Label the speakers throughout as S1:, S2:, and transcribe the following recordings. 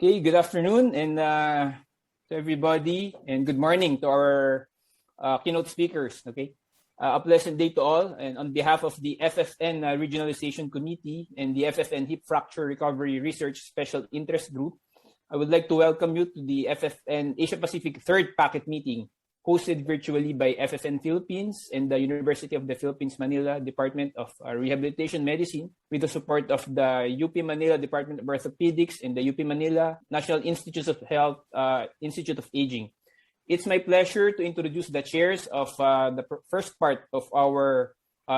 S1: Okay, good afternoon and to everybody, and good morning to our keynote speakers. Okay, a pleasant day to all. And on behalf of the FFN Regionalization Committee and the FFN Hip Fracture Recovery Research Special Interest Group, I would like to welcome you to the FFN Asia Pacific Third Packet Meeting, hosted virtually by FFN Philippines and the University of the Philippines Manila Department of Rehabilitation Medicine, with the support of the UP Manila Department of Orthopedics and the UP Manila National Institutes of Health Institute of Aging. It's my pleasure to introduce the chairs of the first part of our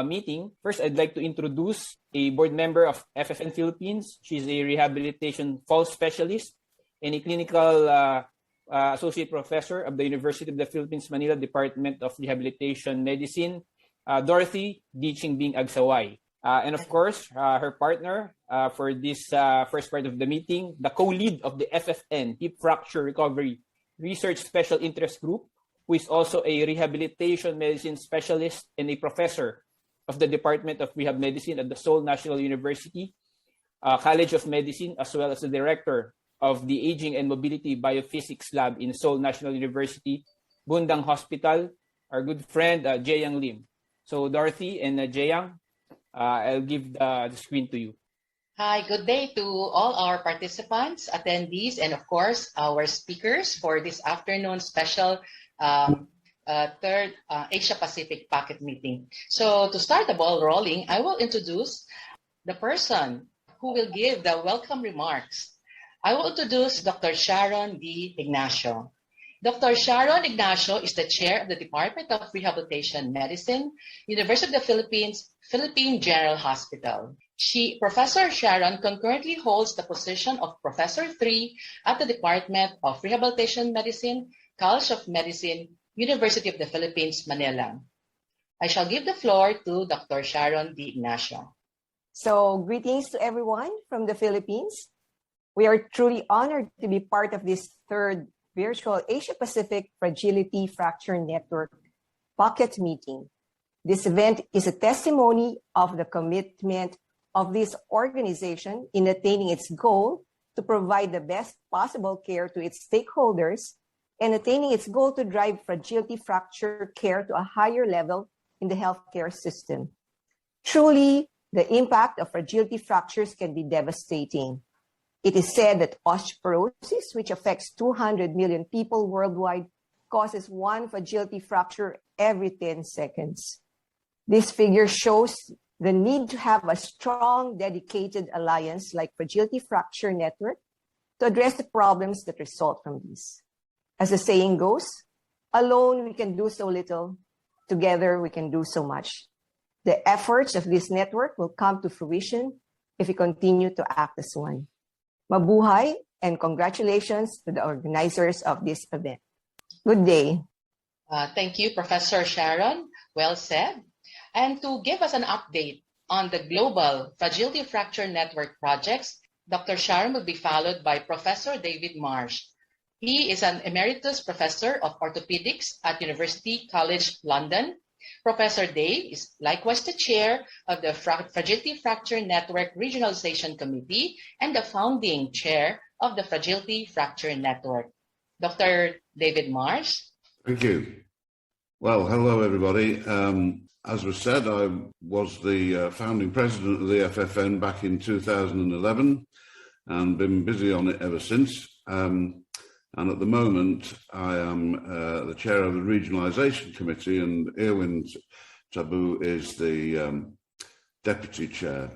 S1: meeting. First, I'd like to introduce a board member of FFN Philippines. She's a rehabilitation fall specialist and a clinical Associate Professor of the University of the Philippines Manila Department of Rehabilitation Medicine, Dorothy D. Chingbing Agsaway. And of course, her partner for this first part of the meeting, the co-lead of the FFN Hip Fracture Recovery Research Special Interest Group, who is also a rehabilitation medicine specialist and a professor of the Department of Rehab Medicine at the Seoul National University College of Medicine, as well as the director of the Aging and Mobility Biophysics Lab in Seoul National University, Bundang Hospital, our good friend, Jaeyang Lim. So Dorothy and Jaeyang, I'll give the screen to you.
S2: Hi, good day to all our participants, attendees, and of course, our speakers for this afternoon special third Asia Pacific Packet Meeting. So to start the ball rolling, I will introduce the person who will give the welcome remarks. I will introduce Dr. Sharon D. Ignacio. Dr. Sharon Ignacio is the chair of the Department of Rehabilitation Medicine, University of the Philippines, Philippine General Hospital. Professor Sharon concurrently holds the position of Professor 3 at the Department of Rehabilitation Medicine, College of Medicine, University of the Philippines, Manila. I shall give the floor to Dr. Sharon D. Ignacio.
S3: So, greetings to everyone from the Philippines. We are truly honored to be part of this third virtual Asia-Pacific Fragility Fracture Network Pocket Meeting. This event is a testimony of the commitment of this organization in attaining its goal to provide the best possible care to its stakeholders and attaining its goal to drive fragility fracture care to a higher level in the healthcare system. Truly, the impact of fragility fractures can be devastating. It is said that osteoporosis, which affects 200 million people worldwide, causes one fragility fracture every 10 seconds. This figure shows the need to have a strong, dedicated alliance like Fragility Fracture Network to address the problems that result from this. As the saying goes, alone we can do so little, together we can do so much. The efforts of this network will come to fruition if we continue to act as one. Mabuhay and congratulations to the organizers of this event. Good day.
S2: Thank you, Professor Sharon. Well said. And to give us an update on the global Fragility Fracture Network projects, Dr. Sharon will be followed by Professor David Marsh. He is an emeritus professor of orthopedics at University College London. Professor Dave is likewise the chair of the Fragility Fracture Network Regionalization Committee and the founding chair of the Fragility Fracture Network. Dr. David Marsh.
S4: Thank you. Well, hello, everybody. As was said, I was the founding president of the FFN back in 2011 and been busy on it ever since. And at the moment, I am the chair of the Regionalization Committee, and Erwin Tabu is the deputy chair.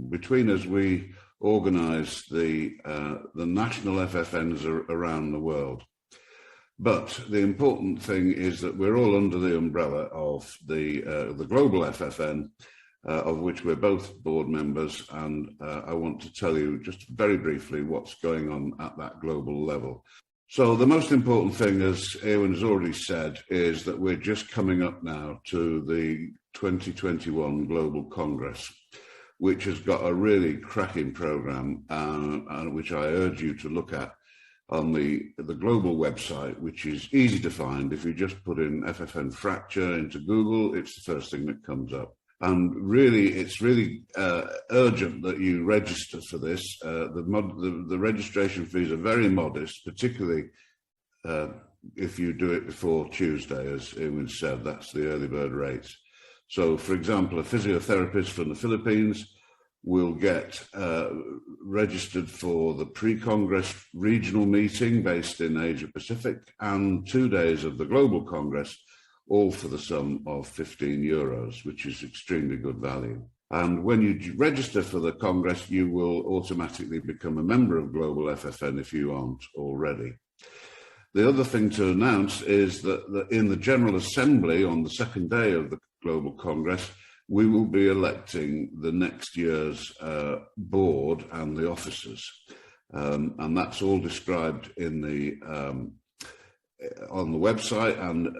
S4: Between us, we organise the national FFNs around the world. But the important thing is that we're all under the umbrella of the global FFN, of which we're both board members, and I want to tell you just very briefly what's going on at that global level. So the most important thing, as Erwin has already said, is that we're just coming up now to the 2021 Global Congress, which has got a really cracking programme, and which I urge you to look at on the global website, which is easy to find. If you just put in FFN fracture into Google, it's the first thing that comes up. And really, it's really urgent that you register for this. The registration fees are very modest, particularly if you do it before Tuesday, as Ewan said. That's the early bird rates. So, for example, a physiotherapist from the Philippines will get registered for the pre-Congress regional meeting based in Asia Pacific and 2 days of the Global Congress, all for the sum of €15, which is extremely good value. And when you register for the Congress, you will automatically become a member of Global FFN if you aren't already. The other thing to announce is that in the General Assembly on the second day of the Global Congress, we will be electing the next year's board and the officers. And that's all described in on the website, and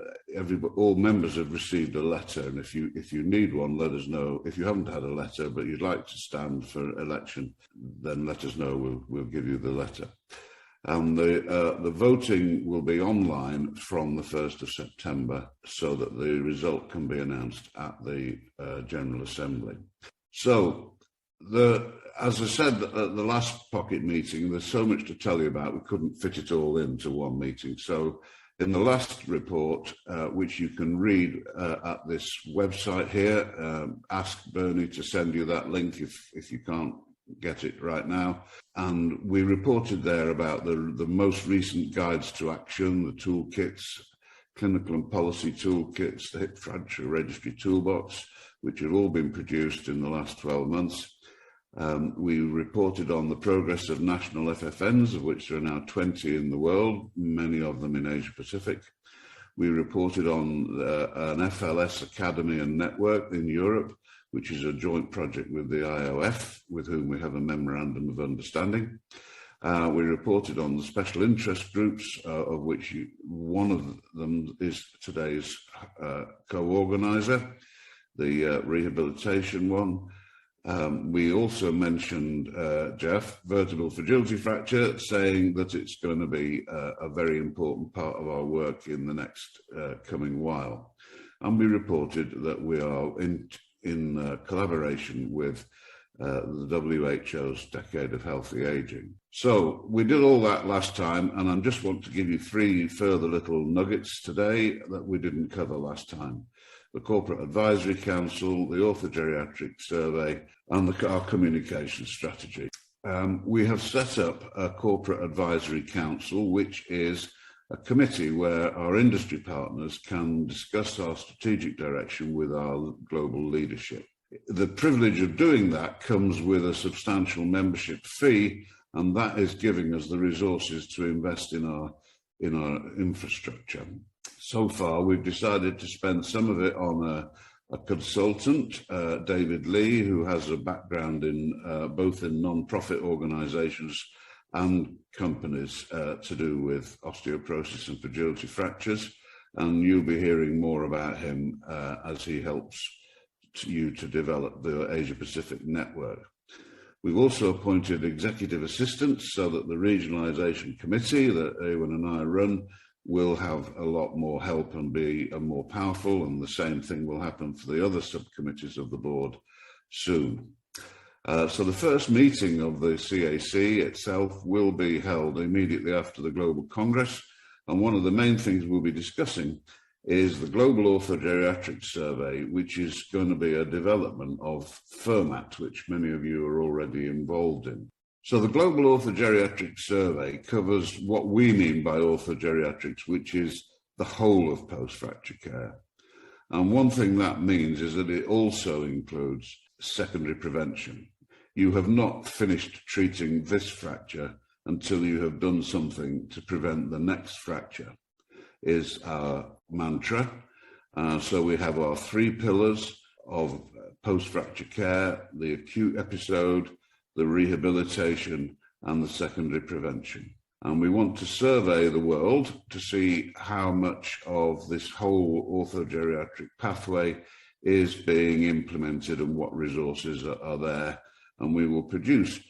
S4: all members have received a letter. And if you need one, let us know. If you haven't had a letter but you'd like to stand for election, then let us know. We'll give you the letter. And the voting will be online from the 1st of September, so that the result can be announced at the General Assembly. So, as I said at the last pocket meeting, there's so much to tell you about, we couldn't fit it all into one meeting. So, in the last report, which you can read at this website here, ask Bernie to send you that link if you can't get it right now. And we reported there about the most recent guides to action, the toolkits, clinical and policy toolkits, the hip fracture registry toolbox, which have all been produced in the last 12 months. We reported on the progress of national FFNs, of which there are now 20 in the world, many of them in Asia Pacific. We reported on an FLS Academy and Network in Europe, which is a joint project with the IOF, with whom we have a memorandum of understanding. We reported on the special interest groups, of which one of them is today's co-organiser, the Rehabilitation one. We also mentioned, Jeff, vertebral fragility fracture, saying that it's going to be a very important part of our work in the next coming while. And we reported that we are in collaboration with the WHO's Decade of Healthy Aging. So we did all that last time, and I just want to give you 3 further little nuggets today that we didn't cover last time. The Corporate Advisory Council, the Orthogeriatric Survey, and our communication strategy. We have set up a Corporate Advisory Council, which is a committee where our industry partners can discuss our strategic direction with our global leadership. The privilege of doing that comes with a substantial membership fee, and that is giving us the resources to invest in our infrastructure. So far, we've decided to spend some of it on a consultant, David Lee, who has a background in both in non-profit organisations and companies to do with osteoporosis and fragility fractures, and you'll be hearing more about him as he helps you to develop the Asia Pacific network. We've also appointed executive assistants so that the regionalisation committee that Ewan and I run will have a lot more help and be more powerful, and the same thing will happen for the other subcommittees of the board soon. So the first meeting of the CAC itself will be held immediately after the Global Congress, and one of the main things we'll be discussing is the Global Orthogeriatric Survey, which is going to be a development of FIRMAT, which many of you are already involved in. So the Global Orthogeriatric Survey covers what we mean by orthogeriatrics, which is the whole of post-fracture care. And one thing that means is that it also includes secondary prevention. You have not finished treating this fracture until you have done something to prevent the next fracture, is our mantra. So we have our 3 pillars of post-fracture care: the acute episode, the rehabilitation, and the secondary prevention. And we want to survey the world to see how much of this whole orthogeriatric pathway is being implemented and what resources are there. And we will produce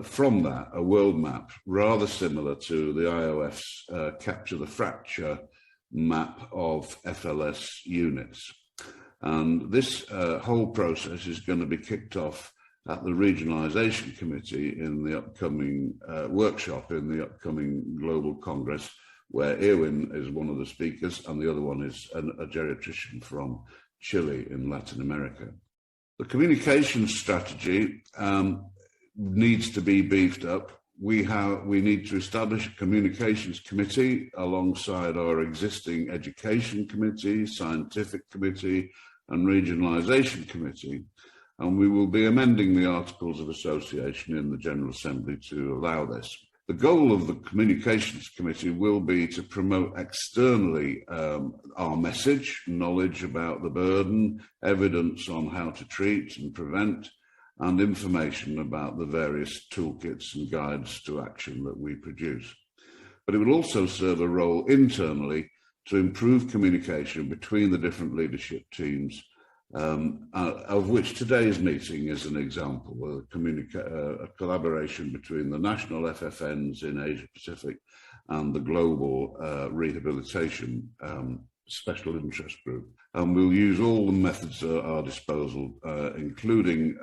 S4: from that a world map rather similar to the IOF's Capture the Fracture map of FLS units. And this whole process is going to be kicked off at the Regionalisation Committee in the upcoming workshop in the upcoming Global Congress, where Erwin is one of the speakers and the other one is a geriatrician from Chile in Latin America. The communications strategy needs to be beefed up. We need to establish a communications committee alongside our existing education committee, scientific committee, and regionalisation committee. And we will be amending the Articles of Association in the General Assembly to allow this. The goal of the Communications Committee will be to promote externally our message, knowledge about the burden, evidence on how to treat and prevent, and information about the various toolkits and guides to action that we produce. But it will also serve a role internally to improve communication between the different leadership teams, of which today's meeting is an example, a collaboration between the national FFNs in Asia Pacific and the global Rehabilitation special interest group. And we'll use all the methods at our disposal, including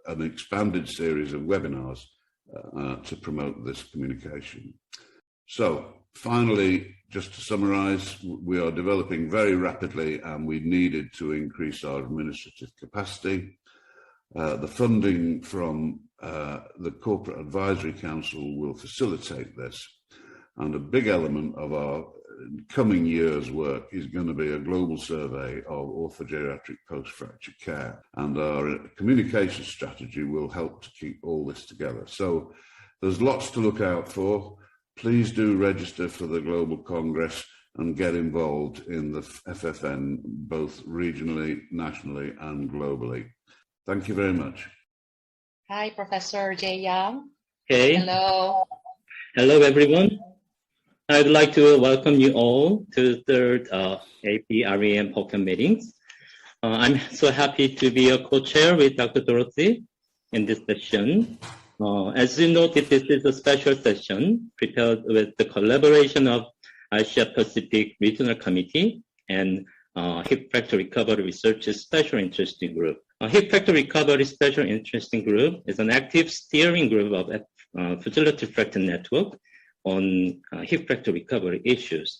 S4: an expanded series of webinars to promote this communication. So finally, just to summarise, we are developing very rapidly and we needed to increase our administrative capacity. The funding from the Corporate Advisory Council will facilitate this. And a big element of our coming year's work is going to be a global survey of orthogeriatric post-fracture care. And our communication strategy will help to keep all this together. So there's lots to look out for. Please do register for the Global Congress and get involved in the FFN, both regionally, nationally, and globally. Thank you very much.
S2: Hi, Professor Jay Yang.
S5: Hey.
S2: Hello.
S5: Hello, everyone. I'd like to welcome you all to the third AP-REM POCA meetings. I'm so happy to be a co-chair with Dr. Dorothy in this session. As you noted, this is a special session prepared with the collaboration of Asia Pacific Regional Committee and Hip Fracture Recovery Research's Special Interesting Group. Hip Fracture Recovery Special Interesting Group is an active steering group of Fragility Fracture Network on hip fracture recovery issues.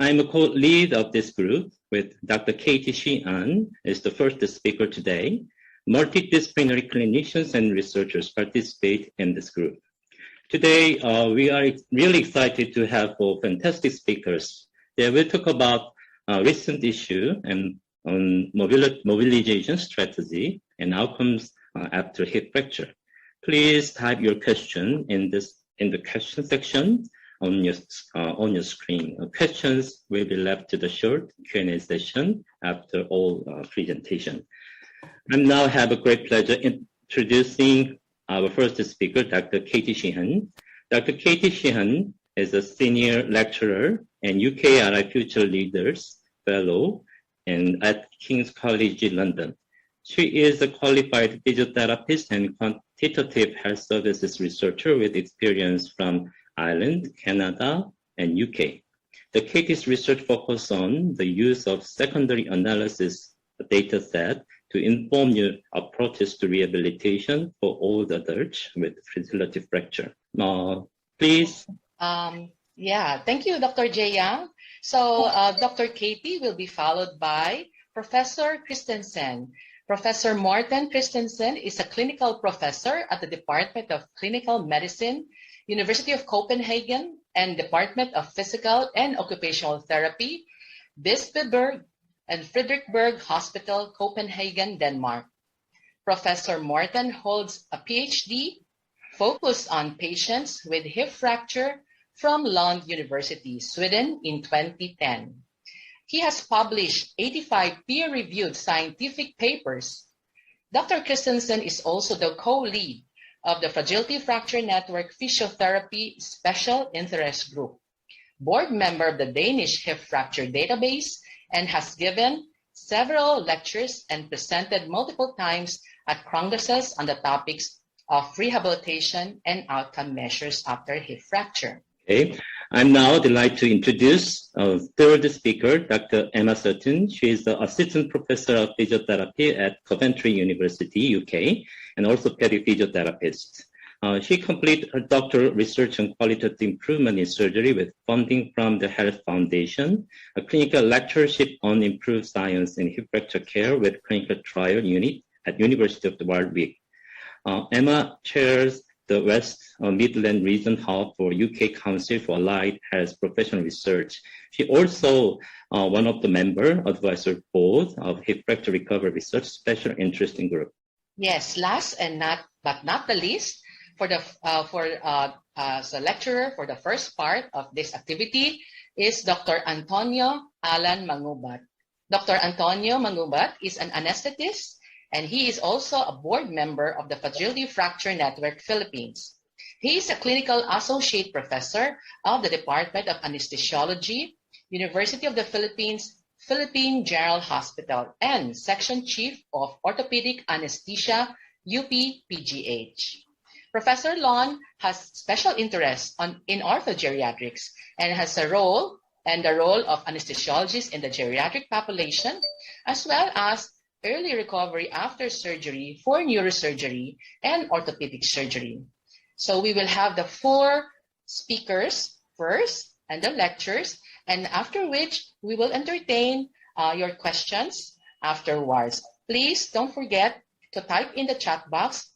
S5: I'm a co-lead of this group with Dr. Katie Sheehan is the first speaker today. Multidisciplinary clinicians and researchers participate in this group. Today, we are really excited to have four fantastic speakers. They will talk about recent issue and on mobilization strategy and outcomes after hip fracture. Please type your question in the question section on your screen. Questions will be left to the short Q&A session after all presentation. I now have a great pleasure introducing our first speaker, Dr. Katie Sheehan. Dr. Katie Sheehan is a senior lecturer and UKRI Future Leaders Fellow at King's College London. She is a qualified physiotherapist and quantitative health services researcher with experience from Ireland, Canada, and UK. The Katie's research focuses on the use of secondary analysis data set to inform your approaches to rehabilitation for old adults with fragility fracture. Please.
S2: Yeah, thank you, Dr. Jay Yang. So Dr. Katie will be followed by Professor Christensen. Professor Morten Christensen is a clinical professor at the Department of Clinical Medicine, University of Copenhagen, and Department of Physical and Occupational Therapy, Bispebjerg and Frederiksberg Hospital, Copenhagen, Denmark. Professor Morten holds a PhD focused on patients with hip fracture from Lund University, Sweden in 2010. He has published 85 peer-reviewed scientific papers. Dr. Christensen is also the co-lead of the Fragility Fracture Network Physiotherapy Special Interest Group, board member of the Danish Hip Fracture Database, and has given several lectures and presented multiple times at congresses on the topics of rehabilitation and outcome measures after hip fracture.
S5: Okay. I'm now delighted to introduce our third speaker, Dr. Emma Sutton. She is the Assistant Professor of Physiotherapy at Coventry University, UK, and orthopedic physiotherapist. She completed her doctoral research on qualitative improvement in surgery with funding from the Health Foundation, a clinical lectureship on improved science in hip fracture care with clinical trial unit at University of Warwick. Emma chairs the West Midland Region Hub for UK Council for Allied Health Professional Research. She also one of the member advisory board of Hip Fracture Recovery Research Special Interesting Group.
S2: Yes, last and not the least, as a lecturer for the first part of this activity is Dr. Antonio Alan Mangubat. Dr. Antonio Mangubat is an anesthetist, and he is also a board member of the Fragility Fracture Network Philippines. He is a clinical associate professor of the Department of Anesthesiology, University of the Philippines, Philippine General Hospital, and Section Chief of Orthopedic Anesthesia, UP PGH. Professor Lon has special interest in orthogeriatrics and has the role of anesthesiologist in the geriatric population, as well as early recovery after surgery for neurosurgery and orthopedic surgery. So we will have the 4 speakers first and the lectures, and after which we will entertain your questions afterwards. Please don't forget to type in the chat box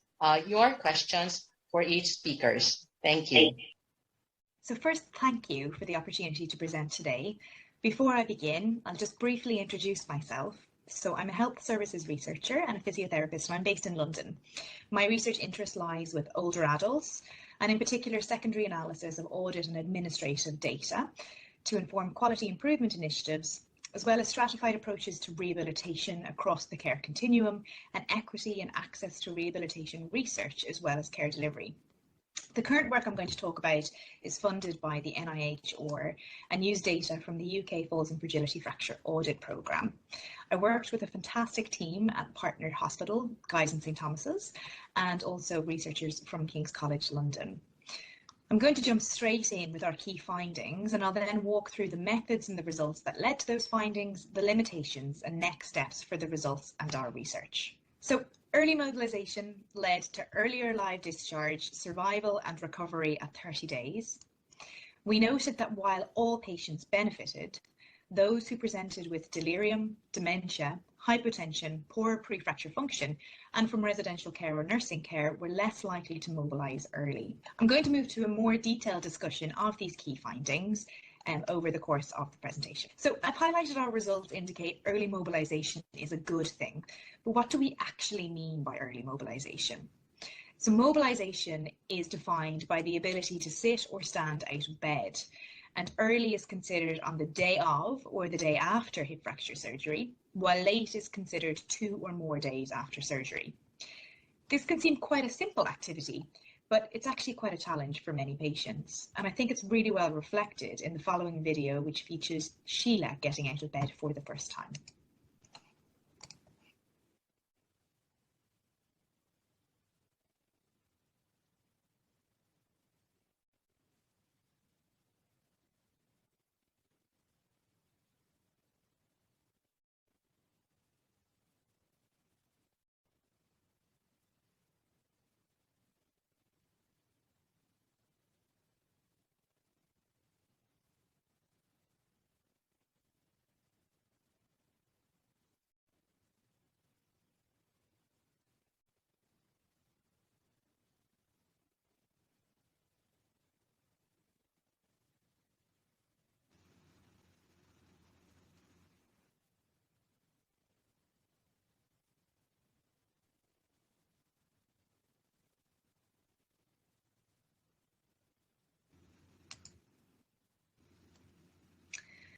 S2: your questions for each speakers. Thank you.
S6: So first, thank you for the opportunity to present today. Before I begin, I'll just briefly introduce myself. So I'm a health services researcher and a physiotherapist, and I'm based in London. My research interest lies with older adults, and in particular secondary analysis of audit and administrative data to inform quality improvement initiatives, as well as stratified approaches to rehabilitation across the care continuum and equity and access to rehabilitation research, as well as care delivery. The current work I'm going to talk about is funded by the NIH and use data from the UK Falls and Fragility Fracture Audit Programme. I worked with a fantastic team at Partnered Hospital, Guy's and St Thomas's, and also researchers from King's College London. I'm going to jump straight in with our key findings, and I'll then walk through the methods and the results that led to those findings, the limitations and next steps for the results and our research. So early mobilisation led to earlier live discharge, survival and recovery at 30 days. We noted that while all patients benefited, those who presented with delirium, dementia, hypotension, poor pre-fracture function, and from residential care or nursing care were less likely to mobilise early. I'm going to move to a more detailed discussion of these key findings over the course of the presentation. So I've highlighted our results indicate early mobilisation is a good thing, but what do we actually mean by early mobilisation? So mobilisation is defined by the ability to sit or stand out of bed, and early is considered on the day of or the day after hip fracture surgery, while late is considered 2 or more days after surgery. This can seem quite a simple activity, but it's actually quite a challenge for many patients. And I think it's really well reflected in the following video, which features Sheila getting out of bed for the first time.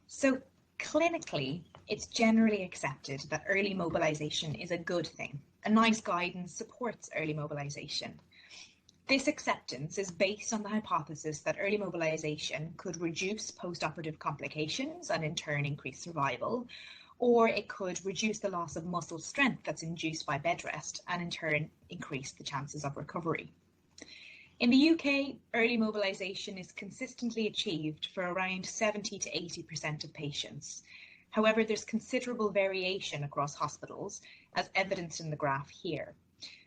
S6: So clinically, it's generally accepted that early mobilisation is a good thing. A NICE guidance supports early mobilisation. This acceptance is based on the hypothesis that early mobilisation could reduce post-operative complications and in turn increase survival, or it could reduce the loss of muscle strength that's induced by bed rest and in turn increase the chances of recovery. In the UK, early mobilisation is consistently achieved for around 70 to 80% of patients. However, there's considerable variation across hospitals, as evidenced in the graph here.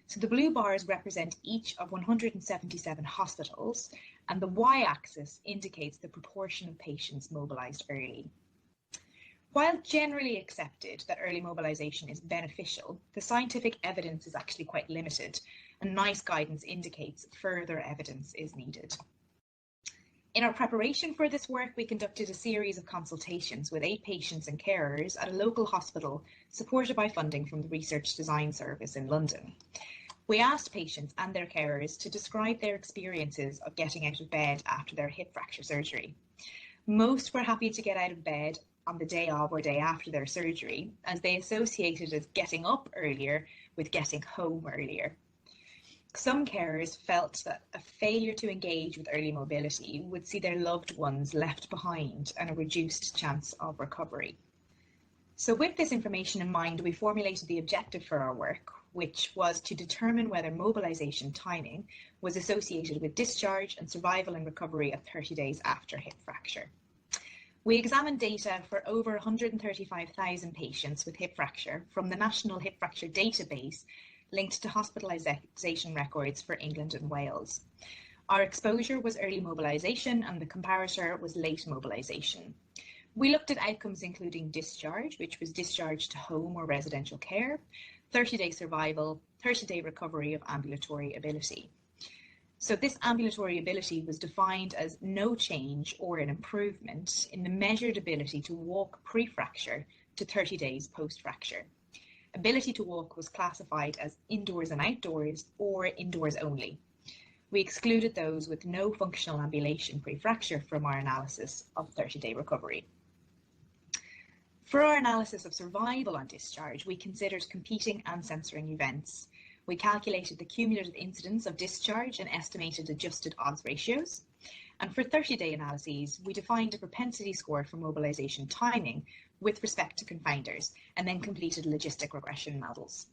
S6: So the blue bars represent each of 177 hospitals, and the y-axis indicates the proportion of patients mobilised early. While generally accepted that early mobilisation is beneficial, the scientific evidence is actually quite limited, and NICE guidance indicates further evidence is needed. In our preparation for this work, we conducted a series of consultations with 8 patients and carers at a local hospital supported by funding from the Research Design Service in London. We asked patients and their carers to describe their experiences of getting out of bed after their hip fracture surgery. Most were happy to get out of bed on the day of or day after their surgery, as they associated as getting up earlier with getting home earlier. Some carers felt that a failure to engage with early mobility would see their loved ones left behind and a reduced chance of recovery. So with this information in mind, we formulated the objective for our work, which was to determine whether mobilisation timing was associated with discharge and survival and recovery at 30 days after hip fracture. We examined data for over 135,000 patients with hip fracture from the National Hip Fracture Database linked to hospitalisation records for England and Wales. Our exposure was early mobilisation and the comparator was late mobilisation. We looked at outcomes including discharge, which was discharge to home or residential care, 30-day survival, 30-day recovery of ambulatory ability. So this ambulatory ability was defined as no change or an improvement in the measured ability to walk pre-fracture to 30 days post-fracture. Ability to walk was classified as indoors and outdoors or indoors only. We excluded those with no functional ambulation pre-fracture from our analysis of 30-day recovery. For our analysis of survival on discharge, we considered competing and censoring events. We calculated the cumulative incidence of discharge and estimated adjusted odds ratios. And for 30-day analyses, we defined a propensity score for mobilisation timing with respect to confounders, and then completed logistic regression models.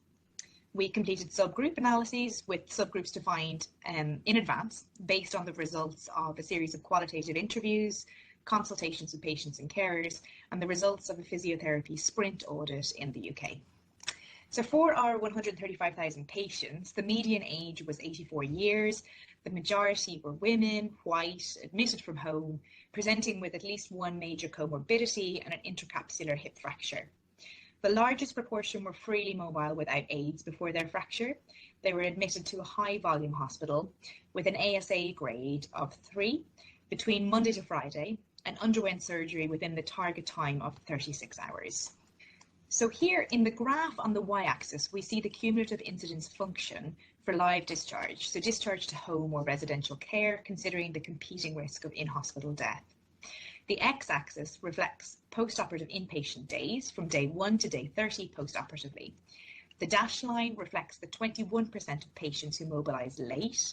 S6: We completed subgroup analyses with subgroups defined in advance based on the results of a series of qualitative interviews, consultations with patients and carers, and the results of a physiotherapy sprint audit in the UK. So for our 135,000 patients, the median age was 84 years. The majority were women, white, admitted from home, presenting with at least one major comorbidity and an intercapsular hip fracture. The largest proportion were freely mobile without aids before their fracture. They were admitted to a high volume hospital with an ASA grade of 3 between Monday to Friday and underwent surgery within the target time of 36 hours. So here in the graph on the y-axis, we see the cumulative incidence function for live discharge, so discharge to home or residential care, considering the competing risk of in-hospital death. The x-axis reflects post-operative inpatient days from day 1 to day 30 post-operatively. The dashed line reflects the 21% of patients who mobilised late,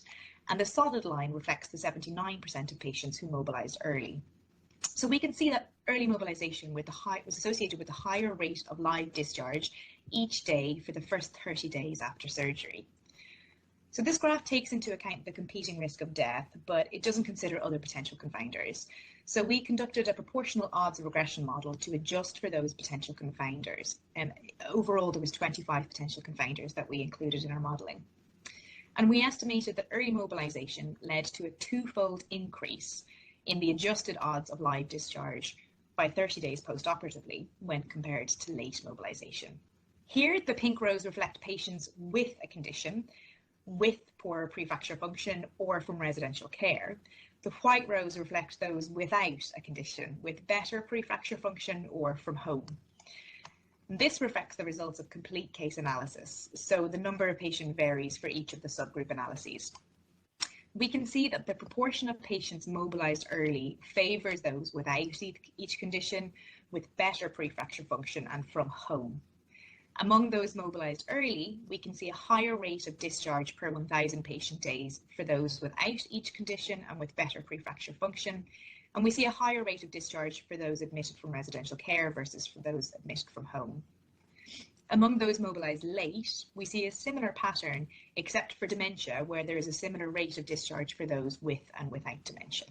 S6: and the solid line reflects the 79% of patients who mobilised early. So we can see that early mobilisation was associated with a higher rate of live discharge each day for the first 30 days after surgery. So this graph takes into account the competing risk of death, but it doesn't consider other potential confounders. So we conducted a proportional odds regression model to adjust for those potential confounders. And overall, there was 25 potential confounders that we included in our modelling. And we estimated that early mobilisation led to a 2-fold increase in the adjusted odds of live discharge by 30 days post-operatively when compared to late mobilisation. Here, the pink rows reflect patients with a condition, with poor pre-fracture function or from residential care. The white rows reflect those without a condition, with better pre-fracture function or from home. This reflects the results of complete case analysis, so the number of patients varies for each of the subgroup analyses. We can see that the proportion of patients mobilised early favours those without each condition, with better pre-fracture function and from home. Among those mobilised early, we can see a higher rate of discharge per 1,000 patient days for those without each condition and with better pre-fracture function, and we see a higher rate of discharge for those admitted from residential care versus for those admitted from home. Among those mobilised late, we see a similar pattern, except for dementia, where there is a similar rate of discharge for those with and without dementia.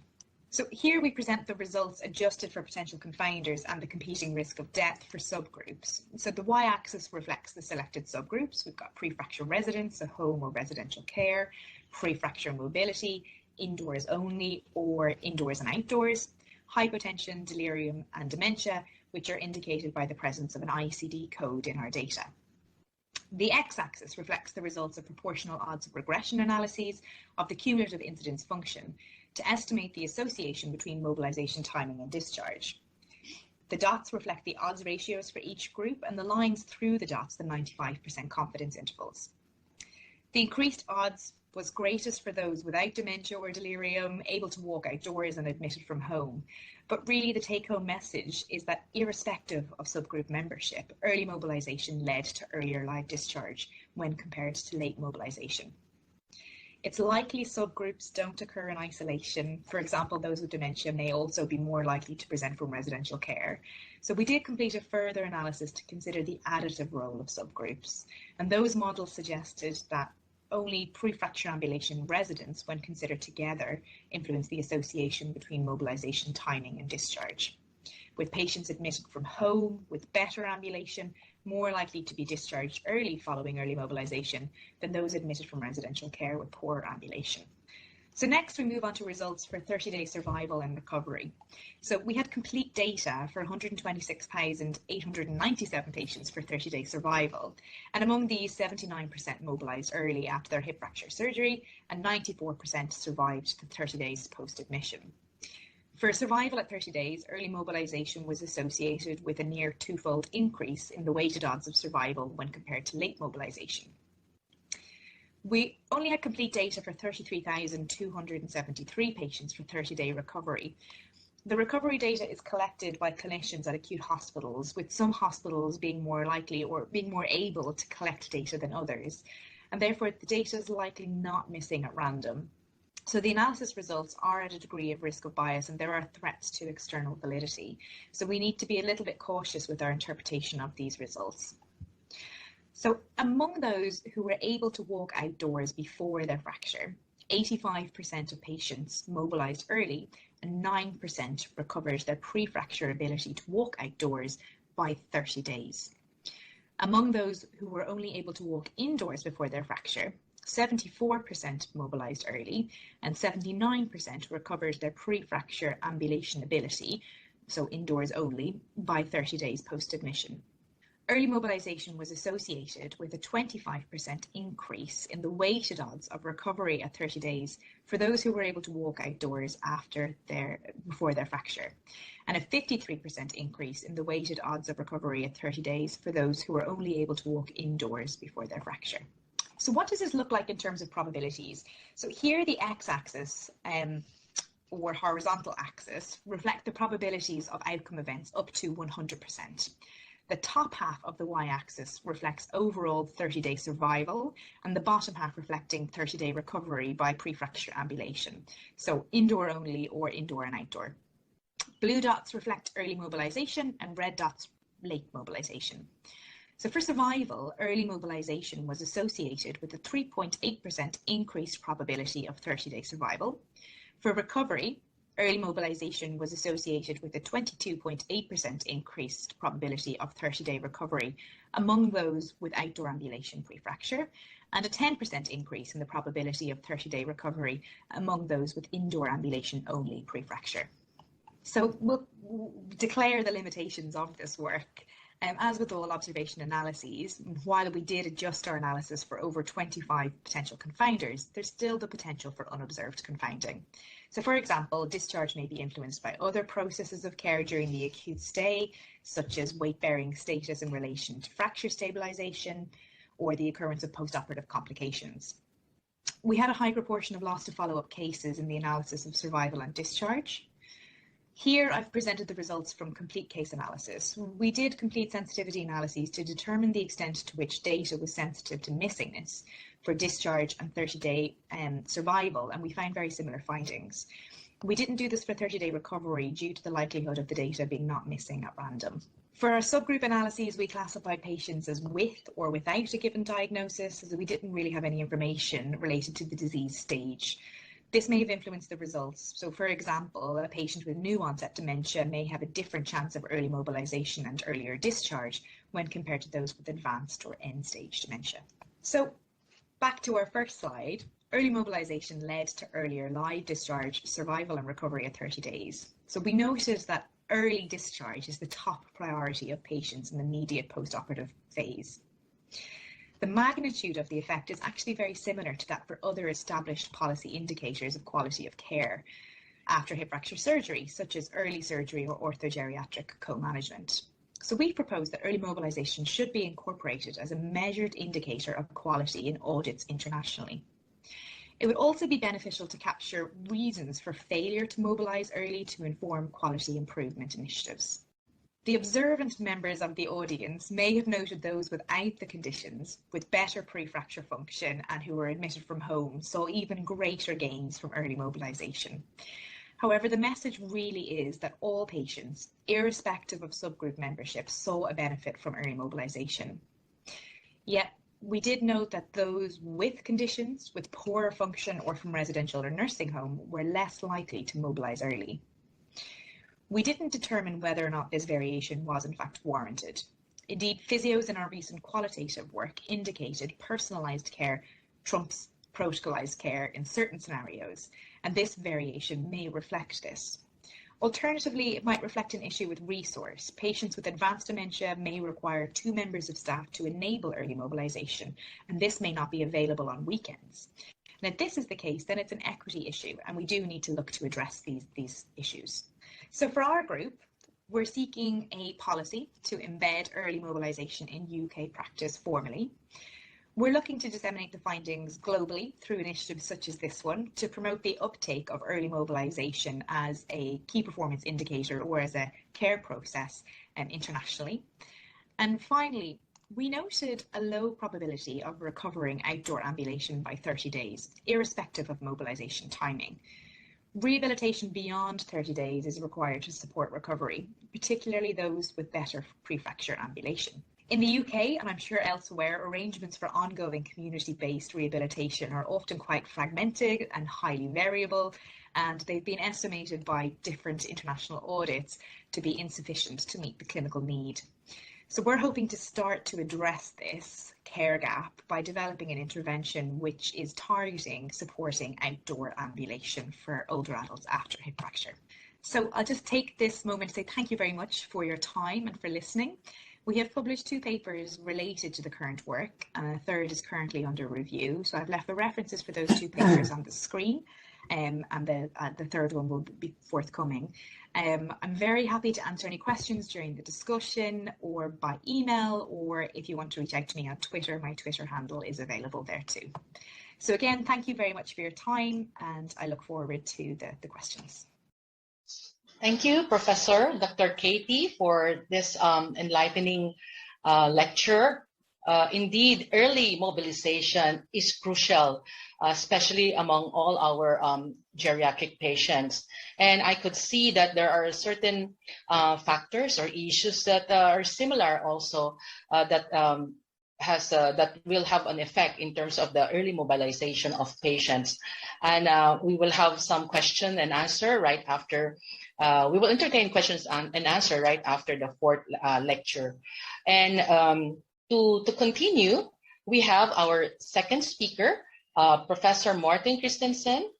S6: So here we present the results adjusted for potential confounders and the competing risk of death for subgroups. So the y-axis reflects the selected subgroups. We've got pre-fracture residence, so home or residential care, pre-fracture mobility, indoors only or indoors and outdoors, hypotension, delirium and dementia, which are indicated by the presence of an ICD code in our data. The x-axis reflects the results of proportional odds of regression analyses of the cumulative incidence function to estimate the association between mobilisation timing and discharge. The dots reflect the odds ratios for each group, and the lines through the dots the 95% confidence intervals. The increased odds was greatest for those without dementia or delirium, able to walk outdoors and admitted from home. But really the take-home message is that irrespective of subgroup membership, early mobilisation led to earlier live discharge when compared to late mobilisation. It's likely subgroups don't occur in isolation. For example, those with dementia may also be more likely to present from residential care. So we did complete a further analysis to consider the additive role of subgroups. And those models suggested that only pre-fracture ambulation residents, when considered together, influence the association between mobilisation timing and discharge. With patients admitted from home with better ambulation, more likely to be discharged early following early mobilisation than those admitted from residential care with poor ambulation. So next we move on to results for 30-day survival and recovery. So we had complete data for 126,897 patients for 30-day survival. And among these, 79% mobilised early after their hip fracture surgery and 94% survived the 30 days post-admission. For survival at 30 days, early mobilisation was associated with a near twofold increase in the weighted odds of survival when compared to late mobilisation. We only had complete data for 33,273 patients for 30-day recovery. The recovery data is collected by clinicians at acute hospitals, with some hospitals being more likely or being more able to collect data than others, and therefore the data is likely not missing at random. So the analysis results are at a degree of risk of bias, and there are threats to external validity. So we need to be a little bit cautious with our interpretation of these results. So among those who were able to walk outdoors before their fracture, 85% of patients mobilised early and 9% recovered their pre-fracture ability to walk outdoors by 30 days. Among those who were only able to walk indoors before their fracture, 74% mobilised early and 79% recovered their pre-fracture ambulation ability, so indoors only, by 30 days post-admission. Early mobilisation was associated with a 25% increase in the weighted odds of recovery at 30 days for those who were able to walk outdoors before their fracture, and a 53% increase in the weighted odds of recovery at 30 days for those who were only able to walk indoors before their fracture. So what does this look like in terms of probabilities? So here the x-axis or horizontal axis reflect the probabilities of outcome events up to 100%. The top half of the y-axis reflects overall 30-day survival, and the bottom half reflecting 30-day recovery by pre-fracture ambulation, so indoor only or indoor and outdoor. Blue dots reflect early mobilisation and red dots late mobilisation. So for survival, early mobilisation was associated with a 3.8% increased probability of 30-day survival. For recovery, early mobilisation was associated with a 22.8% increased probability of 30-day recovery among those with outdoor ambulation pre-fracture, and a 10% increase in the probability of 30-day recovery among those with indoor ambulation only pre-fracture. So we'll declare the limitations of this work. As with all observation analyses, while we did adjust our analysis for over 25 potential confounders, there's still the potential for unobserved confounding. So for example, discharge may be influenced by other processes of care during the acute stay, such as weight-bearing status in relation to fracture stabilisation or the occurrence of post-operative complications. We had a high proportion of loss to follow-up cases in the analysis of survival and discharge. Here I've presented the results from complete case analysis. We did complete sensitivity analyses to determine the extent to which data was sensitive to missingness for discharge and 30-day survival, and we found very similar findings. We didn't do this for 30-day recovery due to the likelihood of the data being not missing at random. For our subgroup analyses, we classified patients as with or without a given diagnosis, as we didn't really have any information related to the disease stage. This may have influenced the results. So, for example, a patient with new onset dementia may have a different chance of early mobilization and earlier discharge when compared to those with advanced or end-stage dementia. So, back to our first slide. Early mobilisation led to earlier live discharge, survival and recovery at 30 days. So we noted that early discharge is the top priority of patients in the immediate post-operative phase. The magnitude of the effect is actually very similar to that for other established policy indicators of quality of care after hip fracture surgery, such as early surgery or orthogeriatric co-management. So we propose that early mobilisation should be incorporated as a measured indicator of quality in audits internationally. It would also be beneficial to capture reasons for failure to mobilise early to inform quality improvement initiatives. The observant members of the audience may have noted those without the conditions, with better pre-fracture function and who were admitted from home, saw even greater gains from early mobilisation. However, the message really is that all patients, irrespective of subgroup membership, saw a benefit from early mobilisation. Yet, we did note that those with conditions, with poorer function or from residential or nursing home were less likely to mobilise early. We didn't determine whether or not this variation was in fact warranted. Indeed, physios in our recent qualitative work indicated personalised care trumps protocolised care in certain scenarios, and this variation may reflect this. Alternatively, it might reflect an issue with resource. Patients with advanced dementia may require 2 members of staff to enable early mobilisation, and this may not be available on weekends. And if this is the case, then it's an equity issue, and we do need to look to address these issues. So for our group, we're seeking a policy to embed early mobilisation in UK practice formally. We're looking to disseminate the findings globally through initiatives such as this one to promote the uptake of early mobilisation as a key performance indicator or as a care process internationally. And finally, we noted a low probability of recovering outdoor ambulation by 30 days, irrespective of mobilisation timing. Rehabilitation beyond 30 days is required to support recovery, particularly those with better pre-fracture ambulation. In the UK, and I'm sure elsewhere, arrangements for ongoing community-based rehabilitation are often quite fragmented and highly variable, and they've been estimated by different international audits to be insufficient to meet the clinical need. So we're hoping to start to address this care gap by developing an intervention which is targeting supporting outdoor ambulation for older adults after hip fracture. So I'll just take this moment to say thank you very much for your time and for listening. We have published 2 papers related to the current work, and a third is currently under review. So I've left the references for those 2 papers on the screen, and the third one will be forthcoming. I'm very happy to answer any questions during the discussion or by email, or if you want to reach out to me on Twitter, my Twitter handle is available there too. So again, thank you very much for your time, and I look forward to the questions.
S2: Thank you, Professor Dr. Katie, for this enlightening lecture. Indeed, early mobilization is crucial, especially among all our geriatric patients. And I could see that there are certain factors or issues that are similar also that will have an effect in terms of the early mobilization of patients. And we will have some question and answer right after. We will entertain questions and answer right after the 4th lecture. And to continue, we have our second speaker, Professor Morten Christensen,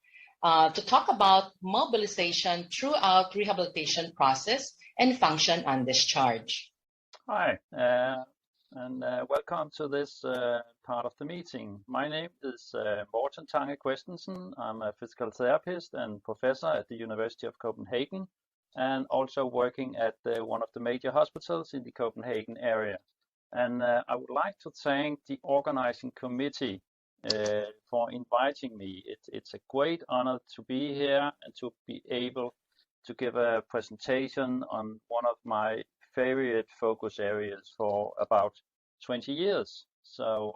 S2: to talk about mobilization throughout rehabilitation process and function and discharge.
S7: Hi, and welcome to this part of the meeting. My name is Morten Tange Christensen. I'm a physical therapist and professor at the University of Copenhagen, and also working at one of the major hospitals in the Copenhagen area. And I would like to thank the organizing committee for inviting me. It's a great honor to be here and to be able to give a presentation on one of my favorite focus areas for about 20 years. So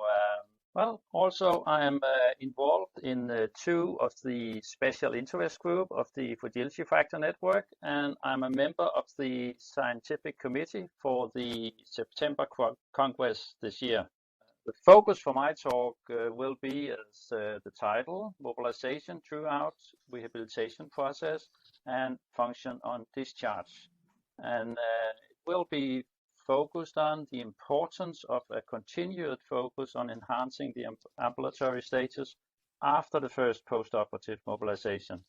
S7: Well, also I am involved in two of the special interest group of the Fragility Factor Network, and I'm a member of the scientific committee for the September Congress this year. The focus for my talk will be, as the title, mobilization throughout rehabilitation process and function on discharge. And it will be focused on the importance of a continued focus on enhancing the ambulatory status after the first postoperative mobilization.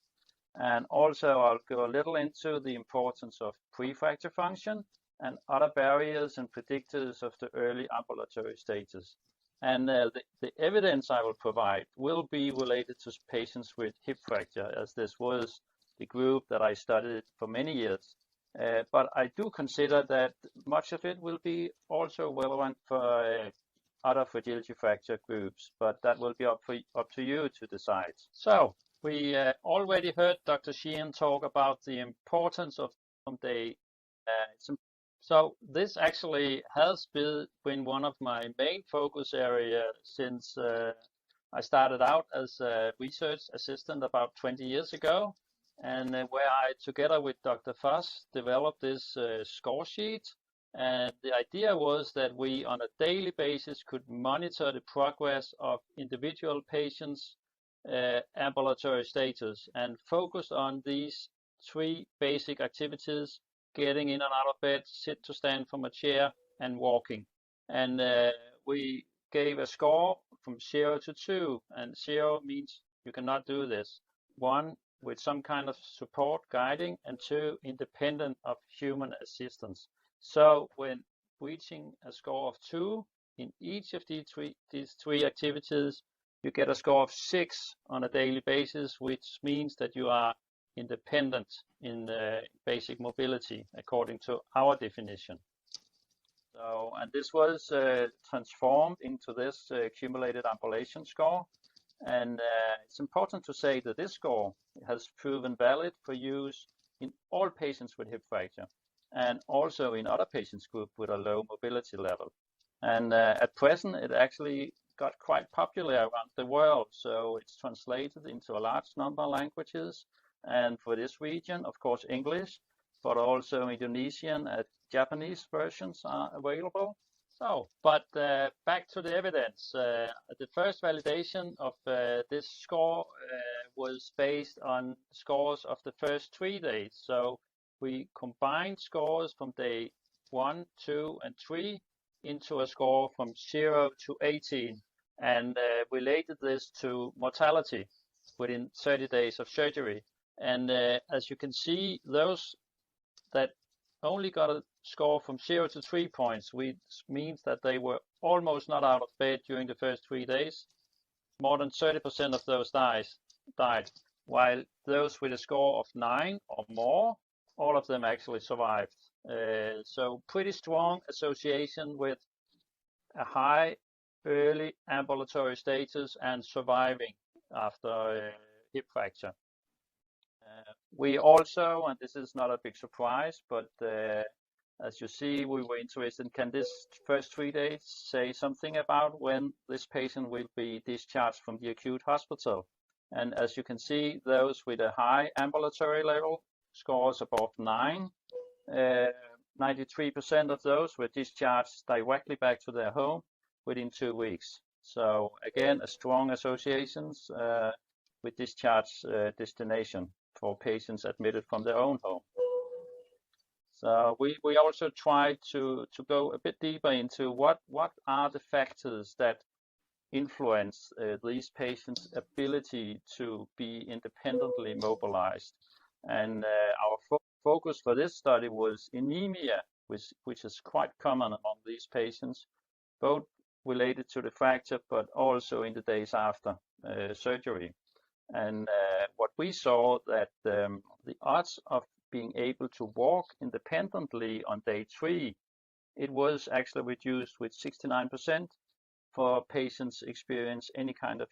S7: And also I'll go a little into the importance of prefracture function and other barriers and predictors of the early ambulatory status. And the evidence I will provide will be related to patients with hip fracture, as this was the group that I studied for many years. But I do consider that much of it will be also relevant for other fragility fracture groups, but that will be up to you to decide. So we already heard Dr. Sheehan talk about the importance of day. So this actually has been one of my main focus areas since I started out as a research assistant about 20 years ago, and where I, together with Dr. Foss, developed this score sheet. And the idea was that we, on a daily basis, could monitor the progress of individual patients' ambulatory status and focus on these three basic activities: getting in and out of bed, sit to stand from a chair, and walking. And we gave a score from 0 to 2, and 0 means you cannot do this. 1, with some kind of support guiding, and 2, independent of human assistance. So when reaching a score of 2 in each of these three activities, you get a score of 6 on a daily basis, which means that you are independent in basic mobility according to our definition. So, and this was transformed into this accumulated ambulation score. And it's important to say that this score has proven valid for use in all patients with hip fracture, and also in other patients group with a low mobility level. And at present, it actually got quite popular around the world. So it's translated into a large number of languages. And for this region, of course, English, but also Indonesian and Japanese versions are available. So, but back to the evidence. The first validation of this score was based on scores of the first 3 days. So we combined scores from day 1, 2, and 3 into a score from 0 to 18, and related this to mortality within 30 days of surgery. And as you can see, those that only got a score from 0 to 3 points, which means that they were almost not out of bed during the first 3 days. More than 30% of those died, while those with a score of 9 or more, all of them actually survived. So pretty strong association with a high early ambulatory status and surviving after hip fracture. We also, and this is not a big surprise, but as you see, we were interested, can this first 3 days say something about when this patient will be discharged from the acute hospital? And as you can see, those with a high ambulatory level, scores above 9, 93% of those were discharged directly back to their home within 2 weeks. So again, a strong associations with discharge destination for patients admitted from their own home. So we also tried to go a bit deeper into what are the factors that influence these patients' ability to be independently mobilized. And our focus for this study was anemia, which is quite common among these patients, both related to the fracture, but also in the days after surgery. And what we saw that the odds of being able to walk independently on day 3, it was actually reduced with 69% for patients experience any kind of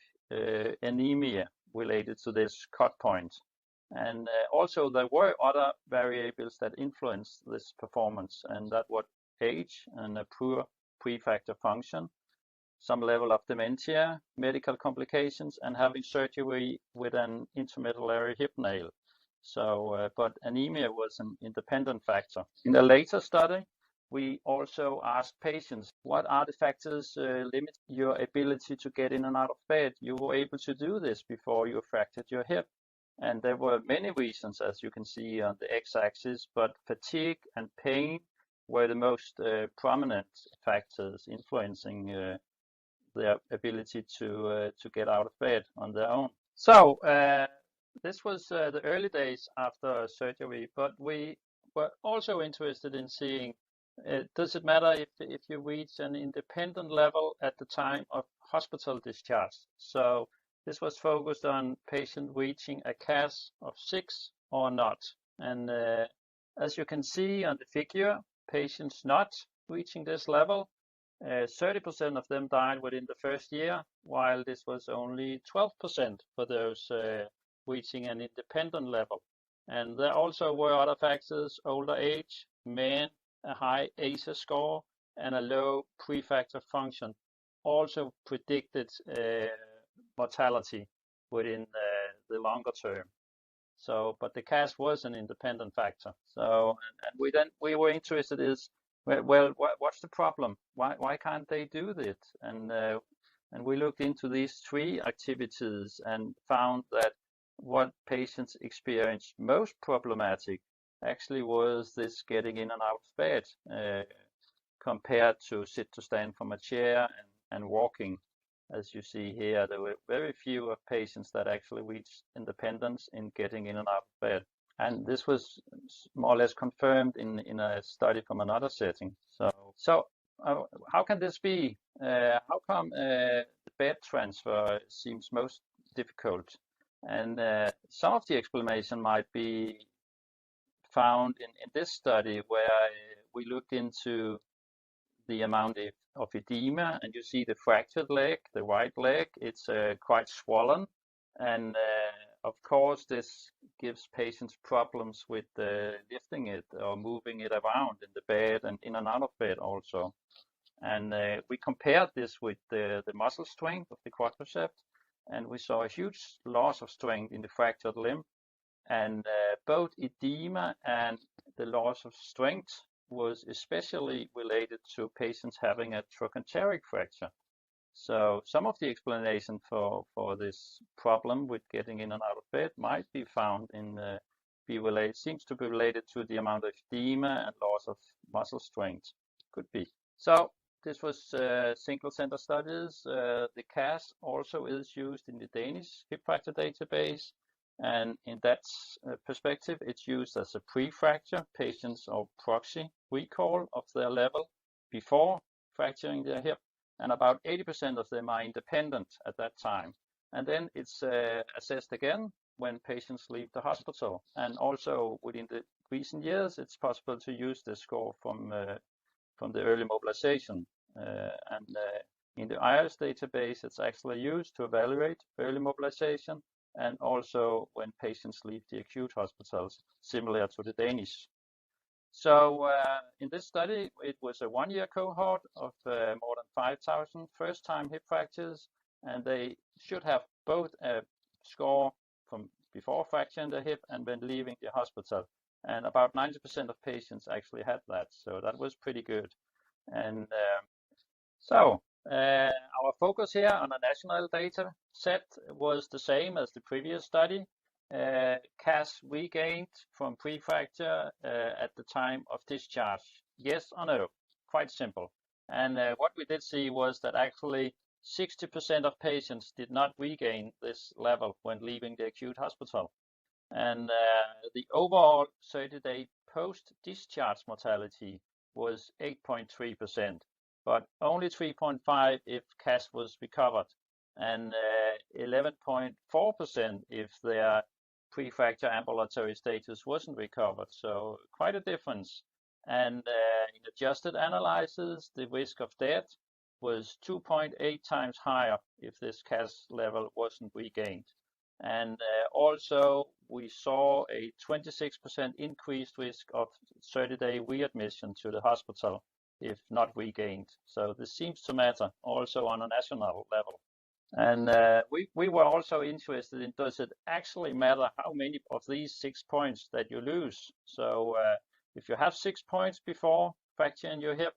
S7: anemia related to this cut point. And also there were other variables that influenced this performance, and that was age and a poor prefracture function. some level of dementia, medical complications, and having surgery with an intermedullary hip nail. So, but anemia was an independent factor. In a later study, we also asked patients, what are the factors limit your ability to get in and out of bed? You were able to do this before you fractured your hip. And there were many reasons, as you can see on the x-axis, but fatigue and pain were the most prominent factors influencing their ability to get out of bed on their own. So this was the early days after surgery, but we were also interested in seeing, does it matter if you reach an independent level at the time of hospital discharge? So this was focused on patient reaching a CAS of 6 or not. And as you can see on the figure, patients not reaching this level, 30% of them died within the first year, while this was only 12% for those reaching an independent level. And there also were other factors: older age, men, a high ASA score, and a low prefactor function also predicted mortality within the longer term. So, but the CAS was an independent factor. So, and we were interested is, well, what's the problem? Why can't they do this? And we looked into these 3 activities and found that what patients experienced most problematic actually was this getting in and out of bed compared to sit to stand from a chair and walking. As you see here, there were very few of patients that actually reached independence in getting in and out of bed. And this was more or less confirmed in a study from another setting. So how can this be? How come the bed transfer seems most difficult? And some of the explanation might be found in this study, where we looked into the amount of edema, and you see the fractured leg, the right leg, it's quite swollen. And of course, this gives patients problems with lifting it or moving it around in the bed and in and out of bed also. And we compared this with the muscle strength of the quadriceps, and we saw a huge loss of strength in the fractured limb. And both edema and the loss of strength was especially related to patients having a trochanteric fracture. So some of the explanation for this problem with getting in and out of bed might be found in seems to be related to the amount of edema and loss of muscle strength. Could be. So this was single center studies. The CAS also is used in the Danish hip fracture database. And in that perspective, it's used as a pre-fracture patients or proxy recall of their level before fracturing their hip. And about 80% of them are independent at that time. And then it's assessed again when patients leave the hospital. And also within the recent years, it's possible to use this score from the early mobilization. In the IRIS database, it's actually used to evaluate early mobilization and also when patients leave the acute hospitals, similar to the Danish. So in this study, it was a 1-year cohort of more than 5,000 first-time hip fractures, and they should have both a score from before fracturing the hip and when leaving the hospital. And about 90% of patients actually had that, so that was pretty good. And our focus here on a national data set was the same as the previous study. CAS regained from pre-fracture at the time of discharge. Yes or no? Quite simple. And what we did see was that actually 60% of patients did not regain this level when leaving the acute hospital. And the overall 30-day post-discharge mortality was 8.3%, but only 3.5% if CAS was recovered, and 11.4% if their pre-fracture ambulatory status wasn't recovered. So quite a difference. And in adjusted analysis, the risk of death was 2.8 times higher if this CAS level wasn't regained. And also we saw a 26% increased risk of 30-day readmission to the hospital if not regained. So this seems to matter also on a national level. And we were also interested in, does it actually matter how many of these 6 points that you lose? So if you have 6 points before fracturing your hip,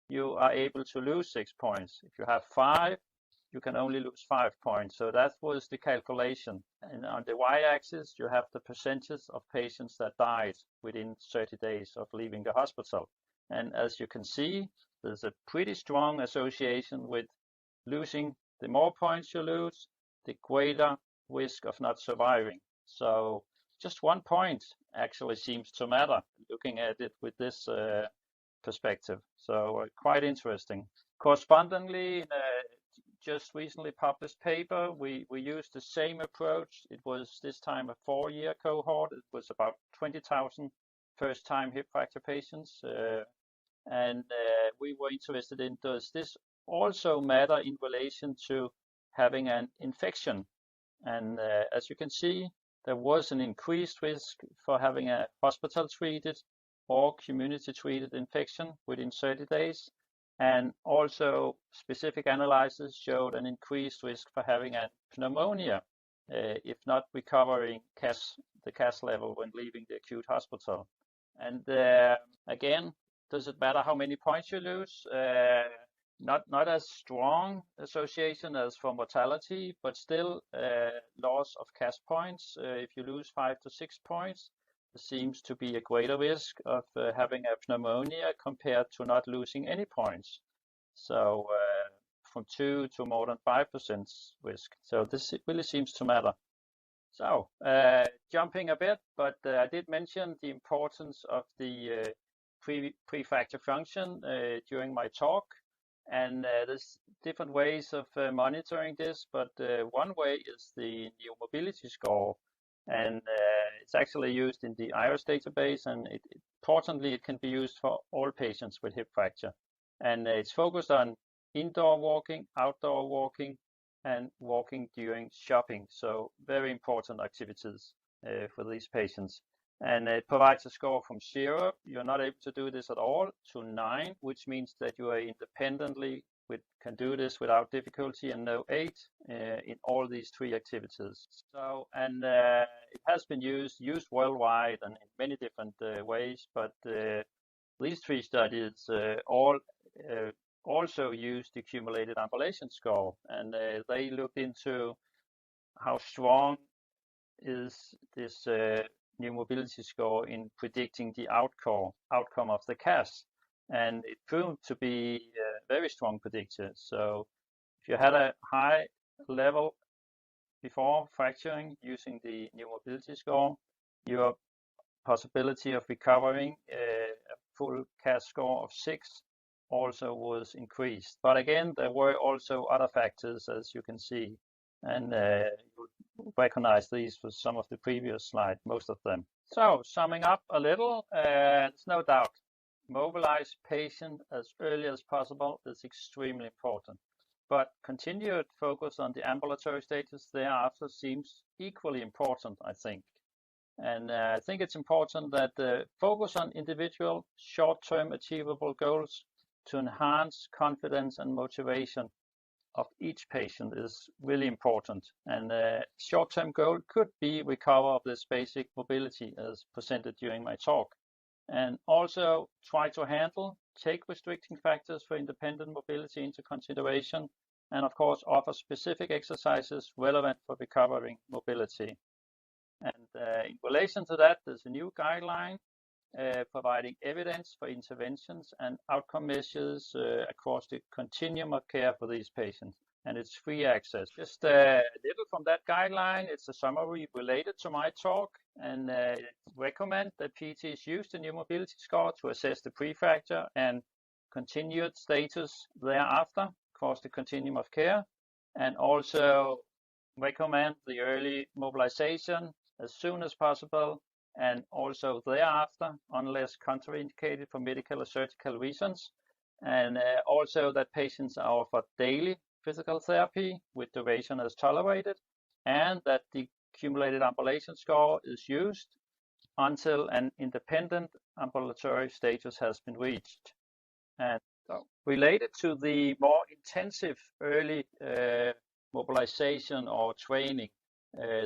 S7: you are able to lose 6 points. If you have 5, you can only lose 5 points. So that was the calculation. And on the y-axis, you have the percentage of patients that died within 30 days of leaving the hospital. And as you can see, there's a pretty strong association with losing. The more points you lose, the greater risk of not surviving. So just 1 point actually seems to matter, looking at it with this perspective. So quite interesting. Correspondingly, in a just recently published paper, we used the same approach. It was this time a 4-year cohort. It was about 20,000 first-time hip fracture patients. And we were interested in, does this also matter in relation to having an infection? And as you can see, there was an increased risk for having a hospital-treated or community-treated infection within 30 days. And also specific analyses showed an increased risk for having a pneumonia, if not recovering the CAS level when leaving the acute hospital. And again, does it matter how many points you lose? Not as strong association as for mortality, but still loss of CAS points. If you lose 5 to 6 points, there seems to be a greater risk of having a pneumonia compared to not losing any points. So from 2 to more than 5% risk. So this really seems to matter. So jumping a bit, but I did mention the importance of the pre-fracture function during my talk. And there's different ways of monitoring this, but one way is the new mobility score. And it's actually used in the IRIS database, and importantly, it can be used for all patients with hip fracture. And it's focused on indoor walking, outdoor walking, and walking during shopping. So very important activities for these patients. And it provides a score from 0, you're not able to do this at all, to 9, which means that you are independently can do this without difficulty, and no 8 in all these 3 activities. So, and it has been used worldwide and in many different ways, but these 3 studies all also used the accumulated ambulation score, and they looked into how strong is this new mobility score in predicting the outcome of the CAS. And it proved to be a very strong predictor. So if you had a high level before fracturing using the new mobility score, your possibility of recovering a full CAS score of 6 also was increased. But again, there were also other factors, as you can see, and you recognize these for some of the previous slides, most of them. So summing up a little, there's no doubt, mobilize patient as early as possible is extremely important. But continued focus on the ambulatory status thereafter seems equally important, I think. And I think it's important that the focus on individual short-term achievable goals to enhance confidence and motivation of each patient is really important. And a short-term goal could be recover of this basic mobility as presented during my talk. And also try to take restricting factors for independent mobility into consideration, and of course offer specific exercises relevant for recovering mobility. And in relation to that, there's a new guideline providing evidence for interventions and outcome measures across the continuum of care for these patients. And it's free access. Just a little from that guideline, it's a summary related to my talk, and recommend that PTs use the new mobility score to assess the pre-fracture and continued status thereafter across the continuum of care, and also recommend the early mobilization as soon as possible, and also thereafter, unless contraindicated for medical or surgical reasons, and also that patients are offered daily physical therapy with duration as tolerated, and that the accumulated ambulation score is used until an independent ambulatory status has been reached. And related to the more intensive early mobilization or training,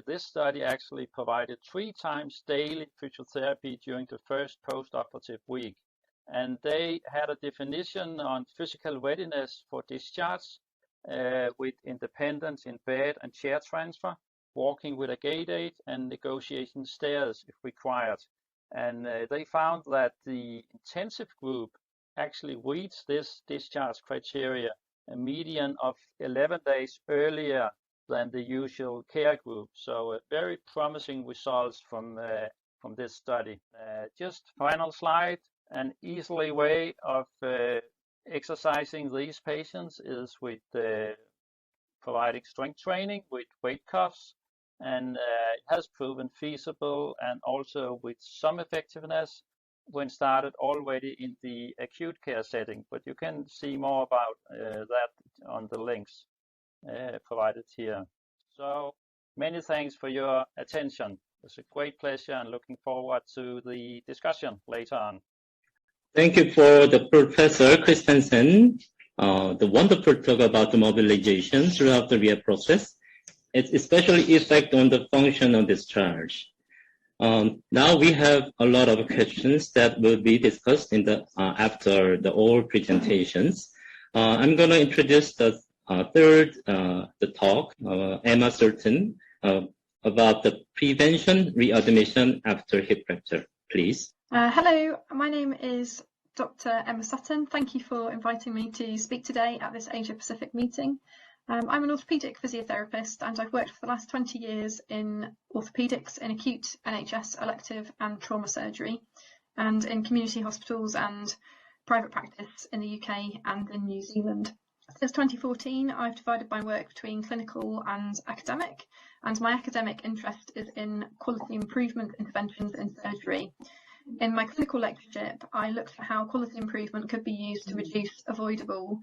S7: this study actually provided 3 times daily physiotherapy during the first post-operative week. And they had a definition on physical readiness for discharge with independence in bed and chair transfer, walking with a gait aid, and negotiation stairs if required. And they found that the intensive group actually reached this discharge criteria a median of 11 days earlier than the usual care group. So very promising results from this study. Just final slide. An easily way of exercising these patients is with providing strength training with weight cuffs, and it has proven feasible and also with some effectiveness when started already in the acute care setting. But you can see more about that on the links provided here. So many thanks for your attention. It's a great pleasure and looking forward to the discussion later on.
S5: Thank you for the Professor Christensen, the wonderful talk about the mobilization throughout the rehab process. It's especially effect on the function of discharge. Now we have a lot of questions that will be discussed in the after the all presentations. I'm going to introduce the third talk, Emma Sutton, about the prevention readmission after hip fracture. Please.
S8: Hello, my name is Dr. Emma Sutton. Thank you for inviting me to speak today at this Asia Pacific meeting. I'm an orthopaedic physiotherapist, and I've worked for the last 20 years in orthopaedics in acute NHS elective and trauma surgery, and in community hospitals and private practice in the UK and in New Zealand. Since 2014, I've divided my work between clinical and academic, and my academic interest is in quality improvement interventions in surgery. In my clinical lectureship, I looked at how quality improvement could be used to reduce avoidable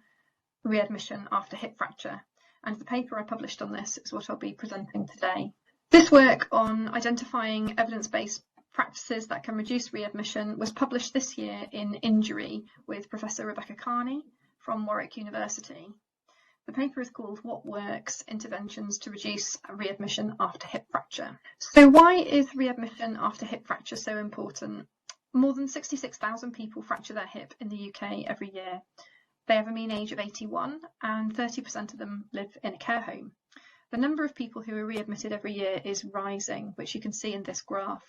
S8: readmission after hip fracture, and the paper I published on this is what I'll be presenting today. This work on identifying evidence-based practices that can reduce readmission was published this year in Injury with Professor Rebecca Carney from Warwick University. The paper is called What Works? Interventions to Reduce Readmission After Hip Fracture. So why is readmission after hip fracture so important? More than 66,000 people fracture their hip in the UK every year. They have a mean age of 81 and 30% of them live in a care home. The number of people who are readmitted every year is rising, which you can see in this graph.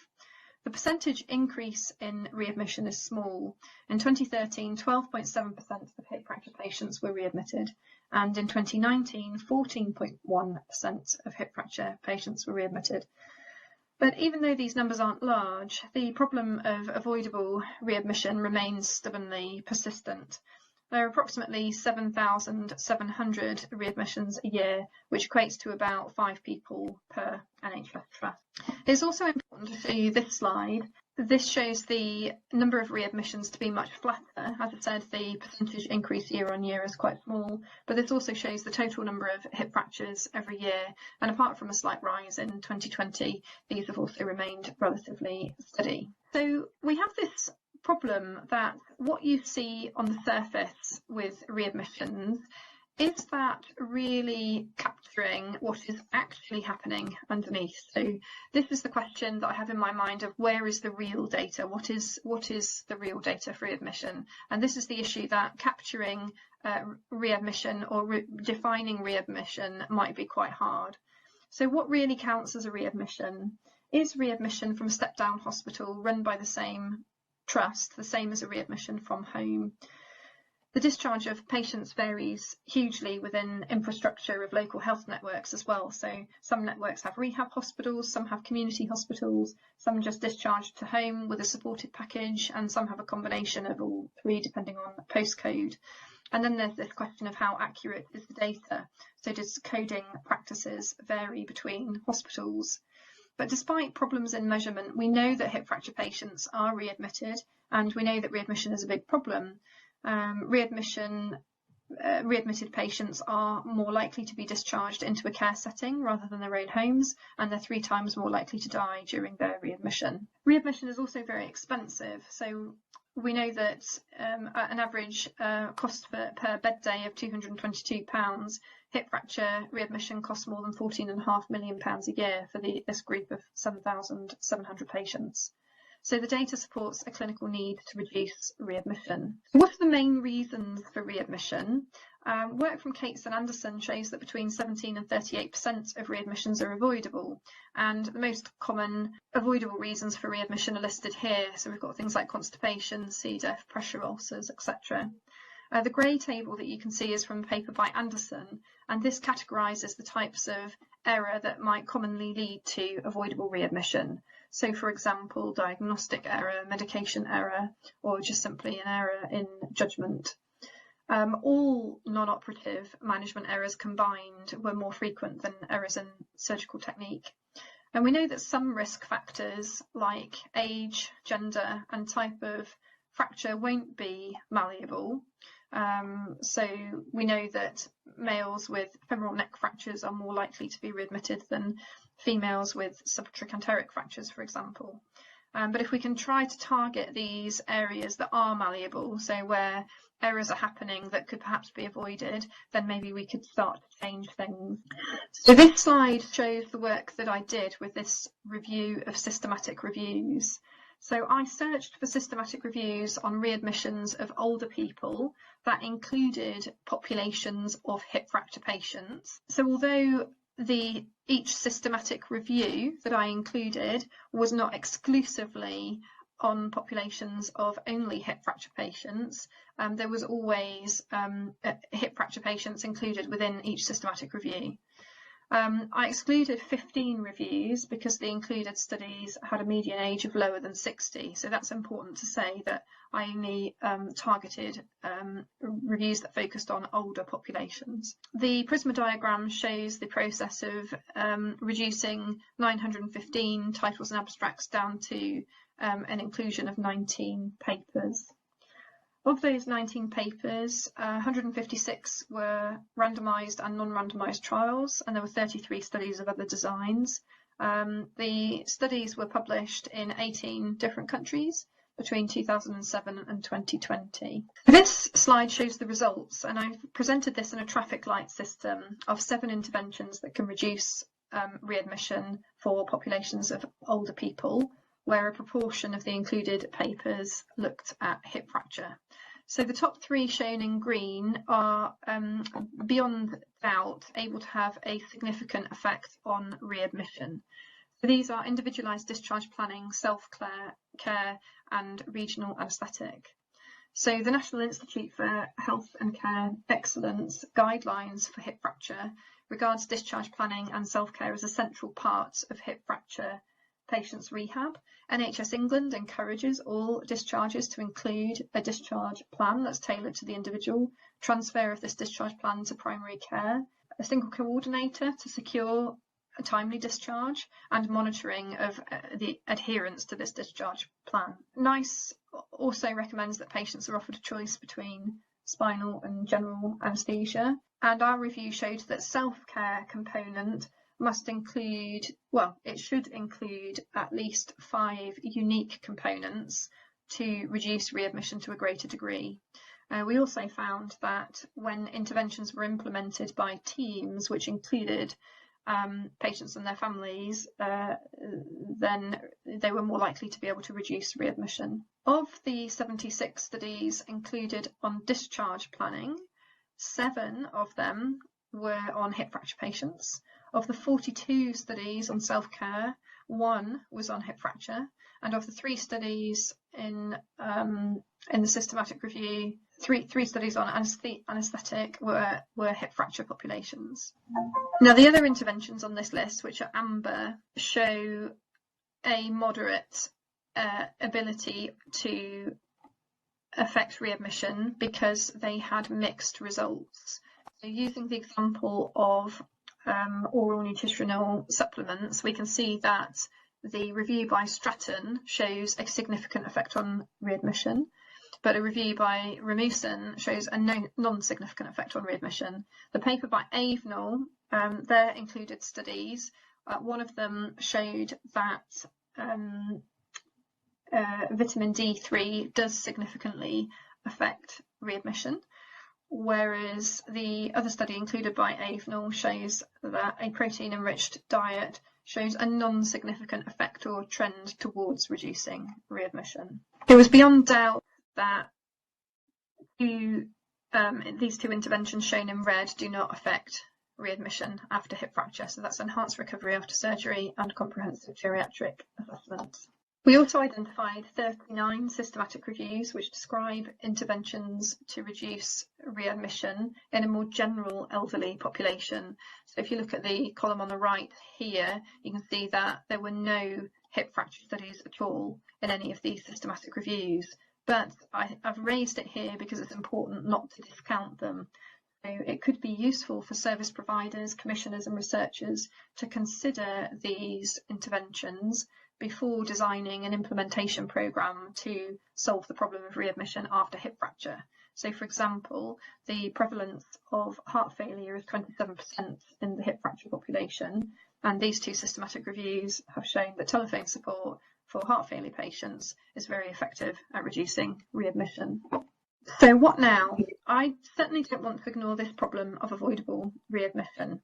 S8: The percentage increase in readmission is small. In 2013, 12.7% of hip fracture patients were readmitted, and in 2019, 14.1% of hip fracture patients were readmitted. But even though these numbers aren't large, the problem of avoidable readmission remains stubbornly persistent. There are approximately 7,700 readmissions a year, which equates to about 5 people per NHS trust. It's also important to show you this slide. This shows the number of readmissions to be much flatter. As I said, the percentage increase year on year is quite small, but this also shows the total number of hip fractures every year. And apart from a slight rise in 2020, these have also remained relatively steady. So we have this problem that what you see on the surface with readmissions is that really capturing what is actually happening underneath. So this is the question that I have in my mind of where is the real data? What is the real data for readmission? And this is the issue that capturing readmission or defining readmission might be quite hard. So what really counts as a readmission? Is readmission from a step-down hospital run by the same trust, the same as a readmission from home? The discharge of patients varies hugely within infrastructure of local health networks as well. So some networks have rehab hospitals, some have community hospitals, some just discharge to home with a supported package, and some have a combination of all three depending on postcode. And then there's this question of how accurate is the data. So does coding practices vary between hospitals? But despite problems in measurement, we know that hip fracture patients are readmitted, and we know that readmission is a big problem. Readmitted patients are more likely to be discharged into a care setting rather than their own homes, and they're 3 times more likely to die during their readmission. Readmission is also very expensive. So we know that at an average cost per bed day of £222, hip fracture readmission costs more than £14.5 million a year for this group of 7,700 patients. So the data supports a clinical need to reduce readmission. What are the main reasons for readmission? Work from Cates and Anderson shows that between 17 and 38% of readmissions are avoidable, and the most common avoidable reasons for readmission are listed here. So we've got things like constipation, C. diff, pressure ulcers, etc. The grey table that you can see is from a paper by Anderson, and this categorises the types of error that might commonly lead to avoidable readmission. So, for example, diagnostic error, medication error, or just simply an error in judgment. All non-operative management errors combined were more frequent than errors in surgical technique. And we know that some risk factors like age, gender, and type of fracture won't be malleable. So we know that males with femoral neck fractures are more likely to be readmitted than females with subtrochanteric fractures, for example. But if we can try to target these areas that are malleable, so where errors are happening that could perhaps be avoided, then maybe we could start to change things. So this slide shows the work that I did with this review of systematic reviews. So I searched for systematic reviews on readmissions of older people that included populations of hip fracture patients. So although each systematic review that I included was not exclusively on populations of only hip fracture patients, there was always hip fracture patients included within each systematic review. I excluded 15 reviews because the included studies had a median age of lower than 60, so that's important to say that I only targeted reviews that focused on older populations. The Prisma diagram shows the process of reducing 915 titles and abstracts down to an inclusion of 19 papers. Of those 19 papers, 156 were randomised and non-randomised trials, and there were 33 studies of other designs. The studies were published in 18 different countries between 2007 and 2020. This slide shows the results, and I've presented this in a traffic light system of 7 interventions that can reduce readmission for populations of older people, where a proportion of the included papers looked at hip fracture. So the top 3 shown in green are beyond doubt able to have a significant effect on readmission. So these are individualised discharge planning, self-care and regional anaesthetic. So the National Institute for Health and Care Excellence guidelines for hip fracture regards discharge planning and self-care as a central part of hip fracture patients' rehab. NHS England encourages all discharges to include a discharge plan that's tailored to the individual, transfer of this discharge plan to primary care, a single coordinator to secure a timely discharge, and monitoring of the adherence to this discharge plan. NICE also recommends that patients are offered a choice between spinal and general anaesthesia, and our review showed that self-care component must include, well, it should include at least 5 unique components to reduce readmission to a greater degree. We also found that when interventions were implemented by teams, which included patients and their families, then they were more likely to be able to reduce readmission. Of the 76 studies included on discharge planning, 7 of them were on hip fracture patients. Of the 42 studies on self-care, 1 was on hip fracture, and of the 3 studies in the systematic review, three studies on anaesthetic were hip fracture populations. Now, the other interventions on this list, which are amber, show a moderate ability to affect readmission because they had mixed results. So using the example of oral nutritional supplements, we can see that the review by Stratton shows a significant effect on readmission, but a review by Ramusen shows a non-significant effect on readmission. The paper by Avenel, their included studies, one of them showed that vitamin D3 does significantly affect readmission, whereas the other study included by Avenel shows that a protein-enriched diet shows a non-significant effect or trend towards reducing readmission. It was beyond doubt that these two interventions shown in red do not affect readmission after hip fracture. So that's enhanced recovery after surgery and comprehensive geriatric assessment. We also identified 39 systematic reviews which describe interventions to reduce readmission in a more general elderly population. So if you look at the column on the right here, you can see that there were no hip fracture studies at all in any of these systematic reviews. But I've raised it here because it's important not to discount them. So it could be useful for service providers, commissioners and researchers to consider these interventions before designing an implementation programme to solve the problem of readmission after hip fracture. So for example, the prevalence of heart failure is 27% in the hip fracture population, and these two systematic reviews have shown that telephone support for heart failure patients is very effective at reducing readmission. So what now? I certainly don't want to ignore this problem of avoidable readmission.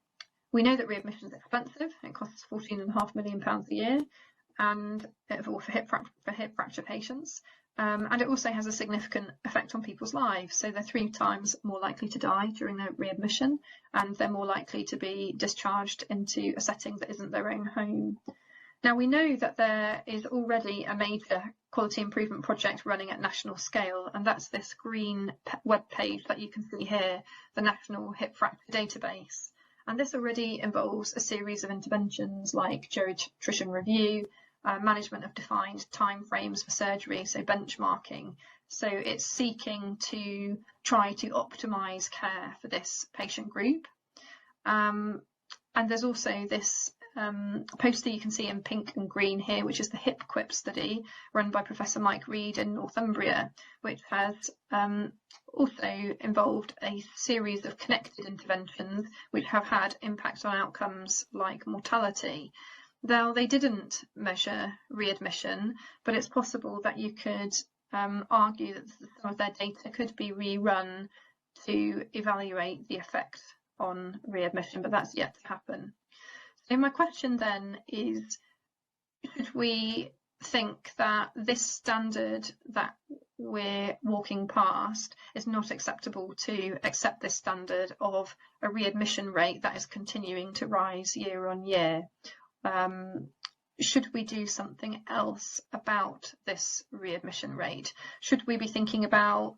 S8: We know that readmission is expensive. It costs £14.5 million a year, and for hip fracture patients, and it also has a significant effect on people's lives. So they're 3 times more likely to die during their readmission, and they're more likely to be discharged into a setting that isn't their own home. Now, we know that there is already a major quality improvement project running at national scale, and that's this green web page that you can see here, the National Hip Fracture Database. And this already involves a series of interventions like geriatrician review, management of defined timeframes for surgery, so benchmarking. So it's seeking to try to optimise care for this patient group. And there's also this poster you can see in pink and green here, which is the HipQuip study run by Professor Mike Reed in Northumbria, which has also involved a series of connected interventions which have had impact on outcomes like mortality. Now, they didn't measure readmission, but it's possible that you could argue that some of their data could be rerun to evaluate the effect on readmission, but that's yet to happen. So my question then is, should we think that this standard that we're walking past is not acceptable, to accept this standard of a readmission rate that is continuing to rise year on year? Should we do something else about this readmission rate? Should we be thinking about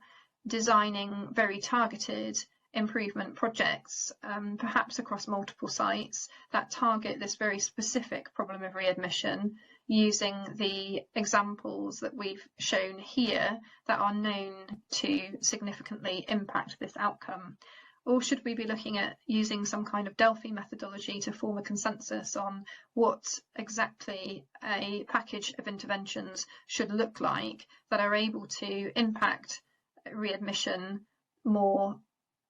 S8: designing very targeted improvement projects, perhaps across multiple sites, that target this very specific problem of readmission, using the examples that we've shown here that are known to significantly impact this outcome? Or should we be looking at using some kind of Delphi methodology to form a consensus on what exactly a package of interventions should look like that are able to impact readmission more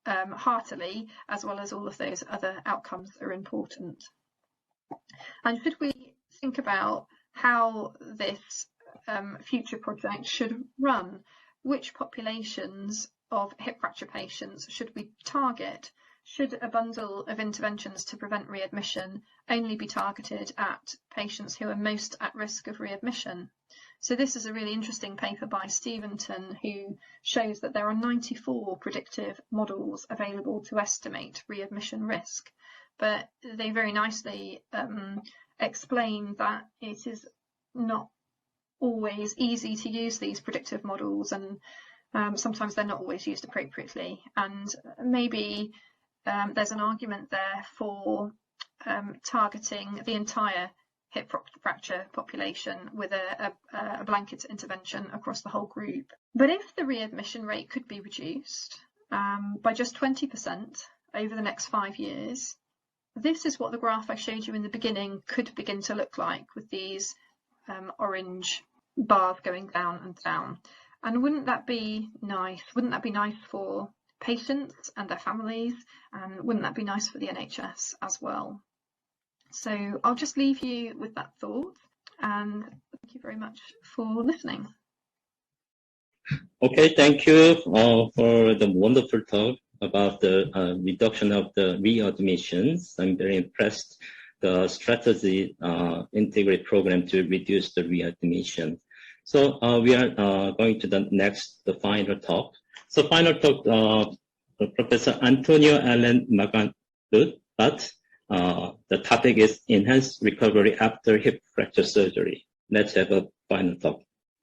S8: heartily, as well as all of those other outcomes that are important? And should we think about how this future project should run? Which populations of hip fracture patients should we target? Should a bundle of interventions to prevent readmission only be targeted at patients who are most at risk of readmission? So this is a really interesting paper by Steventon, who shows that there are 94 predictive models available to estimate readmission risk, but they very nicely explain that it is not always easy to use these predictive models, and sometimes they're not always used appropriately, and maybe there's an argument there for targeting the entire hip fracture population with a blanket intervention across the whole group. But if the readmission rate could be reduced by just 20% over the next 5 years, this is what the graph I showed you in the beginning could begin to look like, with these orange bars going down and down. And wouldn't that be nice? Wouldn't that be nice for patients and their families? And wouldn't that be nice for the NHS as well? So I'll just leave you with that thought. and thank you very much for listening.
S5: Okay, thank you for the wonderful talk about the reduction of the readmissions. I'm very impressed the strategy integrated program to reduce the readmission. So we are going to the final talk. So final talk, Professor Antonio Allen Maganut, but the topic is enhanced recovery after hip fracture surgery. Let's have a final talk.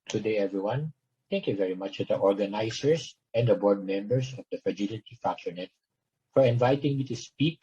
S9: Good day, everyone. Thank you very much to the organizers and the board members of the Fragility Fracture Network for inviting me to speak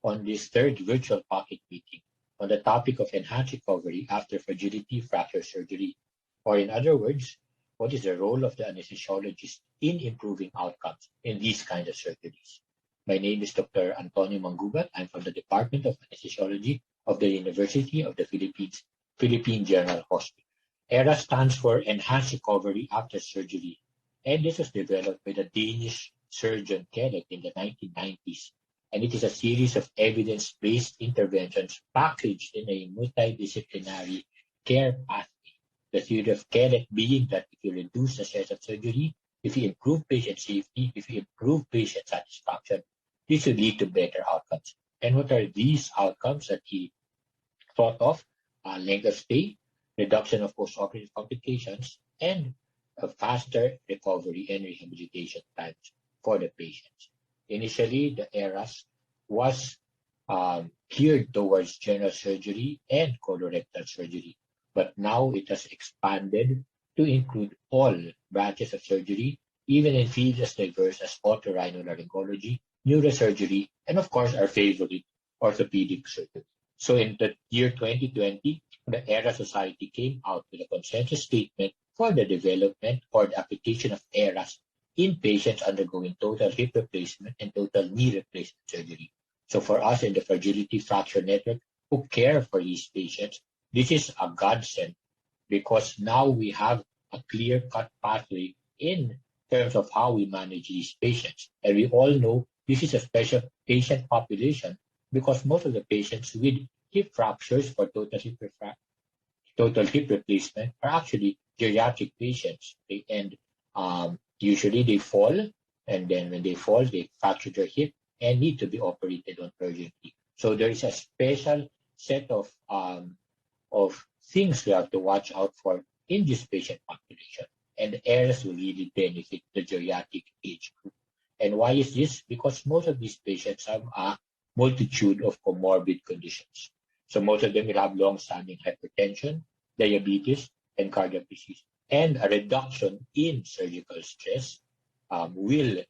S9: on this third virtual pocket meeting on the topic of enhanced recovery after fragility fracture surgery, or in other words, what is the role of the anesthesiologist in improving outcomes in these kinds of surgeries. My name is Dr. Antonio Mangubat. I'm from the Department of Anesthesiology of the University of the Philippines, Philippine General Hospital. ERA stands for Enhanced Recovery After Surgery, and this was developed by the Danish surgeon Kenneth in the 1990s. And it is a series of evidence-based interventions packaged in a multidisciplinary care pathway. The theory of Kenneth being that if you reduce the size of surgery, if you improve patient safety, if you improve patient satisfaction, this will lead to better outcomes. And what are these outcomes that he thought of? Length of stay, reduction of post-operative complications, and a faster recovery and rehabilitation times for the patients. Initially, the ERAS was geared towards general surgery and colorectal surgery, but now it has expanded to include all branches of surgery, even in fields as diverse as otorhinolaryngology, neurosurgery, and of course our favorite, orthopedic surgery. So in the year 2020, the ERA Society came out with a consensus statement for the development or the application of ERAs in patients undergoing total hip replacement and total knee replacement surgery. So for us in the Fragility Fracture Network who care for these patients, this is a godsend because now we have a clear-cut pathway in terms of how we manage these patients. And we all know this is a special patient population because most of the patients with hip fractures or total hip replacement are actually geriatric patients. Usually they fall, and then when they fall, they fracture their hip and need to be operated on urgently. So there is a special set of things we have to watch out for in this patient population. And the ERAs will really benefit the geriatric age group. And why is this? Because most of these patients have a multitude of comorbid conditions. So most of them will have long-standing hypertension, diabetes, and cardiac disease. And a reduction in surgical stress will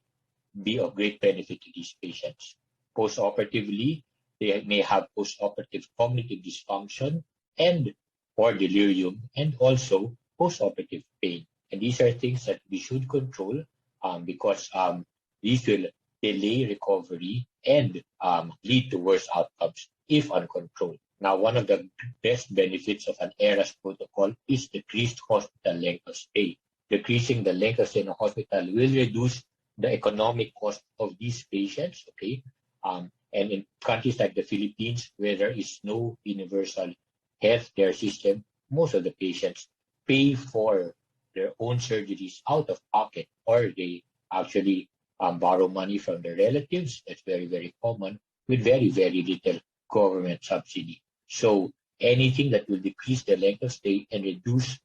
S9: be of great benefit to these patients. Post-operatively, they may have post-operative cognitive dysfunction and or delirium, and also post-operative pain. And these are things that we should control because these will delay recovery and lead to worse outcomes if uncontrolled. Now, one of the best benefits of an ERAS protocol is decreased hospital length of stay. Decreasing the length of stay in a hospital will reduce the economic cost of these patients, okay? And in countries like the Philippines, where there is no universal healthcare system, most of the patients pay for their own surgeries out of pocket, or they actually borrow money from their relatives. That's very, very common, with very, very little government subsidy. So anything that will decrease the length of stay and reduce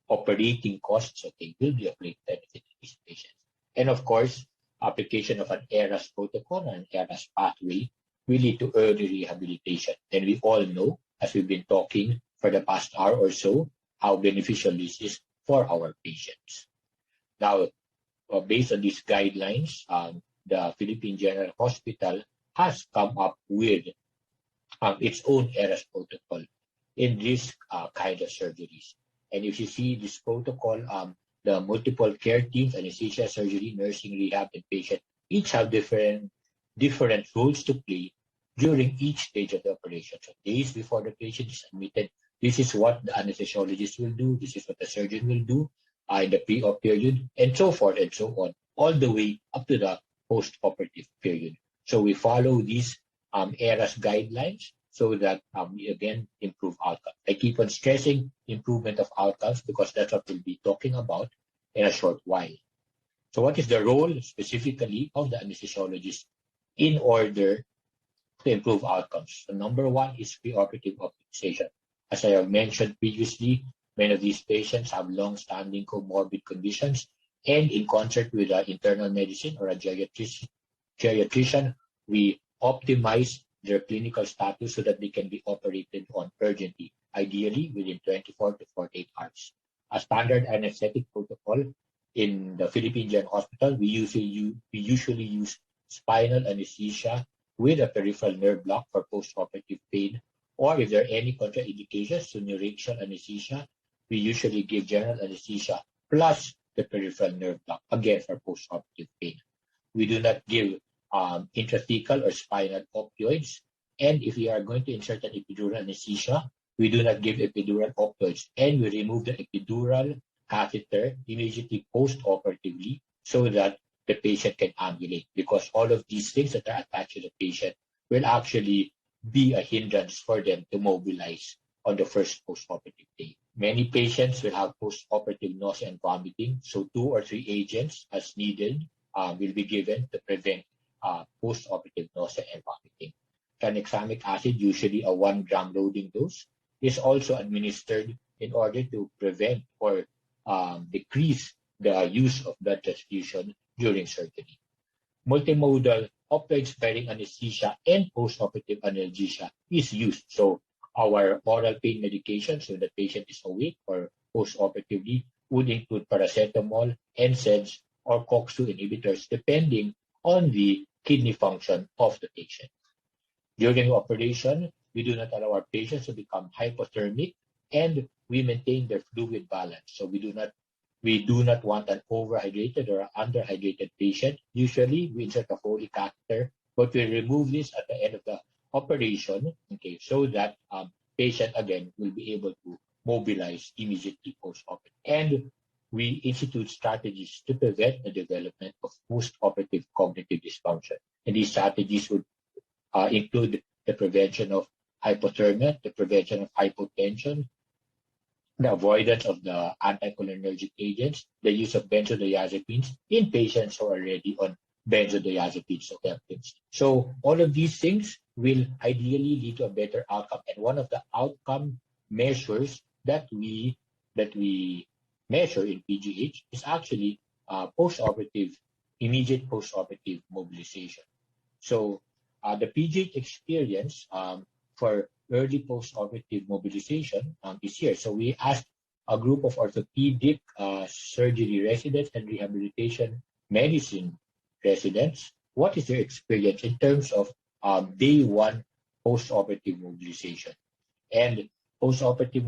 S9: operating costs, okay, will be of great benefit to these patients. And of course, application of an ERAS protocol and ERAS pathway will lead to early rehabilitation. And we all know, as we've been talking for the past hour or so, how beneficial this is for our patients. Now, based on these guidelines, the Philippine General Hospital has come up with its own ERAS protocol in this kind of surgeries. And if you see this protocol, the multiple care teams, anesthesia, surgery, nursing, rehab, and patient, each have different roles to play during each stage of the operation. So days before the patient is admitted, this is what the anesthesiologist will do, this is what the surgeon will do in the pre-op period, and so forth and so on, all the way up to the post-operative period. So we follow these ERAS guidelines, so that we again improve outcomes. I keep on stressing improvement of outcomes because that's what we'll be talking about in a short while. So what is the role specifically of the anesthesiologist in order to improve outcomes? So number one is preoperative optimization. As I have mentioned previously, many of these patients have long-standing comorbid conditions, and in concert with an internal medicine or a geriatrician, we optimize their clinical status so that they can be operated on urgently, ideally within 24 to 48 hours. A standard anesthetic protocol in the Philippine General Hospital, we usually use spinal anesthesia with a peripheral nerve block for post-operative pain, or if there are any contraindications to neuraxial anesthesia, we usually give general anesthesia plus the peripheral nerve block, again for post-operative pain. We do not give intrathecal or spinal opioids, and if we are going to insert an epidural anesthesia, we do not give epidural opioids, and we remove the epidural catheter immediately post-operatively so that the patient can ambulate, because all of these things that are attached to the patient will actually be a hindrance for them to mobilize on the first post-operative day. Many patients will have post-operative nausea and vomiting, so 2 or 3 agents as needed will be given to prevent post-operative nausea and vomiting. Tranexamic acid, usually a 1 gram loading dose, is also administered in order to prevent or decrease the use of blood transfusion during surgery. Multimodal opioid-sparing anesthesia and post-operative analgesia is used. So our oral pain medications when the patient is awake or post-operatively would include paracetamol, NSAIDs, or COX-2 inhibitors, depending on the kidney function of the patient. During operation, we do not allow our patients to become hypothermic, and we maintain their fluid balance. So we do not want an overhydrated or underhydrated patient. Usually, we insert a Foley catheter, but we remove this at the end of the operation, okay, so that patient again will be able to mobilize immediately post-operative. And we institute strategies to prevent the development of post-operative cognitive dysfunction. And these strategies would include the prevention of hypothermia, the prevention of hypotension, the avoidance of the anticholinergic agents, the use of benzodiazepines in patients who are already on benzodiazepines or terpenes. So all of these things will ideally lead to a better outcome. And one of the outcome measures that we measure in PGH is actually immediate post-operative mobilization. So the PGH experience for early post-operative mobilization is here. So we asked a group of orthopedic surgery residents and rehabilitation medicine residents what is their experience in terms of day one post-operative mobilization. And post-operative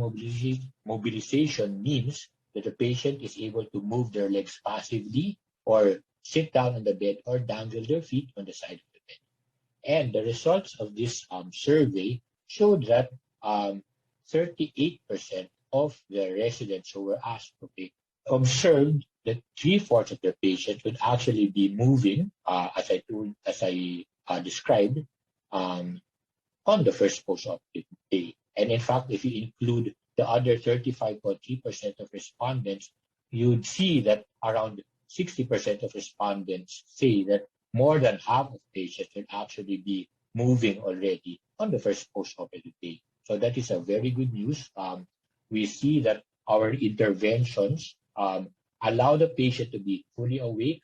S9: mobilization means that the patient is able to move their legs passively or sit down on the bed or dangle their feet on the side of the bed. And the results of this survey showed that 38% of the residents who were asked observed that 3/4 of the patients would actually be moving, as I described, on the first post-operative day. And in fact, if you include the other 35.3% of respondents, you'd see that around 60% of respondents say that more than half of patients will actually be moving already on the first post-operative day. So that is a very good news. We see that our interventions allow the patient to be fully awake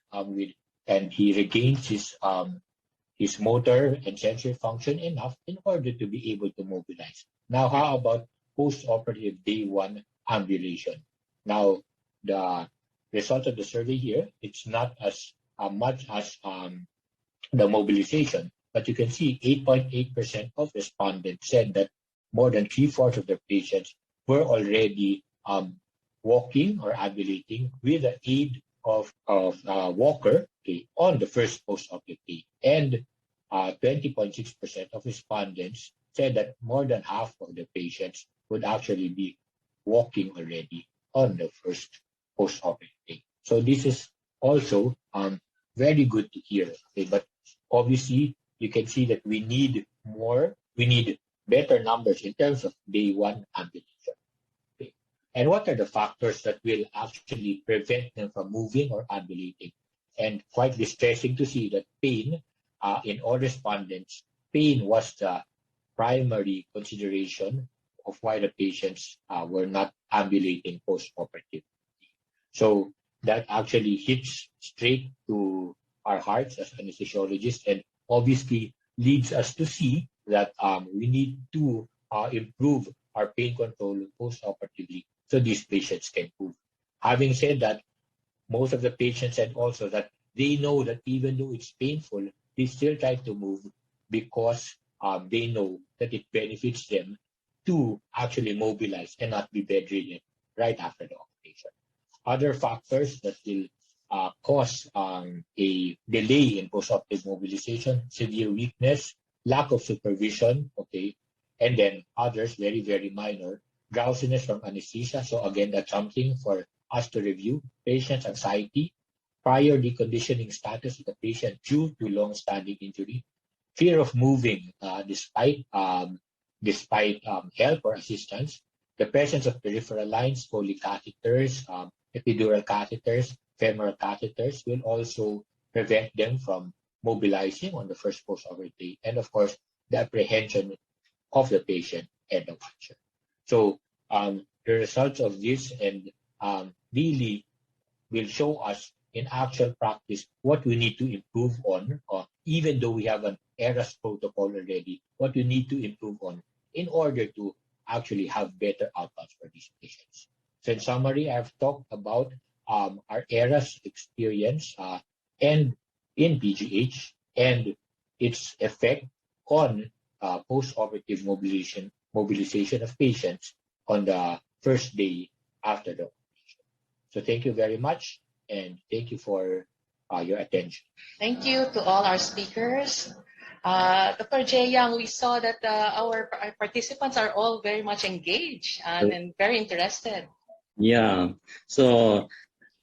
S9: and he regains his motor and sensory function enough in order to be able to mobilize. Now, how about post-operative day one ambulation? Now, the result of the survey here, it's not as much as the mobilization, but you can see 8.8% of respondents said that more than 3/4 of their patients were already walking or ambulating with the aid of walker on the first post-operative day. And 20.6% of respondents said that more than half of the patients would actually be walking already on the first post-operative day. So this is also very good to hear. But obviously, you can see that we need more. We need better numbers in terms of day one ambulation. Okay. And what are the factors that will actually prevent them from moving or ambulating? And quite distressing to see that pain, in all respondents, pain was the primary consideration of why the patients were not ambulating post-operative. So that actually hits straight to our hearts as anesthesiologists, and obviously leads us to see that we need to improve our pain control post-operatively so these patients can move. Having said that, most of the patients said also that they know that even though it's painful, they still try to move because they know that it benefits them to actually mobilize and not be bedridden right after the operation. Other factors that will cause a delay in post-operative mobilization, severe weakness, lack of supervision, okay, and then others, very, very minor, drowsiness from anesthesia. So again, that's something for us to review. Patient's anxiety, prior deconditioning status of the patient due to long-standing injury, fear of moving despite help or assistance, the presence of peripheral lines, Foley catheters, epidural catheters, femoral catheters will also prevent them from mobilizing on the first post-operative day, and of course, the apprehension of the patient and the watcher. So the results of this and really will show us in actual practice what we need to improve on, even though we have an ERAS protocol already, what we need to improve on in order to actually have better outcomes for these patients. So in summary, I've talked about our ERAS experience and in PGH and its effect on post-operative mobilization of patients on the first day after the operation. So thank you very much, and thank you for your attention.
S2: Thank you to all our speakers. Dr. Jay Young, we saw that our participants are all very much engaged and very interested.
S5: Yeah. So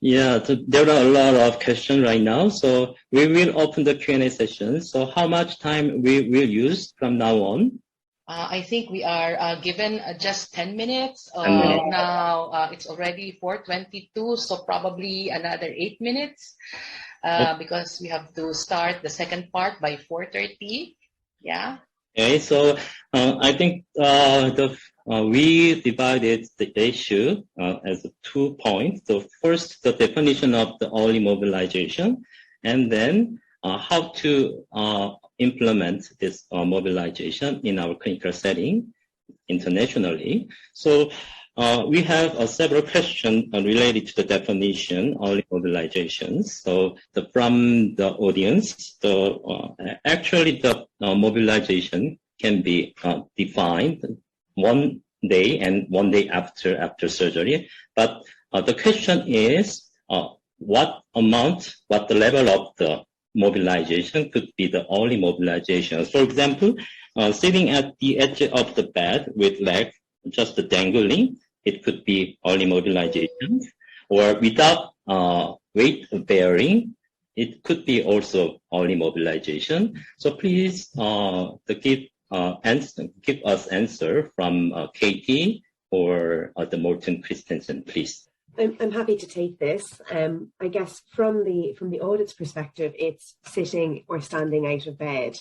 S5: there are a lot of questions right now. So we will open the Q&A session. So how much time we will use from now on?
S2: I think we are given just 10 minutes. Now it's already 4:22, so probably another 8 minutes because we have to start the second part by 4:30. Yeah.
S5: Okay, so I think we divided the issue as 2 points. So first, the definition of the early mobilization, and then how to implement this mobilization in our clinical setting internationally. So we have several questions related to the definition of early mobilization. So from the audience, actually the mobilization can be defined 1 day and 1 day after surgery. But the question is what the level of the mobilization could be the early mobilization. For example, sitting at the edge of the bed with legs just dangling, it could be early mobilization. Or without weight bearing, it could be also early mobilization. So please give us answer from Katie or the Morten Christensen, please.
S10: I'm happy to take this. I guess from the audit's perspective, it's sitting or standing out of bed,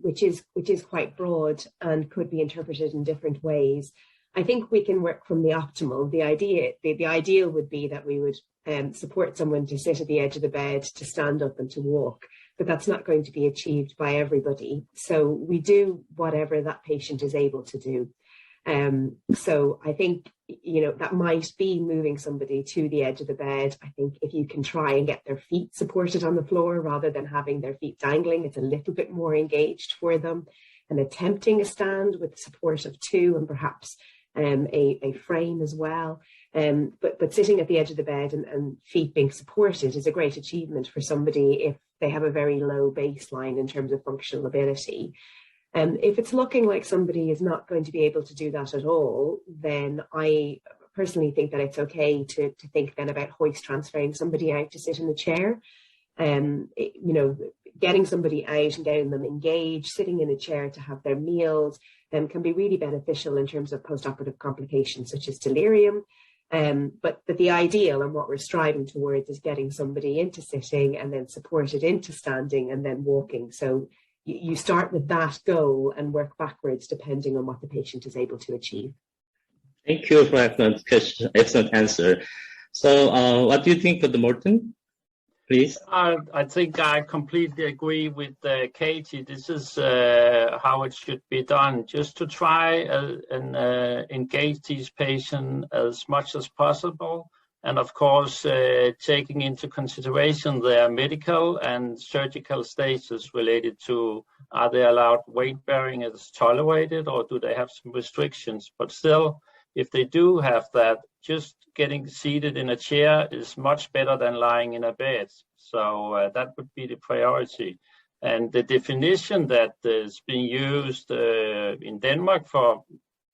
S10: which is quite broad and could be interpreted in different ways. I think we can work from the optimal. The ideal would be that we would support someone to sit at the edge of the bed, to stand up and to walk, but that's not going to be achieved by everybody. So we do whatever that patient is able to do. So I think, that might be moving somebody to the edge of the bed. I think if you can try and get their feet supported on the floor rather than having their feet dangling, it's a little bit more engaged for them. And attempting a stand with support of 2 and perhaps a frame as well. But sitting at the edge of the bed and feet being supported is a great achievement for somebody if they have a very low baseline in terms of functional ability. If it's looking like somebody is not going to be able to do that at all, then I personally think that it's okay to think then about hoist transferring somebody out to sit in the chair. getting somebody out and getting them engaged, sitting in a chair to have their meals, can be really beneficial in terms of post-operative complications such as delirium. But the ideal and what we're striving towards is getting somebody into sitting and then supported into standing and then walking. So you start with that goal and work backwards depending on what the patient is able to achieve.
S5: Thank you for excellent answer. So what do you think of the Morton? Please.
S7: I think I completely agree with Katie. This is how it should be done, just to try and engage these patients as much as possible. And of course, taking into consideration their medical and surgical status related to, are they allowed weight bearing as tolerated, or do they have some restrictions? But still, if they do have that, just getting seated in a chair is much better than lying in a bed. So that would be the priority. And the definition that is being used in Denmark for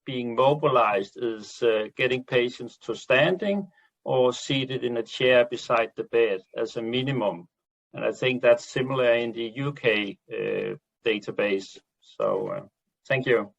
S7: being mobilized is getting patients to standing or seated in a chair beside the bed as a minimum. And I think that's similar in the UK database. So thank you.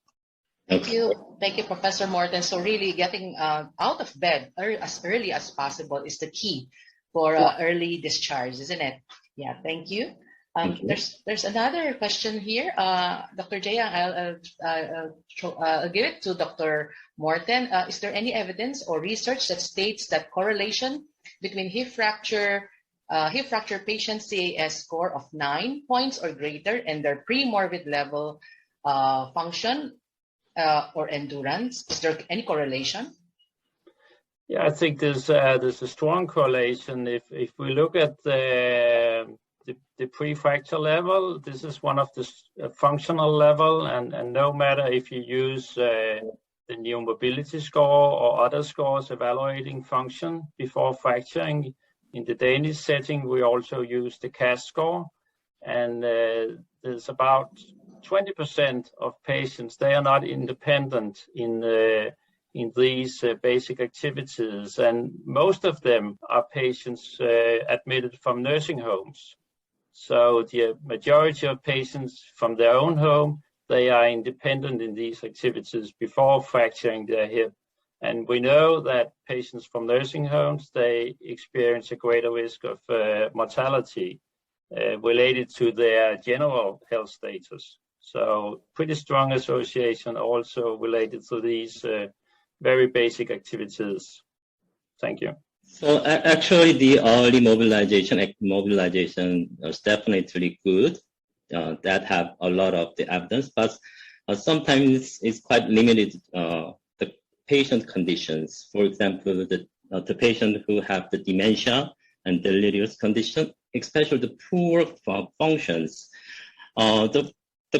S2: Thank you, Professor Morton. So really getting out of bed as early as possible is the key for early discharge, isn't it? Yeah, thank you. There's another question here. Dr. Jaya, I'll give it to Dr. Morton. Is there any evidence or research that states that correlation between hip fracture patients' CAS score of 9 points or greater and their pre-morbid level function or endurance? Is there any correlation?
S7: Yeah, I think there's a strong correlation. If we look at the pre-fracture level, this is one of the functional level, and no matter if you use the new mobility score or other scores evaluating function before fracturing, in the Danish setting we also use the CAS score, and there's about 20% of patients, they are not independent in these basic activities, and most of them are patients admitted from nursing homes. So the majority of patients from their own home, they are independent in these activities before fracturing their hip. And we know that patients from nursing homes, they experience a greater risk of mortality related to their general health status. So pretty strong association also related to these very basic activities. Thank you.
S5: So actually the early mobilization is definitely good. That have a lot of the evidence, but sometimes it's quite limited, the patient conditions. For example, the patient who have the dementia and delirious condition, especially the poor functions. The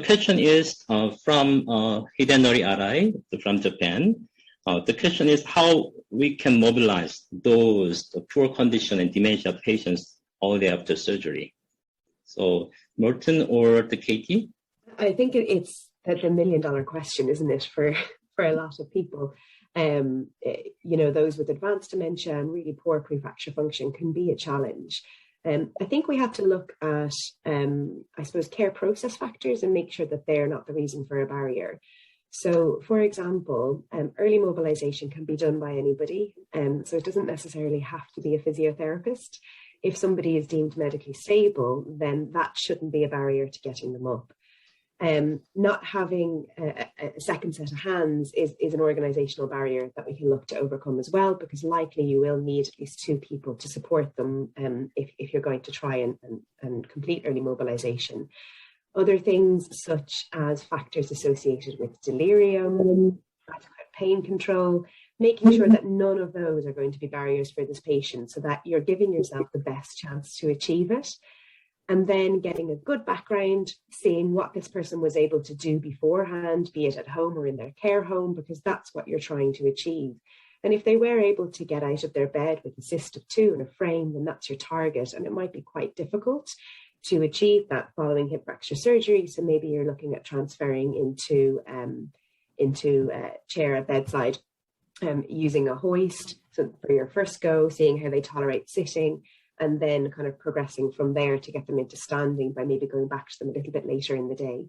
S5: question is from Hidenori Arai from Japan. The question is how we can mobilize those poor condition and dementia patients only after surgery. So Morton or the Katie?
S10: I think it's the million-dollar question, isn't it, for a lot of people? Those with advanced dementia and really poor pre-fracture function can be a challenge. I think we have to look at, I suppose, care process factors and make sure that they're not the reason for a barrier. So, for example, early mobilization can be done by anybody, so it doesn't necessarily have to be a physiotherapist. If somebody is deemed medically stable, then that shouldn't be a barrier to getting them up. Not having a second set of hands is an organisational barrier that we can look to overcome as well, because likely you will need at least 2 people to support them if you're going to try and complete early mobilisation. Other things such as factors associated with delirium, adequate pain control, making sure that none of those are going to be barriers for this patient so that you're giving yourself the best chance to achieve it. And then getting a good background, seeing what this person was able to do beforehand, be it at home or in their care home, because that's what you're trying to achieve. And if they were able to get out of their bed with a cyst of 2 and a frame, then that's your target. And it might be quite difficult to achieve that following hip fracture surgery. So maybe you're looking at transferring into chair at bedside, using a hoist. So for your first go, seeing how they tolerate sitting, and then kind of progressing from there to get them into standing by maybe going back to them a little bit later in the day.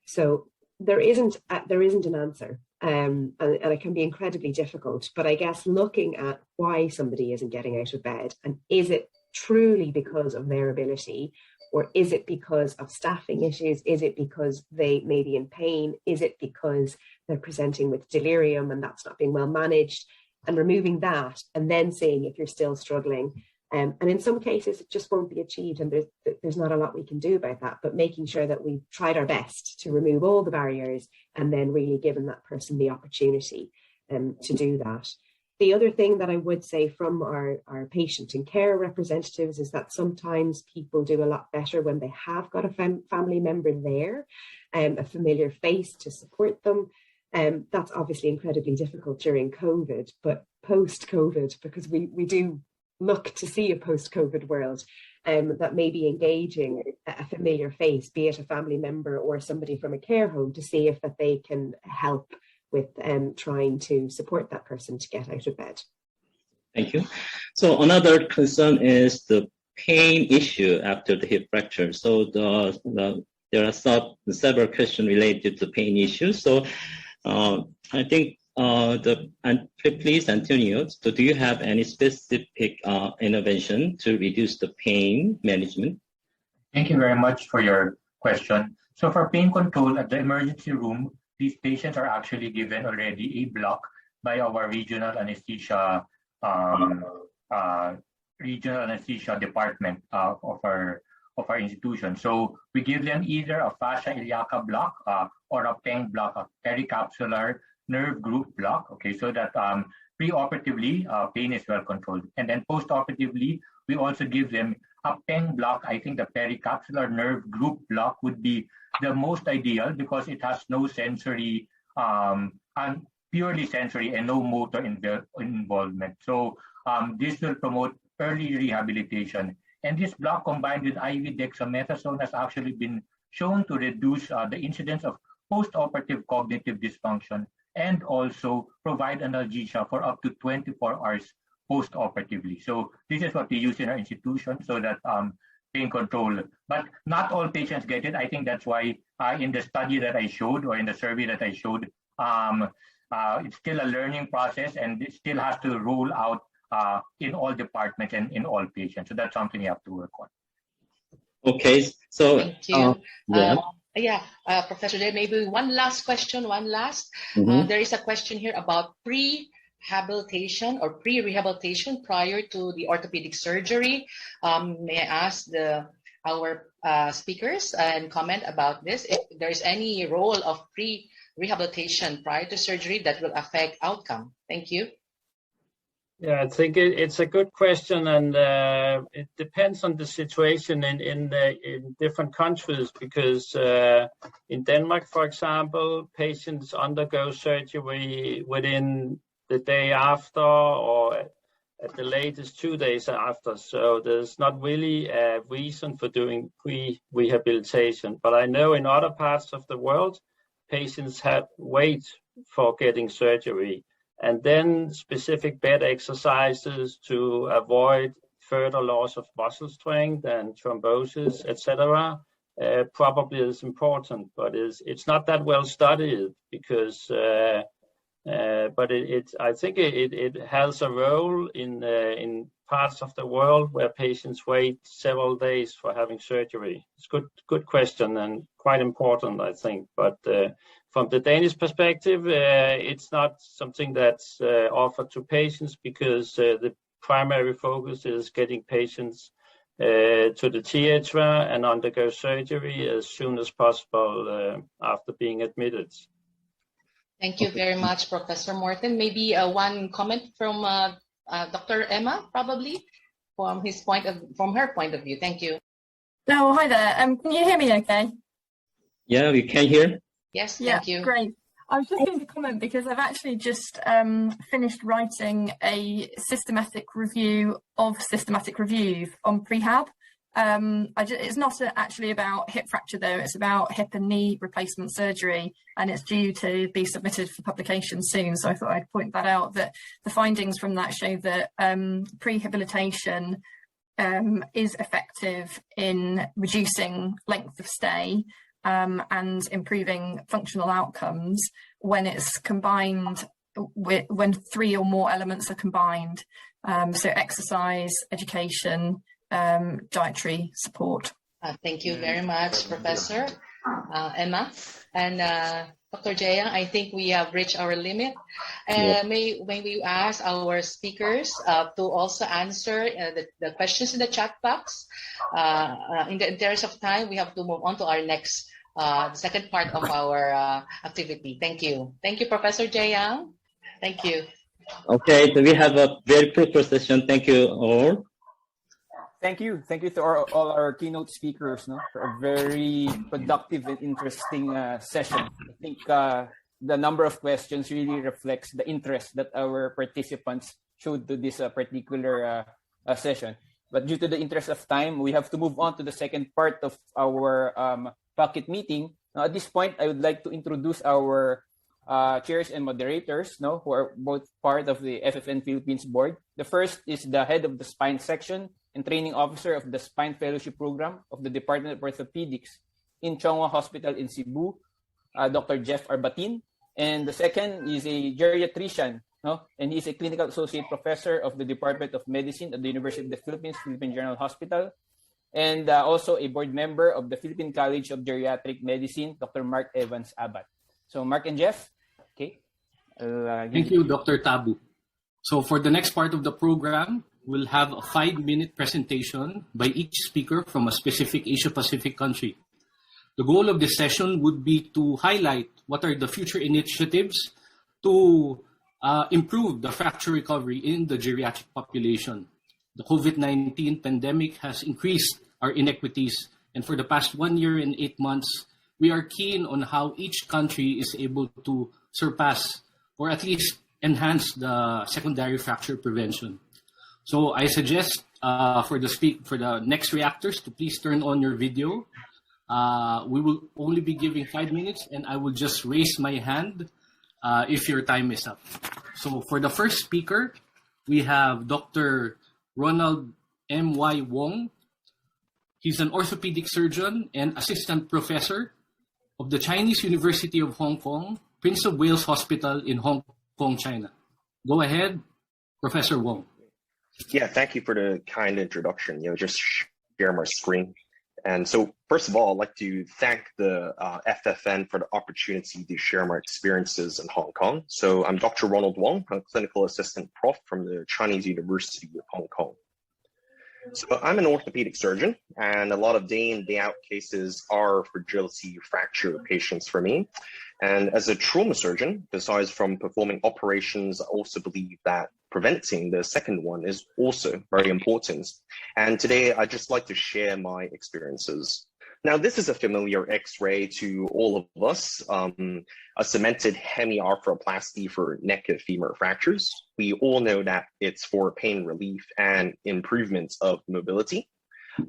S10: So there isn't an answer, and it can be incredibly difficult. But I guess looking at why somebody isn't getting out of bed, and is it truly because of their ability, or is it because of staffing issues? Is it because they may be in pain? Is it because they're presenting with delirium and that's not being well managed? And removing that, and then seeing if you're still struggling. And in some cases, it just won't be achieved, and there's not a lot we can do about that, but making sure that we've tried our best to remove all the barriers and then really giving that person the opportunity to do that. The other thing that I would say from our patient and care representatives is that sometimes people do a lot better when they have got a family member there, a familiar face to support them. That's obviously incredibly difficult during COVID, but post-COVID, because we do look to see a post-COVID world that may be engaging a familiar face, be it a family member or somebody from a care home, to see if that they can help with trying to support that person to get out of bed.
S5: Thank you. So another concern is the pain issue after the hip fracture. So there are several questions related to pain issues. So I think please, Antonio, so do you have any specific intervention to reduce the pain management?
S9: Thank you very much for your question. So for pain control at the emergency room, these patients are actually given already a block by our regional anesthesia department of our institution. So we give them either a fascia iliaca block or a PENG block, a pericapsular nerve group block, okay, so that pre-operatively pain is well controlled. And then post-operatively, we also give them a PENG block. I think the pericapsular nerve group block would be the most ideal because it has no sensory, and purely sensory and no motor involvement. So this will promote early rehabilitation. And this block combined with IV dexamethasone has actually been shown to reduce the incidence of post-operative cognitive dysfunction and also provide analgesia for up to 24 hours post-operatively. So this is what we use in our institution so that pain control, but not all patients get it. I think that's why in the study that I showed or in the survey that I showed, it's still a learning process and it still has to roll out in all departments and in all patients. So that's something you have to work on.
S5: Okay, so
S2: thank you. Professor, there may be one last question. There is a question here about pre-rehabilitation prior to the orthopedic surgery. May I ask our speakers and comment about this? If there is any role of pre-rehabilitation prior to surgery that will affect outcome? Thank you.
S7: Yeah, I think it's a good question, and it depends on the situation in different countries, because in Denmark, for example, patients undergo surgery within the day after or at the latest 2 days after. So there's not really a reason for doing pre-rehabilitation. But I know in other parts of the world, patients wait for getting surgery. And then specific bed exercises to avoid further loss of muscle strength and thrombosis, etc. Probably is important, but it's not that well studied because, but I think it has a role in parts of the world where patients wait several days for having surgery. It's good question and quite important, I think, but. From the Danish perspective, it's not something that's offered to patients because the primary focus is getting patients to the theatre and undergo surgery as soon as possible after being admitted.
S2: Thank you very much, Professor Morten. Maybe one comment from Dr. Emma, probably, from her point of view. Thank you.
S8: Oh, hi there. Can you hear me okay?
S5: Yeah, we can hear.
S2: Yes, thank you.
S8: Great. I was just going to comment because I've actually just finished writing a systematic review of systematic reviews on prehab. It's not actually about hip fracture though, it's about hip and knee replacement surgery, and it's due to be submitted for publication soon. So I thought I'd point that out, that the findings from that show that prehabilitation is effective in reducing length of stay and improving functional outcomes when it's combined when 3 or more elements are combined. So exercise, education, dietary support.
S2: Thank you very much, Professor Emma. And Dr. Jaya, I think we have reached our limit. May we ask our speakers to also answer the questions in the chat box. In the interest of time, we have to move on to our next, second part of our activity. Thank you. Thank you, Professor Jaya. Thank you.
S5: Okay, so we have a very fruitful session. Thank you all.
S1: Thank you. Thank you to all our keynote speakers for a very productive and interesting session. I think the number of questions really reflects the interest that our participants showed to this particular session. But due to the interest of time, we have to move on to the second part of our pocket meeting. Now, at this point, I would like to introduce our chairs and moderators, who are both part of the FFN Philippines board. The first is the head of the spine section and training officer of the Spine Fellowship Program of the Department of Orthopedics in Chonghua Hospital in Cebu, Dr. Jeff Arbatin. And the second is a geriatrician, and he's a clinical associate professor of the Department of Medicine at the University of the Philippines, Philippine General Hospital, and also a board member of the Philippine College of Geriatric Medicine, Dr. Mark Evans Abad. So Mark and Jeff, okay.
S11: Thank you, Dr. Tabu. So for the next part of the program, we'll have a 5-minute presentation by each speaker from a specific Asia-Pacific country. The goal of this session would be to highlight what are the future initiatives to improve the fracture recovery in the geriatric population. The COVID-19 pandemic has increased our inequities, and for the past 1 year and 8 months, we are keen on how each country is able to surpass or at least enhance the secondary fracture prevention. So I suggest for the next reactors to please turn on your video. We will only be giving 5 minutes, and I will just raise my hand if your time is up. So for the first speaker, we have Dr. Ronald M.Y. Wong. He's an orthopedic surgeon and assistant professor of the Chinese University of Hong Kong, Prince of Wales Hospital in Hong Kong, China. Go ahead, Professor Wong.
S12: Yeah, thank you for the kind introduction. Just share my screen. And so, first of all, I'd like to thank the FFN for the opportunity to share my experiences in Hong Kong. So I'm Dr. Ronald Wong, a clinical assistant prof from the Chinese University of Hong Kong. So I'm an orthopedic surgeon, and a lot of day in, day out cases are fragility fracture patients for me. And as a trauma surgeon, besides from performing operations, I also believe that preventing the second one is also very important. And today I'd just like to share my experiences. Now, this is a familiar X-ray to all of us, a cemented hemiarthroplasty for neck and femur fractures. We all know that it's for pain relief and improvement of mobility.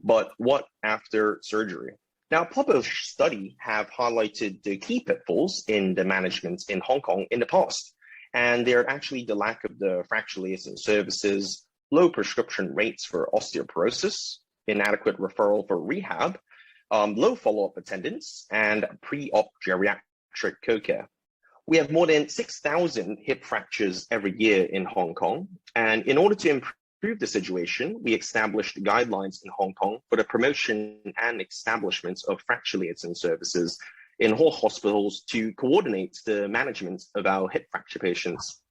S12: But what after surgery? Now, published studies have highlighted the key pitfalls in the management in Hong Kong in the past. And they're actually the lack of the fracture liaison services, low prescription rates for osteoporosis, inadequate referral for rehab, low follow-up attendance, and pre-op geriatric co-care. We have more than 6,000 hip fractures every year in Hong Kong. And in order to improve the situation, we established guidelines in Hong Kong for the promotion and establishment of fracture liaison services in all hospitals to coordinate the management of our hip fracture patients.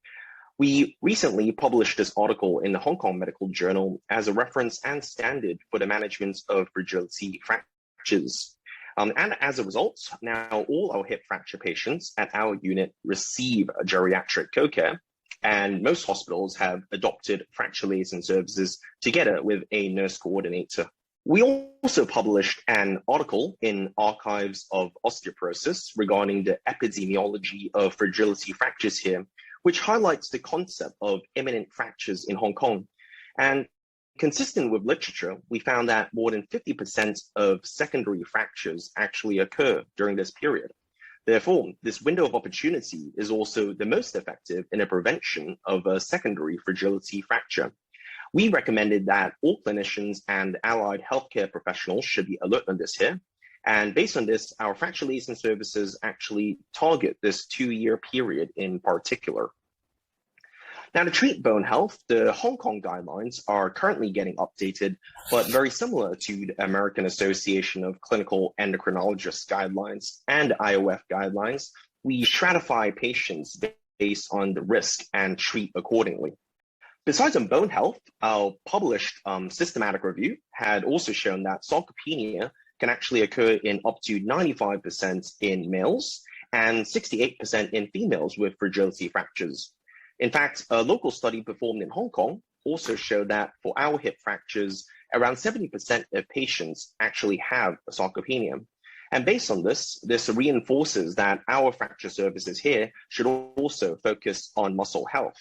S12: We recently published this article in the Hong Kong Medical Journal as a reference and standard for the management of fragility fractures. And as a result, now all our hip fracture patients at our unit receive a geriatric co-care, and most hospitals have adopted fracture liaison services together with a nurse coordinator. We also published an article in Archives of Osteoporosis regarding the epidemiology of fragility fractures here, which highlights the concept of imminent fractures in Hong Kong. And consistent with literature, we found that more than 50% of secondary fractures actually occur during this period. Therefore, this window of opportunity is also the most effective in the prevention of a secondary fragility fracture. We recommended that all clinicians and allied healthcare professionals should be alert on this here. And based on this, our fracture services actually target this 2-year period in particular. Now, to treat bone health, the Hong Kong guidelines are currently getting updated, but very similar to the American Association of Clinical Endocrinologists guidelines and IOF guidelines, we stratify patients based on the risk and treat accordingly. Besides on bone health, our published systematic review had also shown that sarcopenia can actually occur in up to 95% in males and 68% in females with fragility fractures. In fact, a local study performed in Hong Kong also showed that for our hip fractures, around 70% of patients actually have a sarcopenia. And based on this reinforces that our fracture services here should also focus on muscle health.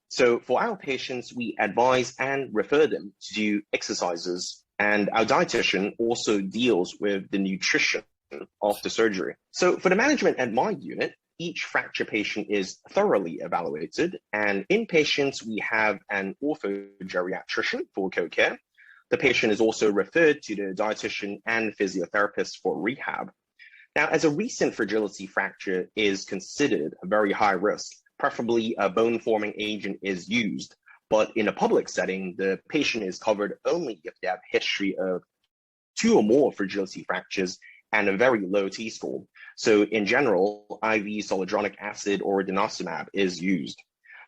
S12: So for our patients, we advise and refer them to do exercises, and our dietitian also deals with the nutrition after surgery. So for the management at my unit, each fracture patient is thoroughly evaluated, and in patients, we have an orthogeriatrician for co-care. The patient is also referred to the dietitian and physiotherapist for rehab. Now, as a recent fragility fracture is considered a very high risk, preferably a bone-forming agent is used, but in a public setting, the patient is covered only if they have history of 2 or more fragility fractures and a very low T-score. So in general, IV zoledronic acid or denosumab is used.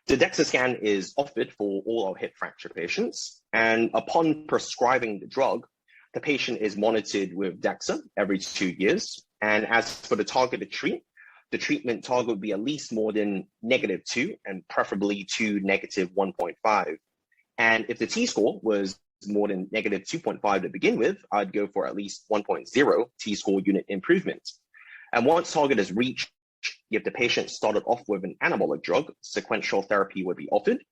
S12: The DEXA scan is offered for all our hip fracture patients, and upon prescribing the drug, the patient is monitored with DEXA every 2 years. And as for the target to treat, the treatment target would be at least more than -2 and preferably to -1.5. And if the T-score was more than -2.5 to begin with, I'd go for at least 1.0 T-score unit improvement. And once target is reached, if the patient started off with an anabolic drug, sequential therapy would be offered.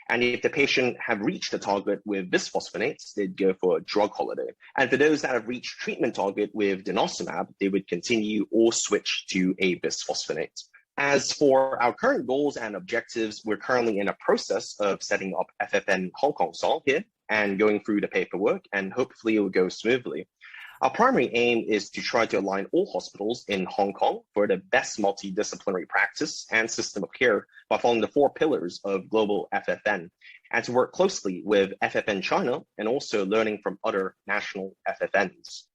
S12: And if the patient have reached the target with bisphosphonates, they'd go for a drug holiday. And for those that have reached treatment target with denosumab, they would continue or switch to a bisphosphonate. As for our current goals and objectives, we're currently in a process of setting up FFN Hong Kong style here and going through the paperwork, and hopefully it will go smoothly. Our primary aim is to try to align all hospitals in Hong Kong for the best multidisciplinary practice and system of care by following the 4 pillars of global FFN, and to work closely with FFN China and also learning from other national FFNs.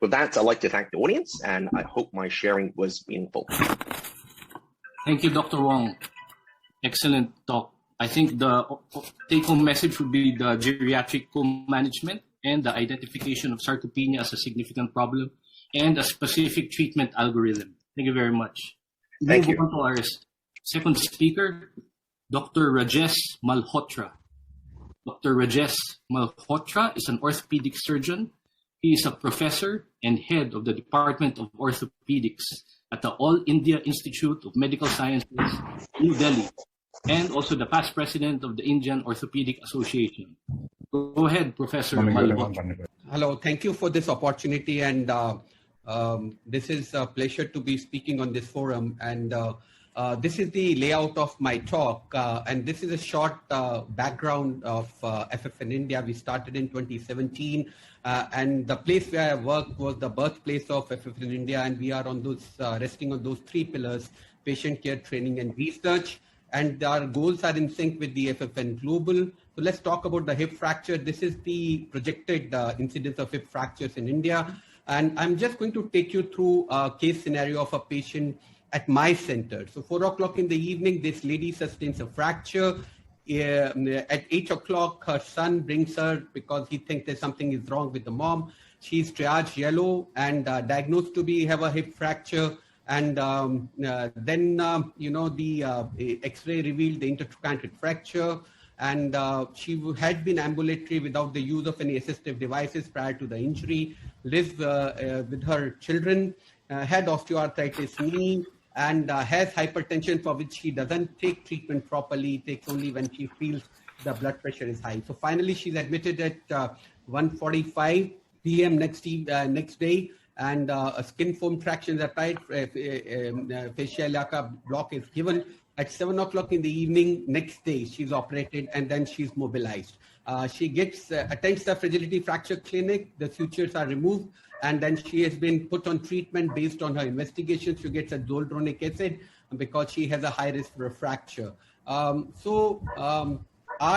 S12: With that, I'd like to thank the audience, and I hope my sharing was meaningful.
S11: Thank you, Dr. Wong. Excellent talk. I think the take-home message would be the geriatric co-management and the identification of sarcopenia as a significant problem and a specific treatment algorithm. Thank you very much.
S12: Thank you.
S11: Move on to our second speaker, Dr. Rajesh Malhotra. Dr. Rajesh Malhotra is an orthopedic surgeon. He is a professor and head of the Department of Orthopedics at the All India Institute of Medical Sciences, New Delhi, and also the past president of the Indian Orthopedic Association. Go ahead, Professor Malhotra.
S13: Hello, thank you for this opportunity, and this is a pleasure to be speaking on this forum. And this is the layout of my talk, and this is a short background of FFN India. We started in 2017, and the place where I worked was the birthplace of FFN India, and we are on those resting on those 3 pillars: patient care, training, and research. And our goals are in sync with the FFN Global. So let's talk about the hip fracture. This is the projected incidence of hip fractures in India. And I'm just going to take you through a case scenario of a patient at my center. So 4 o'clock in the evening, this lady sustains a fracture. At 8 o'clock, her son brings her because he thinks there's something is wrong with the mom. She's triaged yellow and diagnosed to have a hip fracture. And then, the X-ray revealed the intertrochanter fracture. And she had been ambulatory without the use of any assistive devices prior to the injury, lives with her children, had osteoarthritis knee, and has hypertension for which she doesn't take treatment properly, takes only when she feels the blood pressure is high. So finally, she's admitted at 1:45 p.m. next day. And a skin foam traction is applied, fascia block is given. At 7 o'clock in the evening, next day, she's operated and then she's mobilized. She attends the Fragility Fracture Clinic. The sutures are removed, and then she has been put on treatment based on her investigation. She gets a zoledronic acid because she has a high risk for a fracture. Our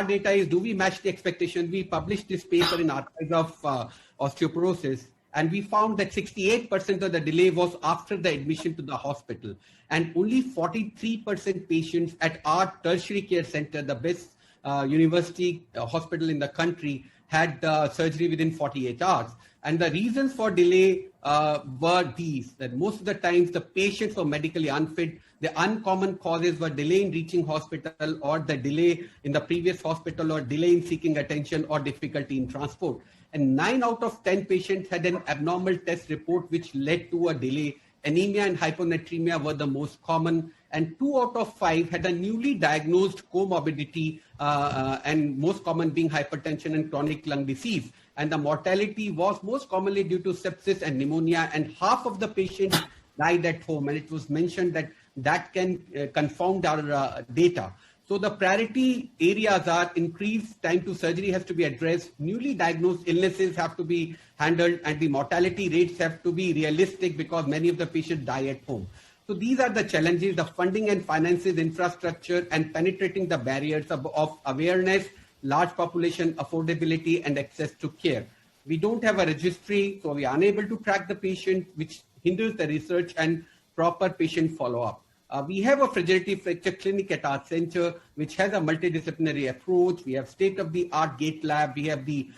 S13: data is, do we match the expectation? We published this paper in Archives of Osteoporosis, and we found that 68% of the delay was after the admission to the hospital, and only 43% patients at our tertiary care center, the best university hospital in the country, had surgery within 48 hours. And the reasons for delay were these, that most of the times the patients were medically unfit. The uncommon causes were delay in reaching hospital, or the delay in the previous hospital, or delay in seeking attention, or difficulty in transport. And 9 out of 10 patients had an abnormal test report which led to a delay. Anemia and hyponatremia were the most common, and 2 out of 5 had a newly diagnosed comorbidity, and most common being hypertension and chronic lung disease. And the mortality was most commonly due to sepsis and pneumonia, and half of the patients died at home. And it was mentioned that can confound our data. So the priority areas are increased time to surgery has to be addressed, newly diagnosed illnesses have to be handled, and the mortality rates have to be realistic because many of the patients die at home. So these are the challenges: the funding and finances, infrastructure, and penetrating the barriers of awareness, large population, affordability, and access to care. We don't have a registry, so we are unable to track the patient, which hinders the research and proper patient follow-up. We have a Fragility Fracture Clinic at our center, which has a multidisciplinary approach. We have state-of-the-art gait lab. We have the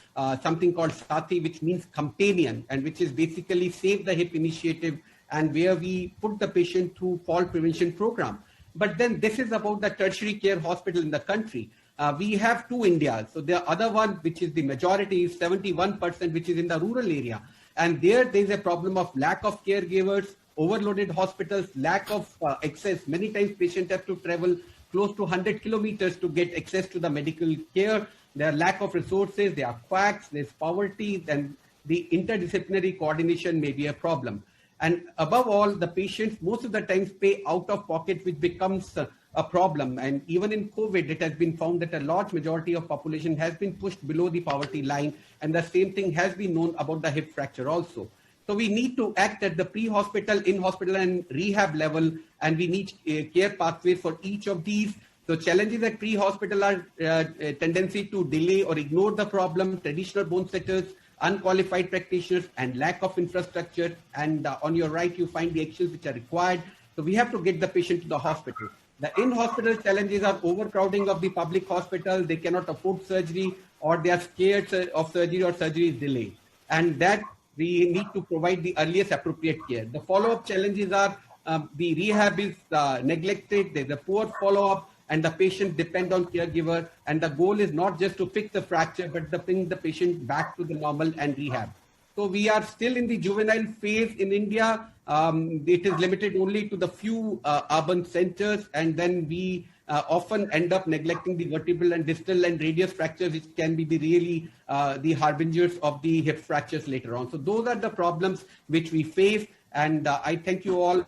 S13: something called SATI, which means companion, and which is basically Save the Hip initiative, and where we put the patient through fall prevention program. But then this is about the tertiary care hospital in the country. We have 2 Indias. So the other one, which is the majority, is 71%, which is in the rural area. And there's a problem of lack of caregivers, overloaded hospitals, lack of access. Many times patients have to travel close to 100 kilometers to get access to the medical care. There are lack of resources, there are quacks, there's poverty, and the interdisciplinary coordination may be a problem. And above all, the patients most of the times pay out of pocket, which becomes a problem. And even in COVID, it has been found that a large majority of population has been pushed below the poverty line. And the same thing has been known about the hip fracture also. So we need to act at the pre-hospital, in-hospital, and rehab level, and we need care pathways for each of these. So challenges at pre-hospital are a tendency to delay or ignore the problem, traditional bone setters, unqualified practitioners, and lack of infrastructure. And on your right, you find the actions which are required. So we have to get the patient to the hospital. The in-hospital challenges are overcrowding of the public hospital. They cannot afford surgery, or they are scared of surgery, or surgery is delayed. And that we need to provide the earliest appropriate care. The follow-up challenges are the rehab is neglected, there's a poor follow-up, and the patient depend on caregiver. And the goal is not just to fix the fracture, but to bring the patient back to the normal and rehab. So we are still in the juvenile phase in India. It is limited only to the few urban centers, and then we often end up neglecting the vertebral and distal and radius fractures, which can be the harbingers of the hip fractures later on. So those are the problems which we face, and I thank you all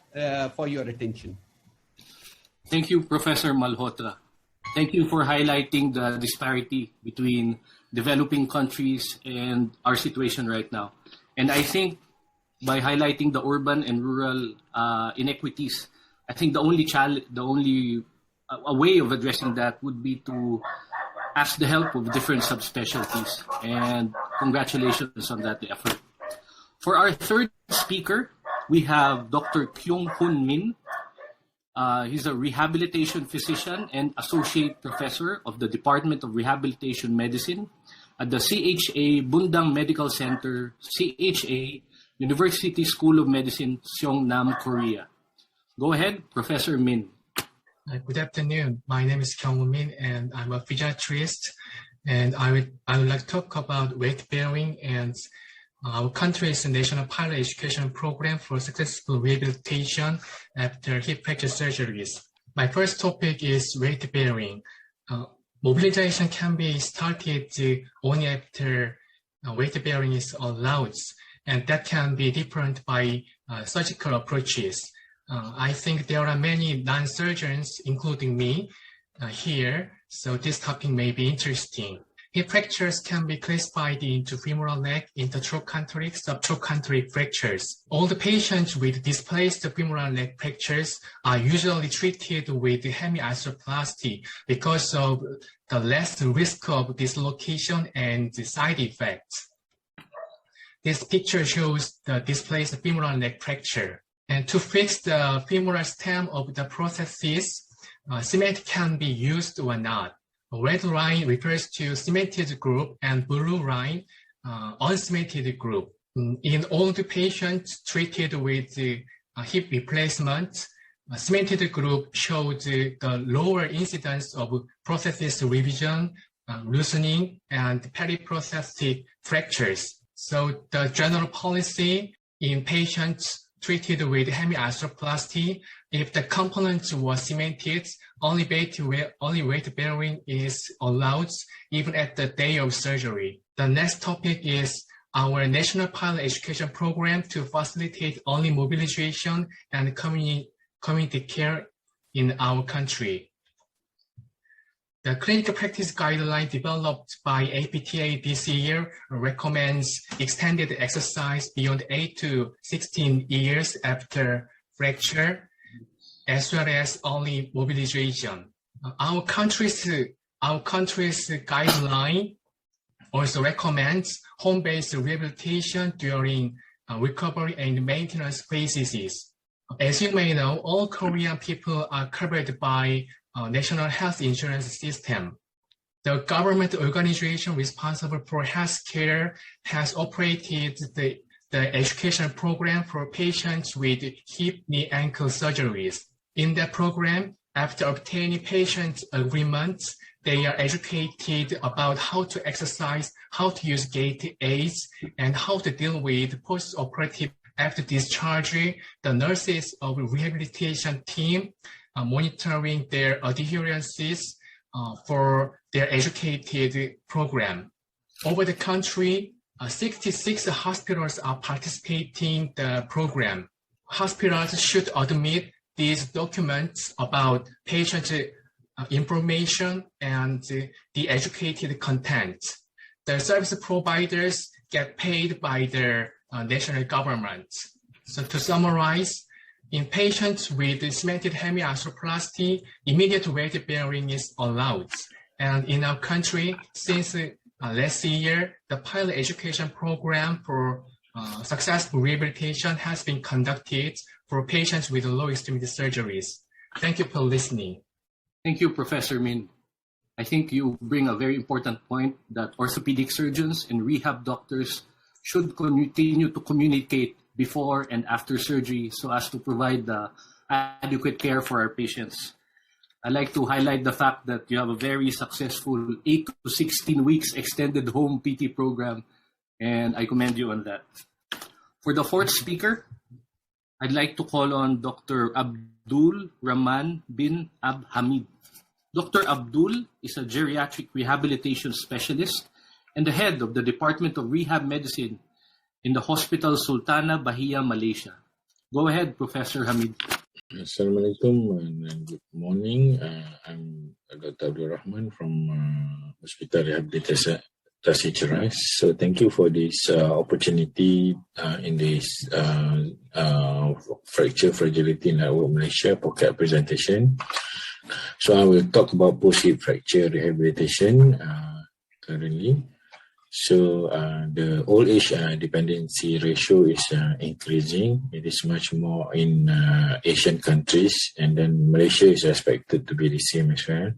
S13: for your attention.
S11: Thank you, Professor Malhotra. Thank you for highlighting the disparity between developing countries and our situation right now. And I think by highlighting the urban and rural inequities, I think the only way of addressing that would be to ask the help of different subspecialties. And congratulations on that effort. For our third speaker, we have Dr. Kyung Hoon Min. He's a rehabilitation physician and associate professor of the Department of Rehabilitation Medicine at the CHA Bundang Medical Center, CHA University School of Medicine, Seongnam, Korea. Go ahead, Professor Min.
S14: Good afternoon. My name is Kyung Hoon Min, and I'm a pediatrist. And I would like to talk about weight bearing and our country's national pilot education program for successful rehabilitation after hip fracture surgeries. My first topic is weight bearing. Mobilization can be started only after weight bearing is allowed, and that can be different by surgical approaches. I think there are many non-surgeons, including me, here, so this topic may be interesting. Hip fractures can be classified into femoral neck, intertrochanteric, subtrochanteric fractures. All the patients with displaced femoral neck fractures are usually treated with hemiarthroplasty because of the less risk of dislocation and side effects. This picture shows the displaced femoral neck fracture. And to fix the femoral stem of the prosthesis, cement can be used or not. A red line refers to cemented group and blue line, uncemented group. In all the patients treated with hip replacement, cemented group showed the lower incidence of prosthesis revision, loosening, and periprosthetic fractures. So the general policy in patients treated with hemiarthroplasty, if the components were cemented, only weight bearing is allowed even at the day of surgery. The next topic is our national pilot education program to facilitate only mobilization and community care in our country. The clinical practice guideline developed by APTA this year recommends extended exercise beyond 8 to 16 years after fracture, as well as only mobilization. Our country's guideline also recommends home-based rehabilitation during recovery and maintenance phases. As you may know, all Korean people are covered by National Health Insurance System. The government organization responsible for healthcare has operated the education program for patients with hip, knee, ankle surgeries. In that program, after obtaining patient agreements, they are educated about how to exercise, how to use gait aids, and how to deal with post-operative after discharge. The nurses of the rehabilitation team monitoring their adherences for their educated program. Over the country, 66 hospitals are participating in the program. Hospitals should admit these documents about patient information and the educated content. The service providers get paid by their national government. So to summarize, in patients with cemented hemiarthroplasty, immediate weight bearing is allowed. And in our country, since last year, the pilot education program for successful rehabilitation has been conducted for patients with low extremity surgeries. Thank you for listening.
S11: Thank you, Professor Min. I think you bring a very important point that orthopedic surgeons and rehab doctors should continue to communicate before and after surgery so as to provide the adequate care for our patients. I'd like to highlight the fact that you have a very successful 8 to 16 weeks extended home PT program, and I commend you on that. For the fourth speaker, I'd like to call on Dr. Abdul Rahman bin Hamid. Dr. Abdul is a geriatric rehabilitation specialist and the head of the Department of Rehab Medicine in the Hospital Sultana Bahia, Malaysia. Go ahead, Professor Hamid.
S15: Assalamualaikum and good morning. I'm Dr. Abdul Rahman from Hospital Rehabilitation Cerais. So thank you for this opportunity in this Fracture Fragility Network Malaysia pocket presentation. So I will talk about post-hip fracture rehabilitation currently. So the old age dependency ratio is increasing. It is much more in Asian countries, and then Malaysia is expected to be the same as well.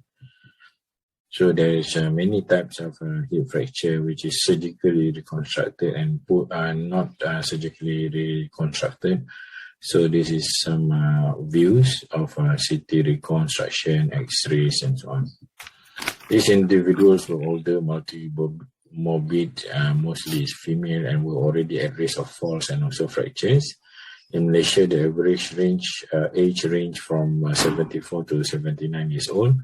S15: So there is many types of hip fracture which is surgically reconstructed and not surgically reconstructed. So this is some views of CT reconstruction, X-rays, and so on. These individuals were older, multi-morbid, mostly is female, and were already at risk of falls and also fractures. In Malaysia, the average age range from 74 to 79 years old.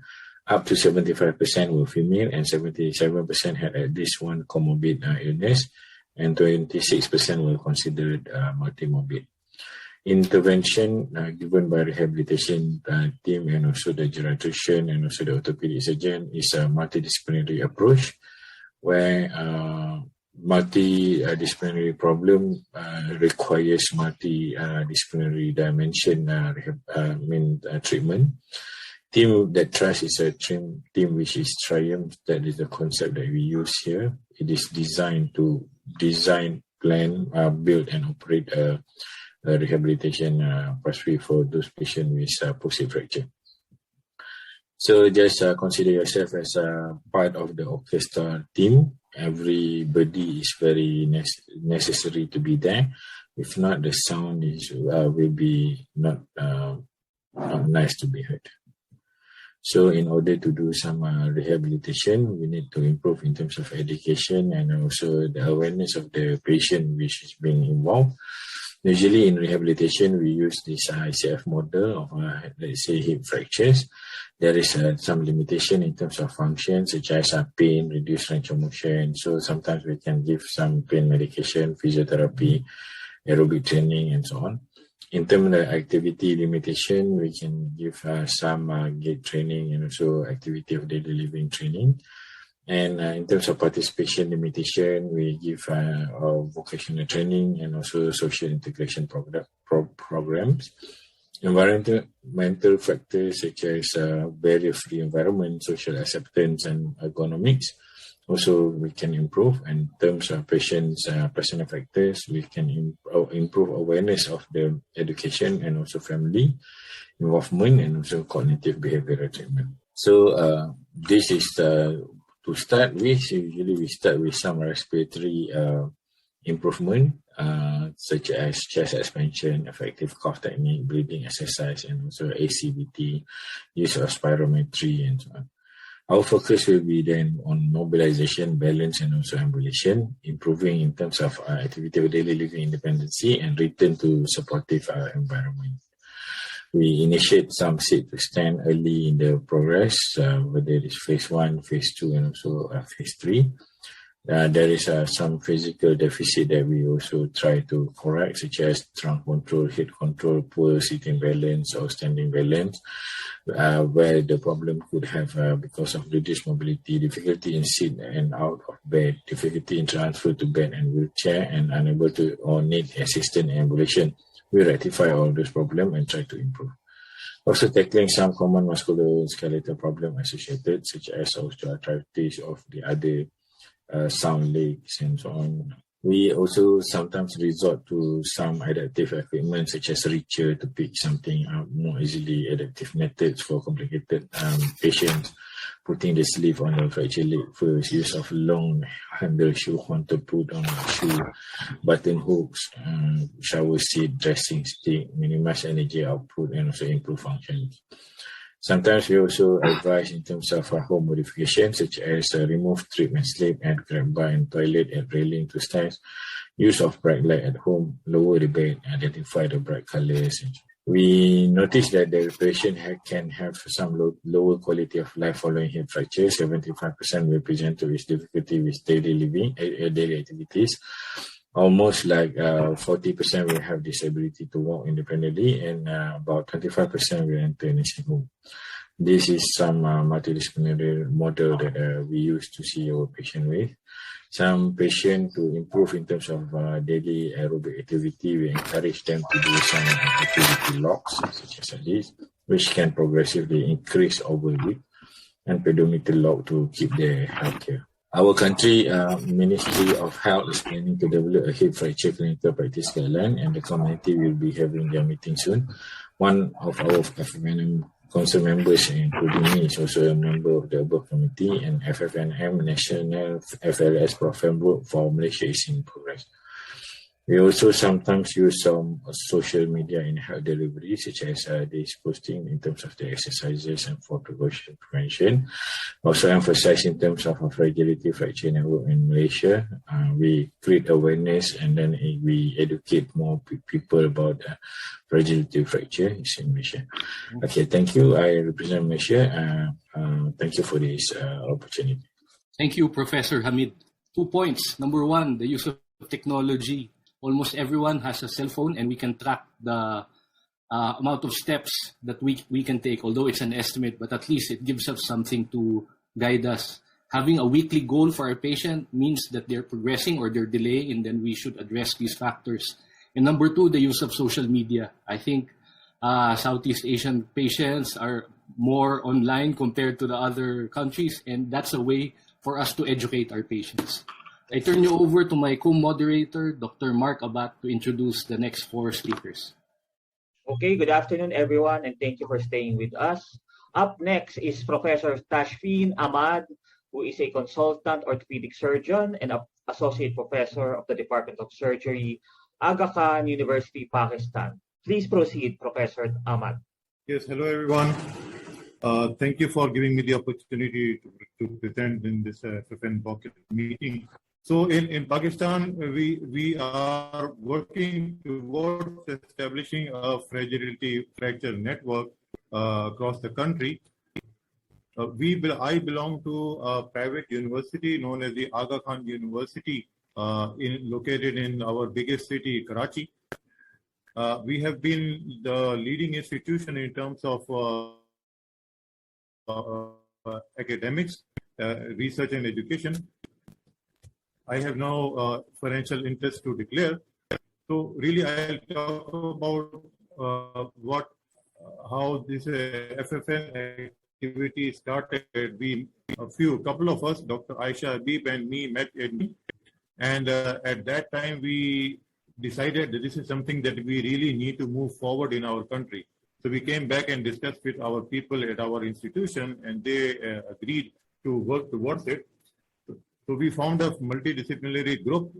S15: Up to 75% were female, and 77% had at least one comorbid illness, and 26% were considered multimorbid. Intervention given by rehabilitation team and also the geriatrician and also the orthopedic surgeon is a multidisciplinary approach. where multidisciplinary problem requires multidisciplinary dimension treatment. Team that trusts is a team which is triumph. That is the concept that we use here. It is designed to design, plan, build and operate a rehabilitation pathway for those patients with post-hip fracture. So just consider yourself as a part of the orchestra team. Everybody is very necessary to be there. If not, the sound will be not nice to be heard. So in order to do some rehabilitation, we need to improve in terms of education and also the awareness of the patient which is being involved. Usually in rehabilitation, we use this ICF model of, let's say, hip fractures. There is some limitation in terms of function, such as pain, reduced range of motion. So sometimes we can give some pain medication, physiotherapy, aerobic training, and so on. In terms of activity limitation, we can give some gait training and also activity of daily living training. And in terms of participation limitation, we give vocational training and also social integration programs. Environmental factors such as barrier-free environment, social acceptance, and ergonomics. Also, we can improve. In terms of patients' personal factors, we can improve awareness of the education and also family involvement and also cognitive behavioral treatment. So this is to start with. Usually we start with some respiratory improvement, such as chest expansion, effective cough technique, breathing exercise, and also ACBT, use of spirometry, and so on. Our focus will be then on mobilization, balance, and also ambulation, improving in terms of activity of daily living independency and return to supportive environment. We initiate some sit to stand early in the progress, whether it is phase 1, phase 2, and also phase 3. There is some physical deficit that we also try to correct, such as trunk control, head control, poor sitting balance or standing balance, where the problem could have because of reduced mobility, difficulty in sit and out of bed, difficulty in transfer to bed and wheelchair, and unable to or need assistance in ambulation. We rectify all those problems and try to improve. Also tackling some common musculoskeletal problems associated, such as osteoarthritis of the other sound legs and so on. We also sometimes resort to some adaptive equipment such as reacher to pick something up more easily, adaptive methods for complicated patients, putting the sleeve on the fractured leg first, use of long handle shoe horn to put on the shoe, button hooks, shower seat, dressing stick, minimize energy output and also improve functions. Sometimes we also advise in terms of home modification, such as remove trip and sleep and grab bar and toilet and railing to stairs, use of bright light at home, lower the bed, identify the bright colors. We notice that the patient can have some lower quality of life following hip fracture. 75% will present with difficulty with daily living, daily activities. Almost like 40% will have disability to walk independently, and about 25% will enter nursing home. This is some multidisciplinary model that we use to see our patient with. Some patient to improve in terms of daily aerobic activity, we encourage them to do some activity locks, such as this, which can progressively increase overweight, and pedometer lock to keep their healthcare. Our country Ministry of Health is planning to develop a hip fracture clinical practice guideline, and the committee will be having their meeting soon. One of our FFNM council members, including me, is also a member of the above committee, and FFNM National FLS Framework for Malaysia is in progress. We also sometimes use some social media in health delivery, such as this posting in terms of the exercises and for prevention. Also emphasize in terms of a Fragility Fracture Network in Malaysia. We create awareness and then we educate more people about fragility fracture in Malaysia. Okay, thank you. I represent Malaysia. Thank you for this opportunity.
S11: Thank you, Professor Hamid. 2 points. Number 1, the use of technology. Almost everyone has a cell phone, and we can track the amount of steps that we can take, although it's an estimate, but at least it gives us something to guide us Having a weekly goal for our patient means that they're progressing or they're delaying, and then we should address these factors. And number two, the use of social media. I think Southeast Asian patients are more online compared to the other countries, and that's a way for us to educate our patients. I turn you over to my co-moderator, Dr. Mark Abad, to introduce the next 4 speakers.
S16: Okay, good afternoon, everyone, and thank you for staying with us. Up next is Professor Tashfeen Ahmad, who is a consultant orthopedic surgeon and associate professor of the Department of Surgery, Aga Khan University, Pakistan. Please proceed, Professor Ahmad.
S17: Yes, hello, everyone. Thank you for giving me the opportunity to present in this FFN pocket meeting. So in Pakistan, we are working towards establishing a fragility fracture network across the country. I belong to a private university known as the Aga Khan University, located in our biggest city, Karachi. We have been the leading institution in terms of academics, research and education. I have no financial interest to declare. So really I'll talk about how this FFN activity started. A couple of us, Dr. Aisha Habib and me, met and at that time we decided that this is something that we really need to move forward in our country. So we came back and discussed with our people at our institution, and they agreed to work towards it. So we formed a multidisciplinary group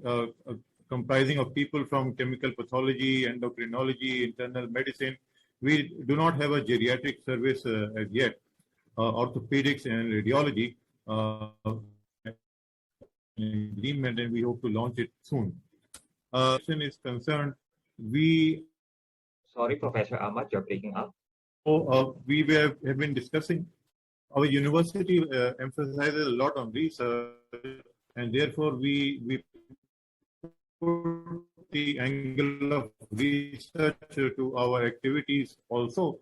S17: comprising of people from chemical pathology, endocrinology, internal medicine. We do not have a geriatric service as yet. Orthopedics and radiology agreement, and we hope to launch it soon. Is concerned,
S16: Sorry, Professor Ahmad, you're breaking up.
S17: We have been discussing. Our university emphasizes a lot on research, and therefore we put the angle of research to our activities also.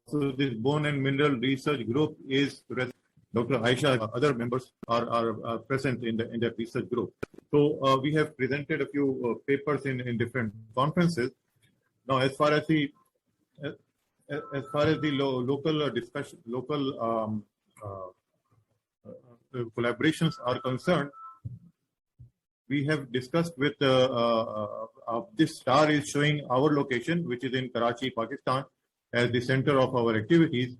S17: So this bone and mineral research group is Dr. Aisha, other members are present in that research group. So we have presented a few papers in different conferences. Now, as far as the local discussion, local collaborations are concerned, we have discussed with this star is showing our location, which is in Karachi, Pakistan, as the center of our activities,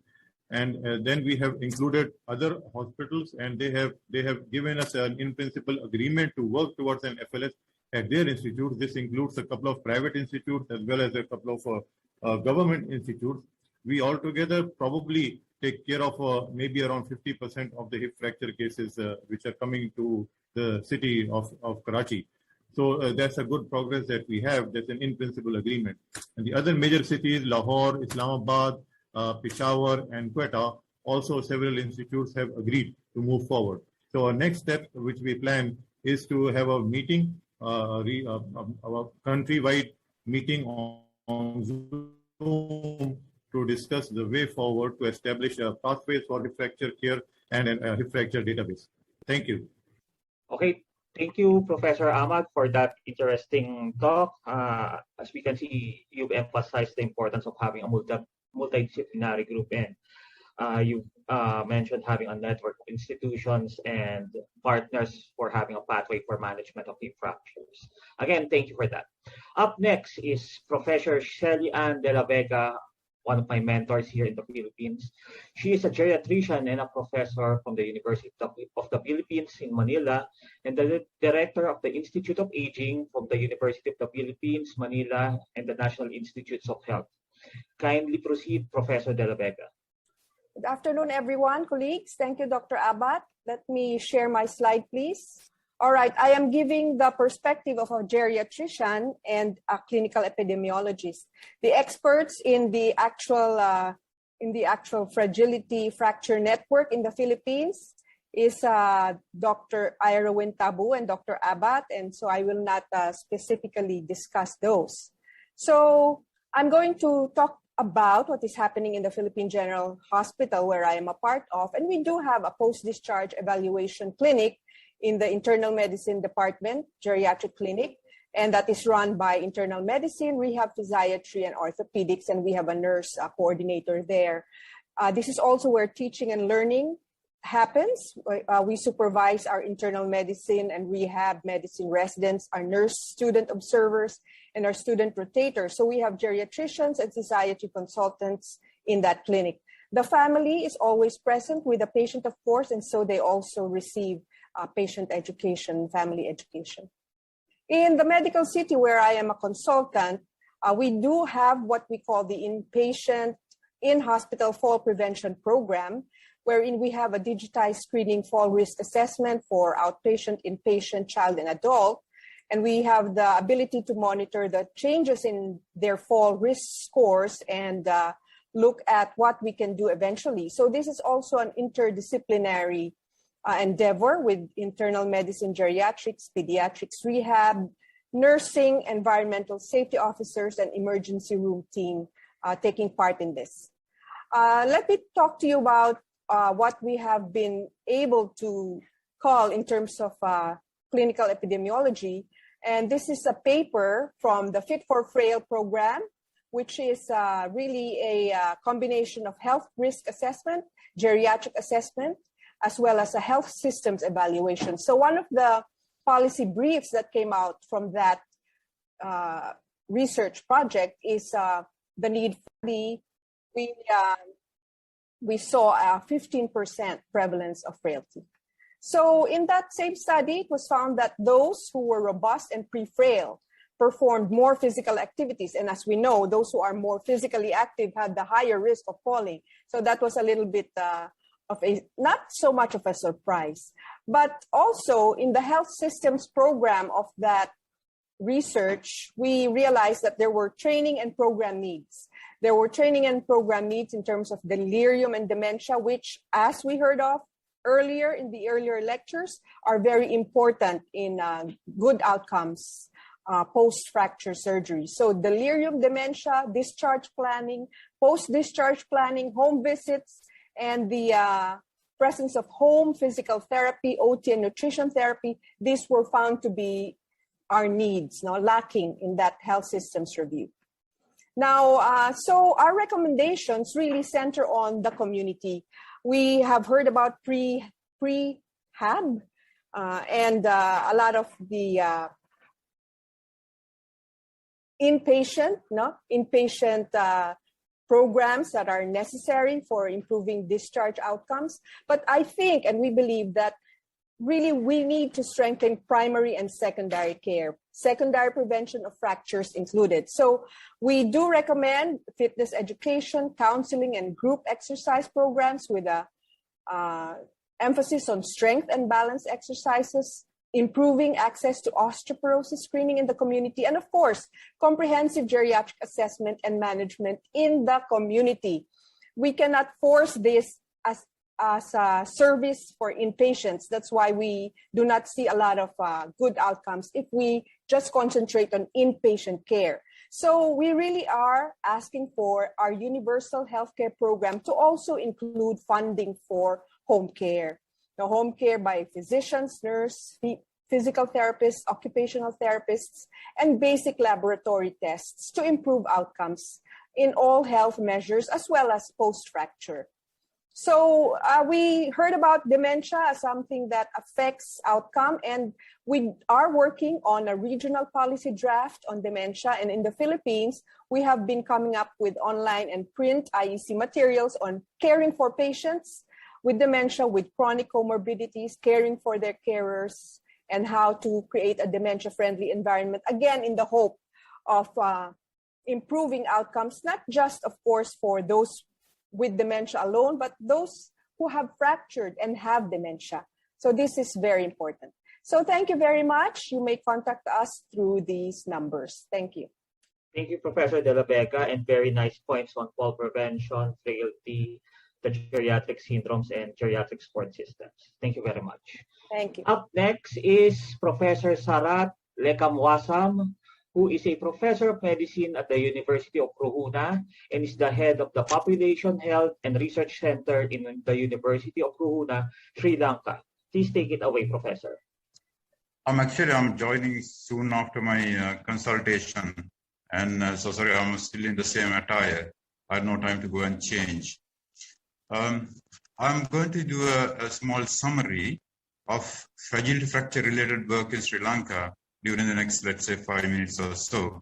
S17: and then we have included other hospitals, and they have given us an in-principle agreement to work towards an FLS at their institutes. This includes a couple of private institutes as well as a couple of government institutes. We altogether probably take care of maybe around 50% of the hip fracture cases which are coming to the city of Karachi. So that's a good progress that we have. That's an in-principle agreement. And the other major cities, Lahore, Islamabad, Peshawar, and Quetta, also several institutes have agreed to move forward. So our next step, which we plan, is to have a meeting, a countrywide meeting on Zoom to discuss the way forward to establish a pathways for hip fracture care and a hip fracture database. Thank you.
S16: Okay, thank you, Professor Ahmad, for that interesting talk. As we can see, you've emphasized the importance of having a multidisciplinary group, and you mentioned having a network of institutions and partners for having a pathway for management of hip fractures. Again, thank you for that. Up next is Professor Shelly Ann de la Vega, one of my mentors here in the Philippines. She is a geriatrician and a professor from the University of the Philippines in Manila, and the director of the Institute of Aging from the University of the Philippines, Manila, and the National Institutes of Health. Kindly proceed, Professor de la Vega.
S3: Good afternoon, everyone, colleagues. Thank you, Dr. Abad. Let me share my slide, please. All right, I am giving the perspective of a geriatrician and a clinical epidemiologist. The experts in the actual fragility fracture network in the Philippines is Dr. Irwin Tabu and Dr. Abad, and so I will not specifically discuss those. So I'm going to talk about what is happening in the Philippine General Hospital, where I am a part of. And we do have a post-discharge evaluation clinic in the internal medicine department, geriatric clinic, and that is run by internal medicine, rehab physiatry, and orthopedics, and we have a nurse coordinator there. This is also where teaching and learning happens. We supervise our internal medicine and rehab medicine residents, our nurse student observers, and our student rotators. So we have geriatricians and physiatry consultants in that clinic. The family is always present with the patient, of course, and so they also receive patient education, family education. In the medical city where I am a consultant, we do have what we call the inpatient in-hospital fall prevention program, wherein we have a digitized screening fall risk assessment for outpatient, inpatient, child, and adult. And we have the ability to monitor the changes in their fall risk scores and look at what we can do eventually. So this is also an interdisciplinary endeavor with internal medicine, geriatrics, pediatrics, rehab, nursing, environmental safety officers, and emergency room team taking part in this. Let me talk to you about what we have been able to call in terms of clinical epidemiology. And this is a paper from the Fit for Frail program, which is really a combination of health risk assessment, geriatric assessment, as well as a health systems evaluation. So one of the policy briefs that came out from that research project is the need for we saw a 15% prevalence of frailty. So in that same study, it was found that those who were robust and pre-frail performed more physical activities. And as we know, those who are more physically active had the higher risk of falling. So that was a little bit of a, not so much of a surprise. But also in the health systems program of that research, we realized that there were training and program needs. There were training and program needs in terms of delirium and dementia, which, as we heard of earlier in the earlier lectures, are very important in good outcomes post-fracture surgery. So delirium, dementia, discharge planning, post-discharge planning, home visits, and the presence of home physical therapy, OT and nutrition therapy, these were found to be our needs, lacking in that health systems review. Now, so our recommendations really center on the community. We have heard about prehab and a lot of the inpatient programs that are necessary for improving discharge outcomes. But I think, and we believe that really we need to strengthen primary and secondary care, secondary prevention of fractures included. So we do recommend fitness education, counseling, and group exercise programs with a emphasis on strength and balance exercises, improving access to osteoporosis screening in the community, and of course, comprehensive geriatric assessment and management in the community. We cannot force this as a service for inpatients. That's why we do not see a lot of good outcomes if we just concentrate on inpatient care. So we really are asking for our universal healthcare program to also include funding for home care. The home care by physicians, nurse, physical therapists, occupational therapists, and basic laboratory tests to improve outcomes in all health measures as well as post-fracture. So we heard about dementia as something that affects outcome, and we are working on a regional policy draft on dementia. And in the Philippines, we have been coming up with online and print IEC materials on caring for patients with dementia, with chronic comorbidities, caring for their carers, and how to create a dementia-friendly environment, again, in the hope of improving outcomes, not just, of course, for those with dementia alone, but those who have fractured and have dementia. So this is very important. So thank you very much. You may contact us through these numbers. Thank you.
S16: Thank you, Professor De La Vega, and very nice points on fall prevention, frailty, the geriatric syndromes, and geriatric support systems. Thank you very much.
S3: Thank you.
S16: Up next is Professor Sarat Lekamwasam who is a professor of medicine at the University of Ruhuna and is the head of the Population Health and Research Center in the University of Ruhuna, Sri Lanka. Please take it away, Professor.
S18: I'm joining soon after my consultation, and so sorry, I'm still in the same attire. I had no time to go and change. I'm going to do a small summary of fragility fracture related work in Sri Lanka during the next, let's say, 5 minutes or so.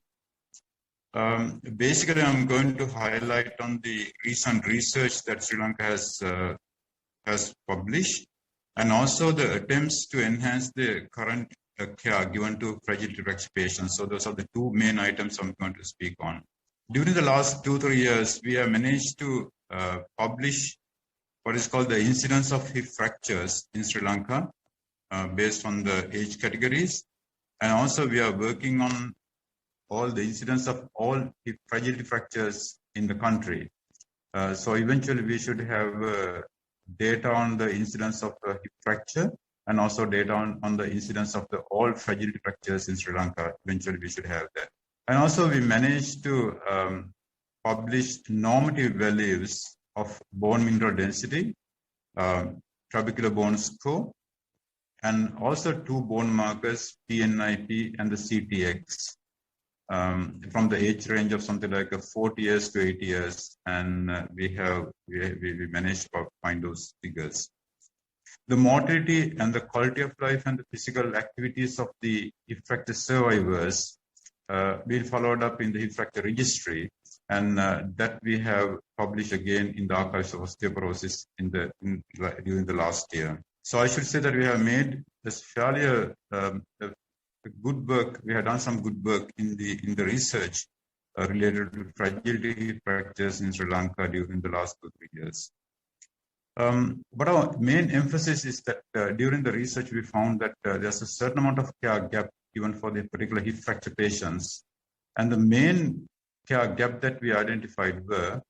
S18: Basically, I'm going to highlight on the recent research that Sri Lanka has published, and also the attempts to enhance the current care given to fragility fracture patients. So those are the two main items I'm going to speak on. During the last 2-3 years, we have managed to publish what is called the incidence of hip fractures in Sri Lanka based on the age categories. And also we are working on all the incidence of all hip fragility fractures in the country. So eventually we should have data on the incidence of hip fracture and also data on the incidence of the all fragility fractures in Sri Lanka. Eventually we should have that. And also we managed to publish normative values of bone mineral density, trabecular bone score, and also two bone markers, PNIP and the CTX, from the age range of something like 40 years to 80 years. And we managed to find those figures. The mortality and the quality of life and the physical activities of the hip fracture survivors been followed up in the hip fracture registry, and that we have published again in the Archives of Osteoporosis during the last year. So I should say that we have made this fairly a good work. We have done some good work in the research related to fragility fractures in Sri Lanka during the last 2-3 years. But our main emphasis is that during the research we found that there's a certain amount of care gap given for the particular hip fracture patients. And the main care gap that we identified were,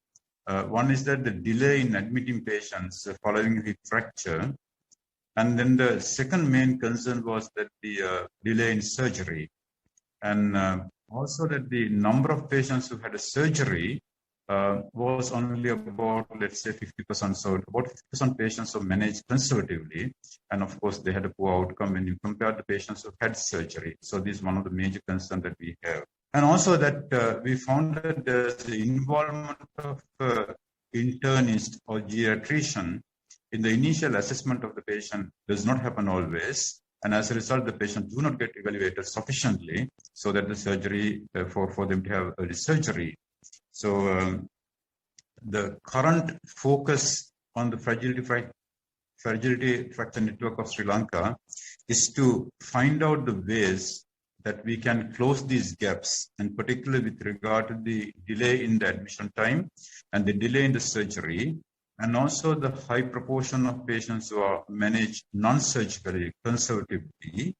S18: one is that the delay in admitting patients following hip fracture. And then the second main concern was that the delay in surgery. And also that the number of patients who had a surgery was only about, let's say, 50%. So about 50% patients were managed conservatively. And of course, they had a poor outcome when you compare the patients who had surgery. So this is one of the major concerns that we have. And also that we found that there's the involvement of internist or geriatrician in the initial assessment of the patient does not happen always. And as a result, the patient do not get evaluated sufficiently so that the surgery, for them to have early surgery. So the current focus on the fragility fracture network of Sri Lanka is to find out the ways that we can close these gaps, and particularly with regard to the delay in the admission time and the delay in the surgery, and also the high proportion of patients who are managed non-surgically, conservatively,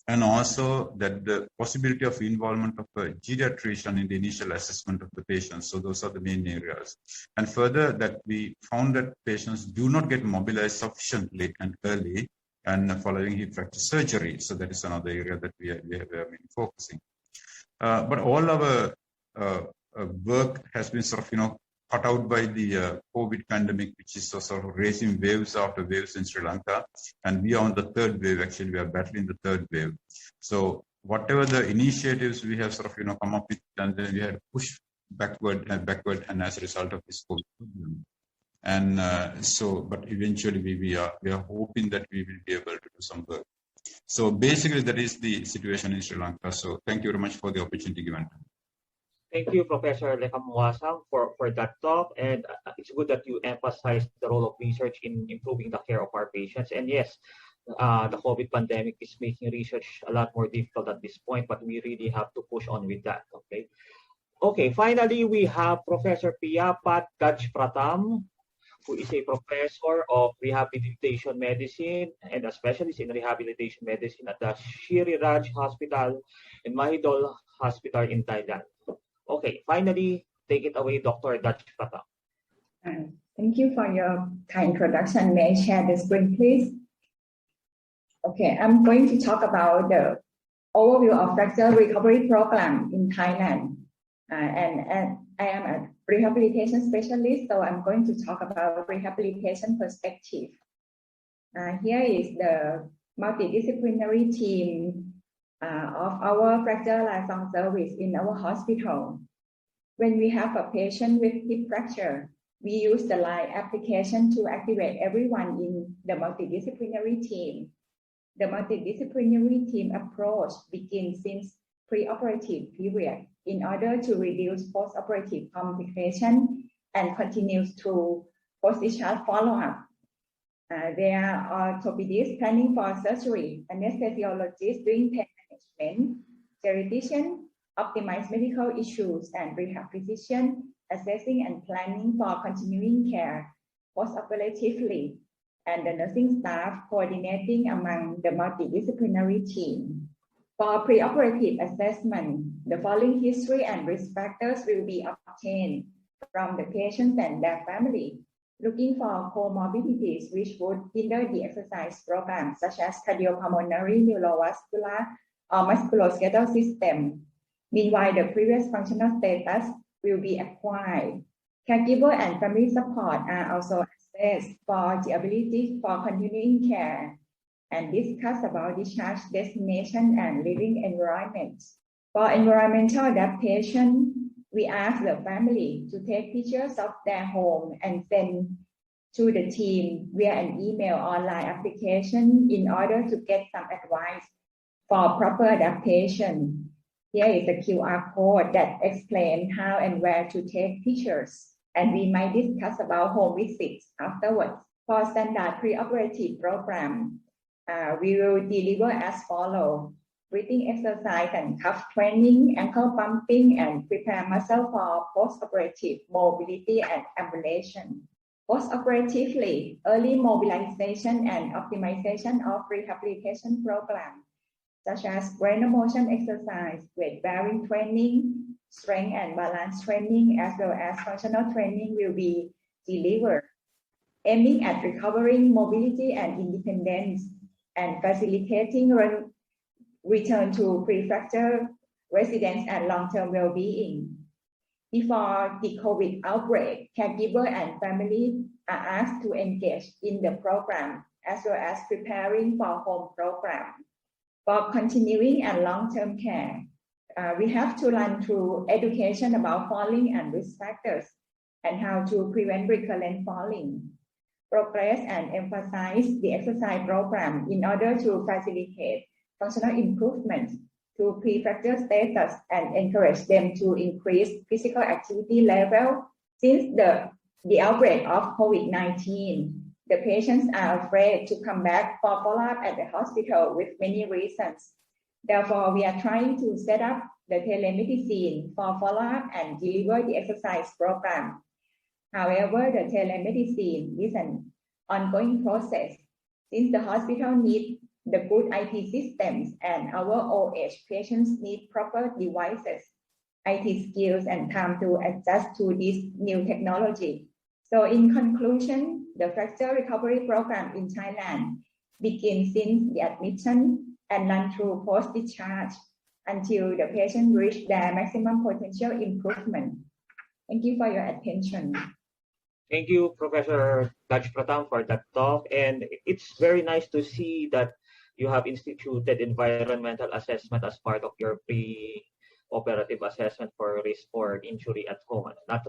S18: and also that the possibility of involvement of a geriatrician in the initial assessment of the patients. So those are the main areas. And further, that we found that patients do not get mobilized sufficiently and early and following hip fracture surgery. So that is another area that we have been focusing. But all our work has been sort of, cut out by the COVID pandemic, which is sort of raising waves after waves in Sri Lanka. And we are on the third wave, actually, we are battling the third wave. So whatever the initiatives we have sort of, come up with, and then we had to push backward, and as a result of this COVID problem. And but eventually we are hoping that we will be able to do some work. So basically that is the situation in Sri Lanka. So thank you very much for the opportunity given.
S16: Thank you, Professor Lekamuwasang, for that talk. And it's good that you emphasize the role of research in improving the care of our patients. And yes, the COVID pandemic is making research a lot more difficult at this point, but we really have to push on with that, okay? Okay, finally, we have Professor Piyapat Gajpratam, who is a professor of rehabilitation medicine and a specialist in rehabilitation medicine at the Shri Raj Hospital and Mahidol Hospital in Thailand. Okay, finally, take it away, Dr. Gajpratam.
S19: Thank you for your kind introduction. May I share the screen, please? Okay, I'm going to talk about the overview of fracture recovery program in Thailand. And I am a rehabilitation specialist, so I'm going to talk about rehabilitation perspective. Here is the multidisciplinary team of our fracture liaison service in our hospital. When we have a patient with hip fracture, we use the LINE application to activate everyone in the multidisciplinary team. The multidisciplinary team approach begins since preoperative period in order to reduce postoperative complication and continues through post-discharge follow-up. There are orthopedists planning for surgery, anesthesiologists doing pain management, geriatrician, optimize medical issues, and rehab physician assessing and planning for continuing care post-operatively, and the nursing staff coordinating among the multidisciplinary team. For preoperative assessment, the following history and risk factors will be obtained from the patients and their family, looking for comorbidities which would hinder the exercise program, such as cardiopulmonary, neurovascular, or musculoskeletal system. Meanwhile, the previous functional status will be acquired. Caregiver and family support are also assessed for the ability for continuing care and discuss about discharge destination and living environment. For environmental adaptation, we ask the family to take pictures of their home and send to the team via an email online application in order to get some advice for proper adaptation. Here is a QR code that explains how and where to take pictures, and we might discuss about home visits afterwards. For standard preoperative program, we will deliver as follows: breathing exercise and cuff training, ankle pumping, and prepare muscle for post-operative mobility and ambulation. Post-operatively, early mobilization and optimization of rehabilitation program, such as range of motion exercise, weight-bearing training, strength and balance training, as well as functional training will be delivered, aiming at recovering mobility and independence and facilitating return to pre-fracture residence and long-term well-being. Before the COVID outbreak, caregiver and family are asked to engage in the program, as well as preparing for home program. For continuing and long-term care, we have to run through education about falling and risk factors and how to prevent recurrent falling. Progress and emphasize the exercise program in order to facilitate functional improvement to pre-fracture status and encourage them to increase physical activity level. Since the outbreak of COVID-19, the patients are afraid to come back for follow-up at the hospital with many reasons. Therefore, we are trying to set up the telemedicine for follow-up and deliver the exercise program. However, the telemedicine is an ongoing process since the hospital needs the good IT systems and our OH patients need proper devices, IT skills, and time to adjust to this new technology. So in conclusion, the fracture recovery program in Thailand begins since the admission and run through post-discharge until the patient reach their maximum potential improvement. Thank you for your attention.
S16: Thank you, Professor Pratam, for that talk. And it's very nice to see that you have instituted environmental assessment as part of your pre-operative assessment for risk for injury at home. Not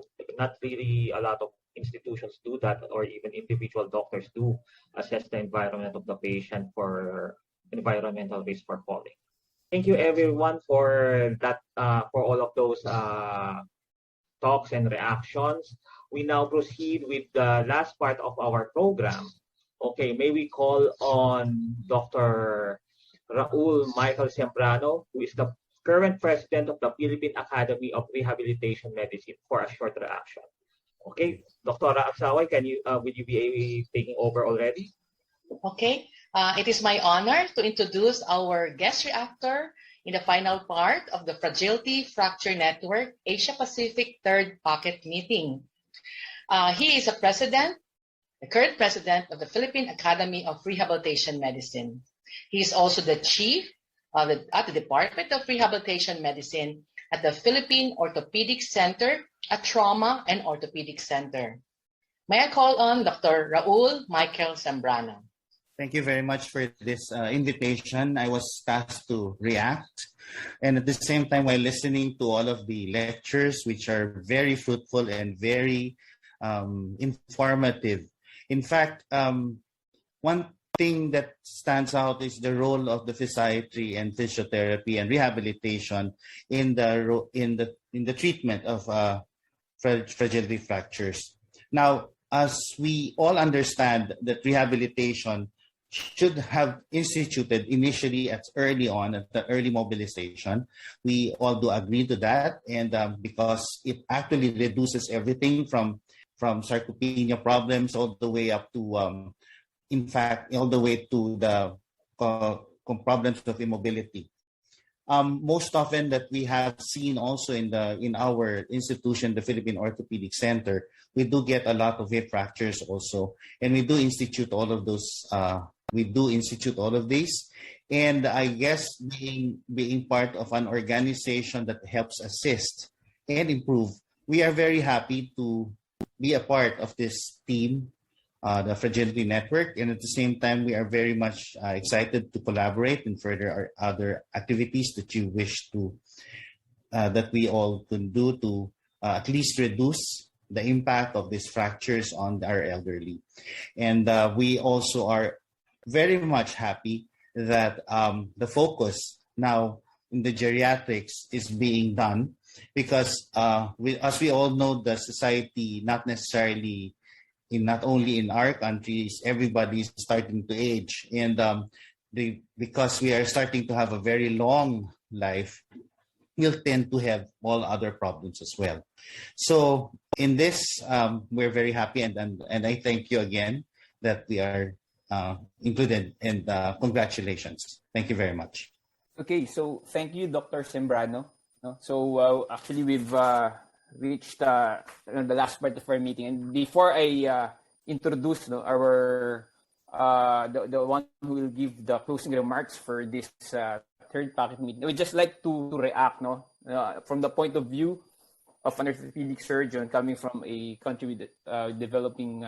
S16: really a lot of institutions do that, or even individual doctors do assess the environment of the patient for environmental risk for falling. Thank you everyone for that, for all of those talks and reactions. We now proceed with the last part of our program. Okay, may we call on Dr. Raul Michael Sembrano, who is the current president of the Philippine Academy of Rehabilitation Medicine, for a short reaction. Okay, Dr. Aksaway, will you be taking over already?
S2: Okay, it is my honor to introduce our guest reactor in the final part of the Fragility Fracture Network Asia Pacific Third Pocket Meeting. He is the current president of the Philippine Academy of Rehabilitation Medicine. He is also the chief at the Department of Rehabilitation Medicine at the Philippine Orthopedic Center, a Trauma and Orthopedic Center. May I call on Dr. Raul Michael Zambrano.
S20: Thank you very much for this invitation. I was tasked to react, and at the same time, while listening to all of the lectures, which are very fruitful and very informative. In fact, one thing that stands out is the role of the physiatry and physiotherapy and rehabilitation in the treatment of fragility fractures. Now, as we all understand that rehabilitation should have instituted initially early on at the early mobilization, we all do agree to that, and because it actually reduces everything from sarcopenia problems all the way up to in fact, all the way to the problems of immobility. Most often that we have seen also in our institution, the Philippine Orthopedic Center, we do get a lot of hip fractures also, and we do institute all of those. And I guess being part of an organization that helps assist and improve, we are very happy to be a part of this team, the Fragility Network, and at the same time, we are very much excited to collaborate and further our other activities that you wish to, that we all can do to at least reduce the impact of these fractures on our elderly. And we also are very much happy that the focus now in the geriatrics is being done because as we all know, the society, not only in our countries, everybody is starting to age. And because we are starting to have a very long life, we'll tend to have all other problems as well. So in this, we're very happy, and I thank you again that we are included, and congratulations. Thank you very much.
S1: Okay, so thank you, Dr. Zambrano. So actually, we've reached the last part of our meeting, and before I introduce our the one who will give the closing remarks for this third packet meeting, I would just like to react from the point of view of an orthopedic surgeon coming from a country with developing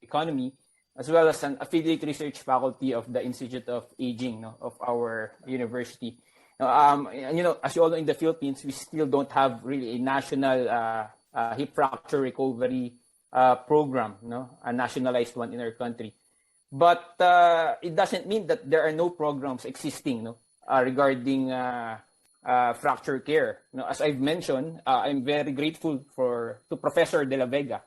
S1: economy, as well as an affiliate research faculty of the Institute of Aging of our university. As you all know, in the Philippines, we still don't have really a national hip fracture recovery program, a nationalized one in our country. But it doesn't mean that there are no programs existing regarding fracture care. As I've mentioned, I'm very grateful to Professor De La Vega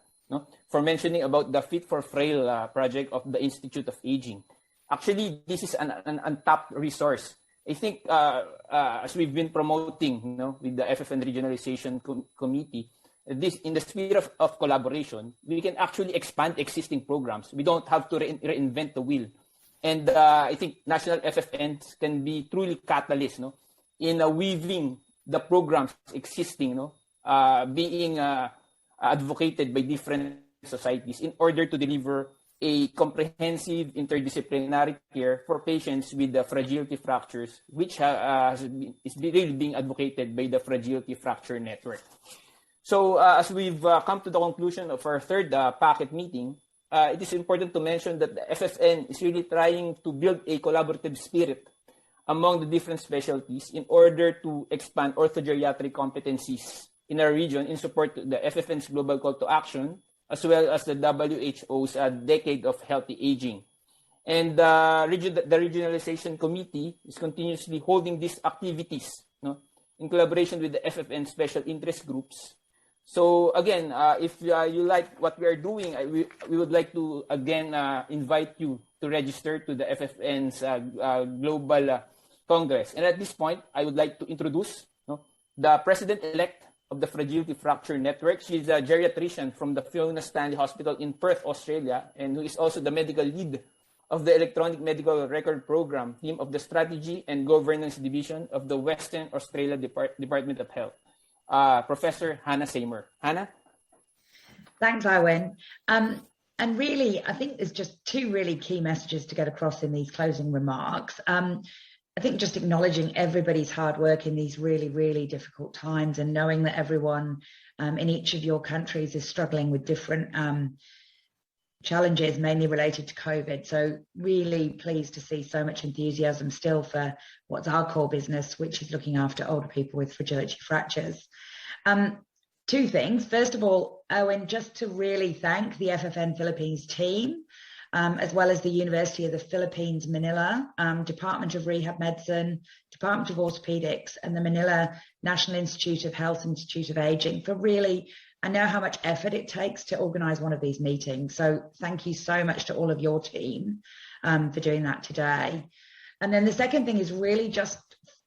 S1: for mentioning about the Fit for Frail project of the Institute of Aging. Actually, this is an untapped resource. I think as we've been promoting with the FFN Regionalization Committee, this in the spirit of collaboration, we can actually expand existing programs. We don't have to reinvent the wheel. And I think national FFNs can be truly catalysts in weaving the programs existing, being advocated by different societies in order to deliver a comprehensive interdisciplinary care for patients with the fragility fractures, which is really being advocated by the Fragility Fracture Network. So as we've come to the conclusion of our third packet meeting, it is important to mention that the FFN is really trying to build a collaborative spirit among the different specialties in order to expand orthogeriatric competencies in our region in support of the FFN's global call to action, as well as the WHO's Decade of Healthy Aging. And the Regionalization Committee is continuously holding these activities in collaboration with the FFN special interest groups. So again, if you like what we are doing, we would like to again invite you to register to the FFN's Global Congress. And at this point, I would like to introduce the President-elect of the Fragility Fracture Network. She's a geriatrician from the Fiona Stanley Hospital in Perth, Australia, and who is also the medical lead of the Electronic Medical Record Program team of the Strategy and Governance Division of the Western Australia Department of Health. Professor Hannah Seymour. Hannah?
S21: Thanks, Iwan. And really, I think there's just two really key messages to get across in these closing remarks. I think just acknowledging everybody's hard work in these really, really difficult times, and knowing that everyone in each of your countries is struggling with different challenges, mainly related to COVID. So really pleased to see so much enthusiasm still for what's our core business, which is looking after older people with fragility fractures. Two things. First of all, Owen, just to really thank the FFN Philippines team, as well as the University of the Philippines, Manila, Department of Rehab Medicine, Department of Orthopedics, and the Manila National Institute of Health, Institute of Aging for really, I know how much effort it takes to organize one of these meetings. So thank you so much to all of your team for doing that today. And then the second thing is really just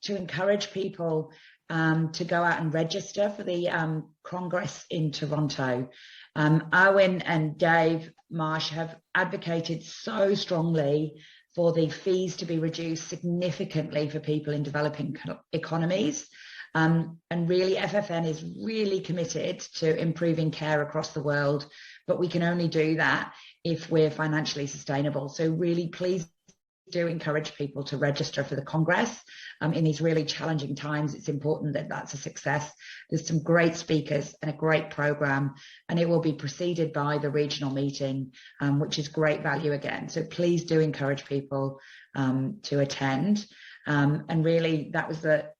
S21: to encourage people to go out and register for the Congress in Toronto. Owen and Dave Marsh have advocated so strongly for the fees to be reduced significantly for people in developing economies. And really, FFN is really committed to improving care across the world, but we can only do that if we're financially sustainable. So really, please do encourage people to register for the Congress. In these really challenging times, it's important that that's a success. There's some great speakers and a great program, and it will be preceded by the regional meeting, which is great value again. So please do encourage people to attend. And really, that was the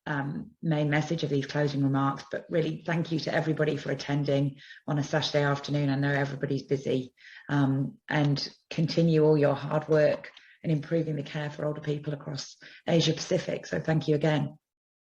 S21: main message of these closing remarks. But really, thank you to everybody for attending on a Saturday afternoon. I know everybody's busy, and continue all your hard work in improving the care for older people across Asia Pacific. So thank you again.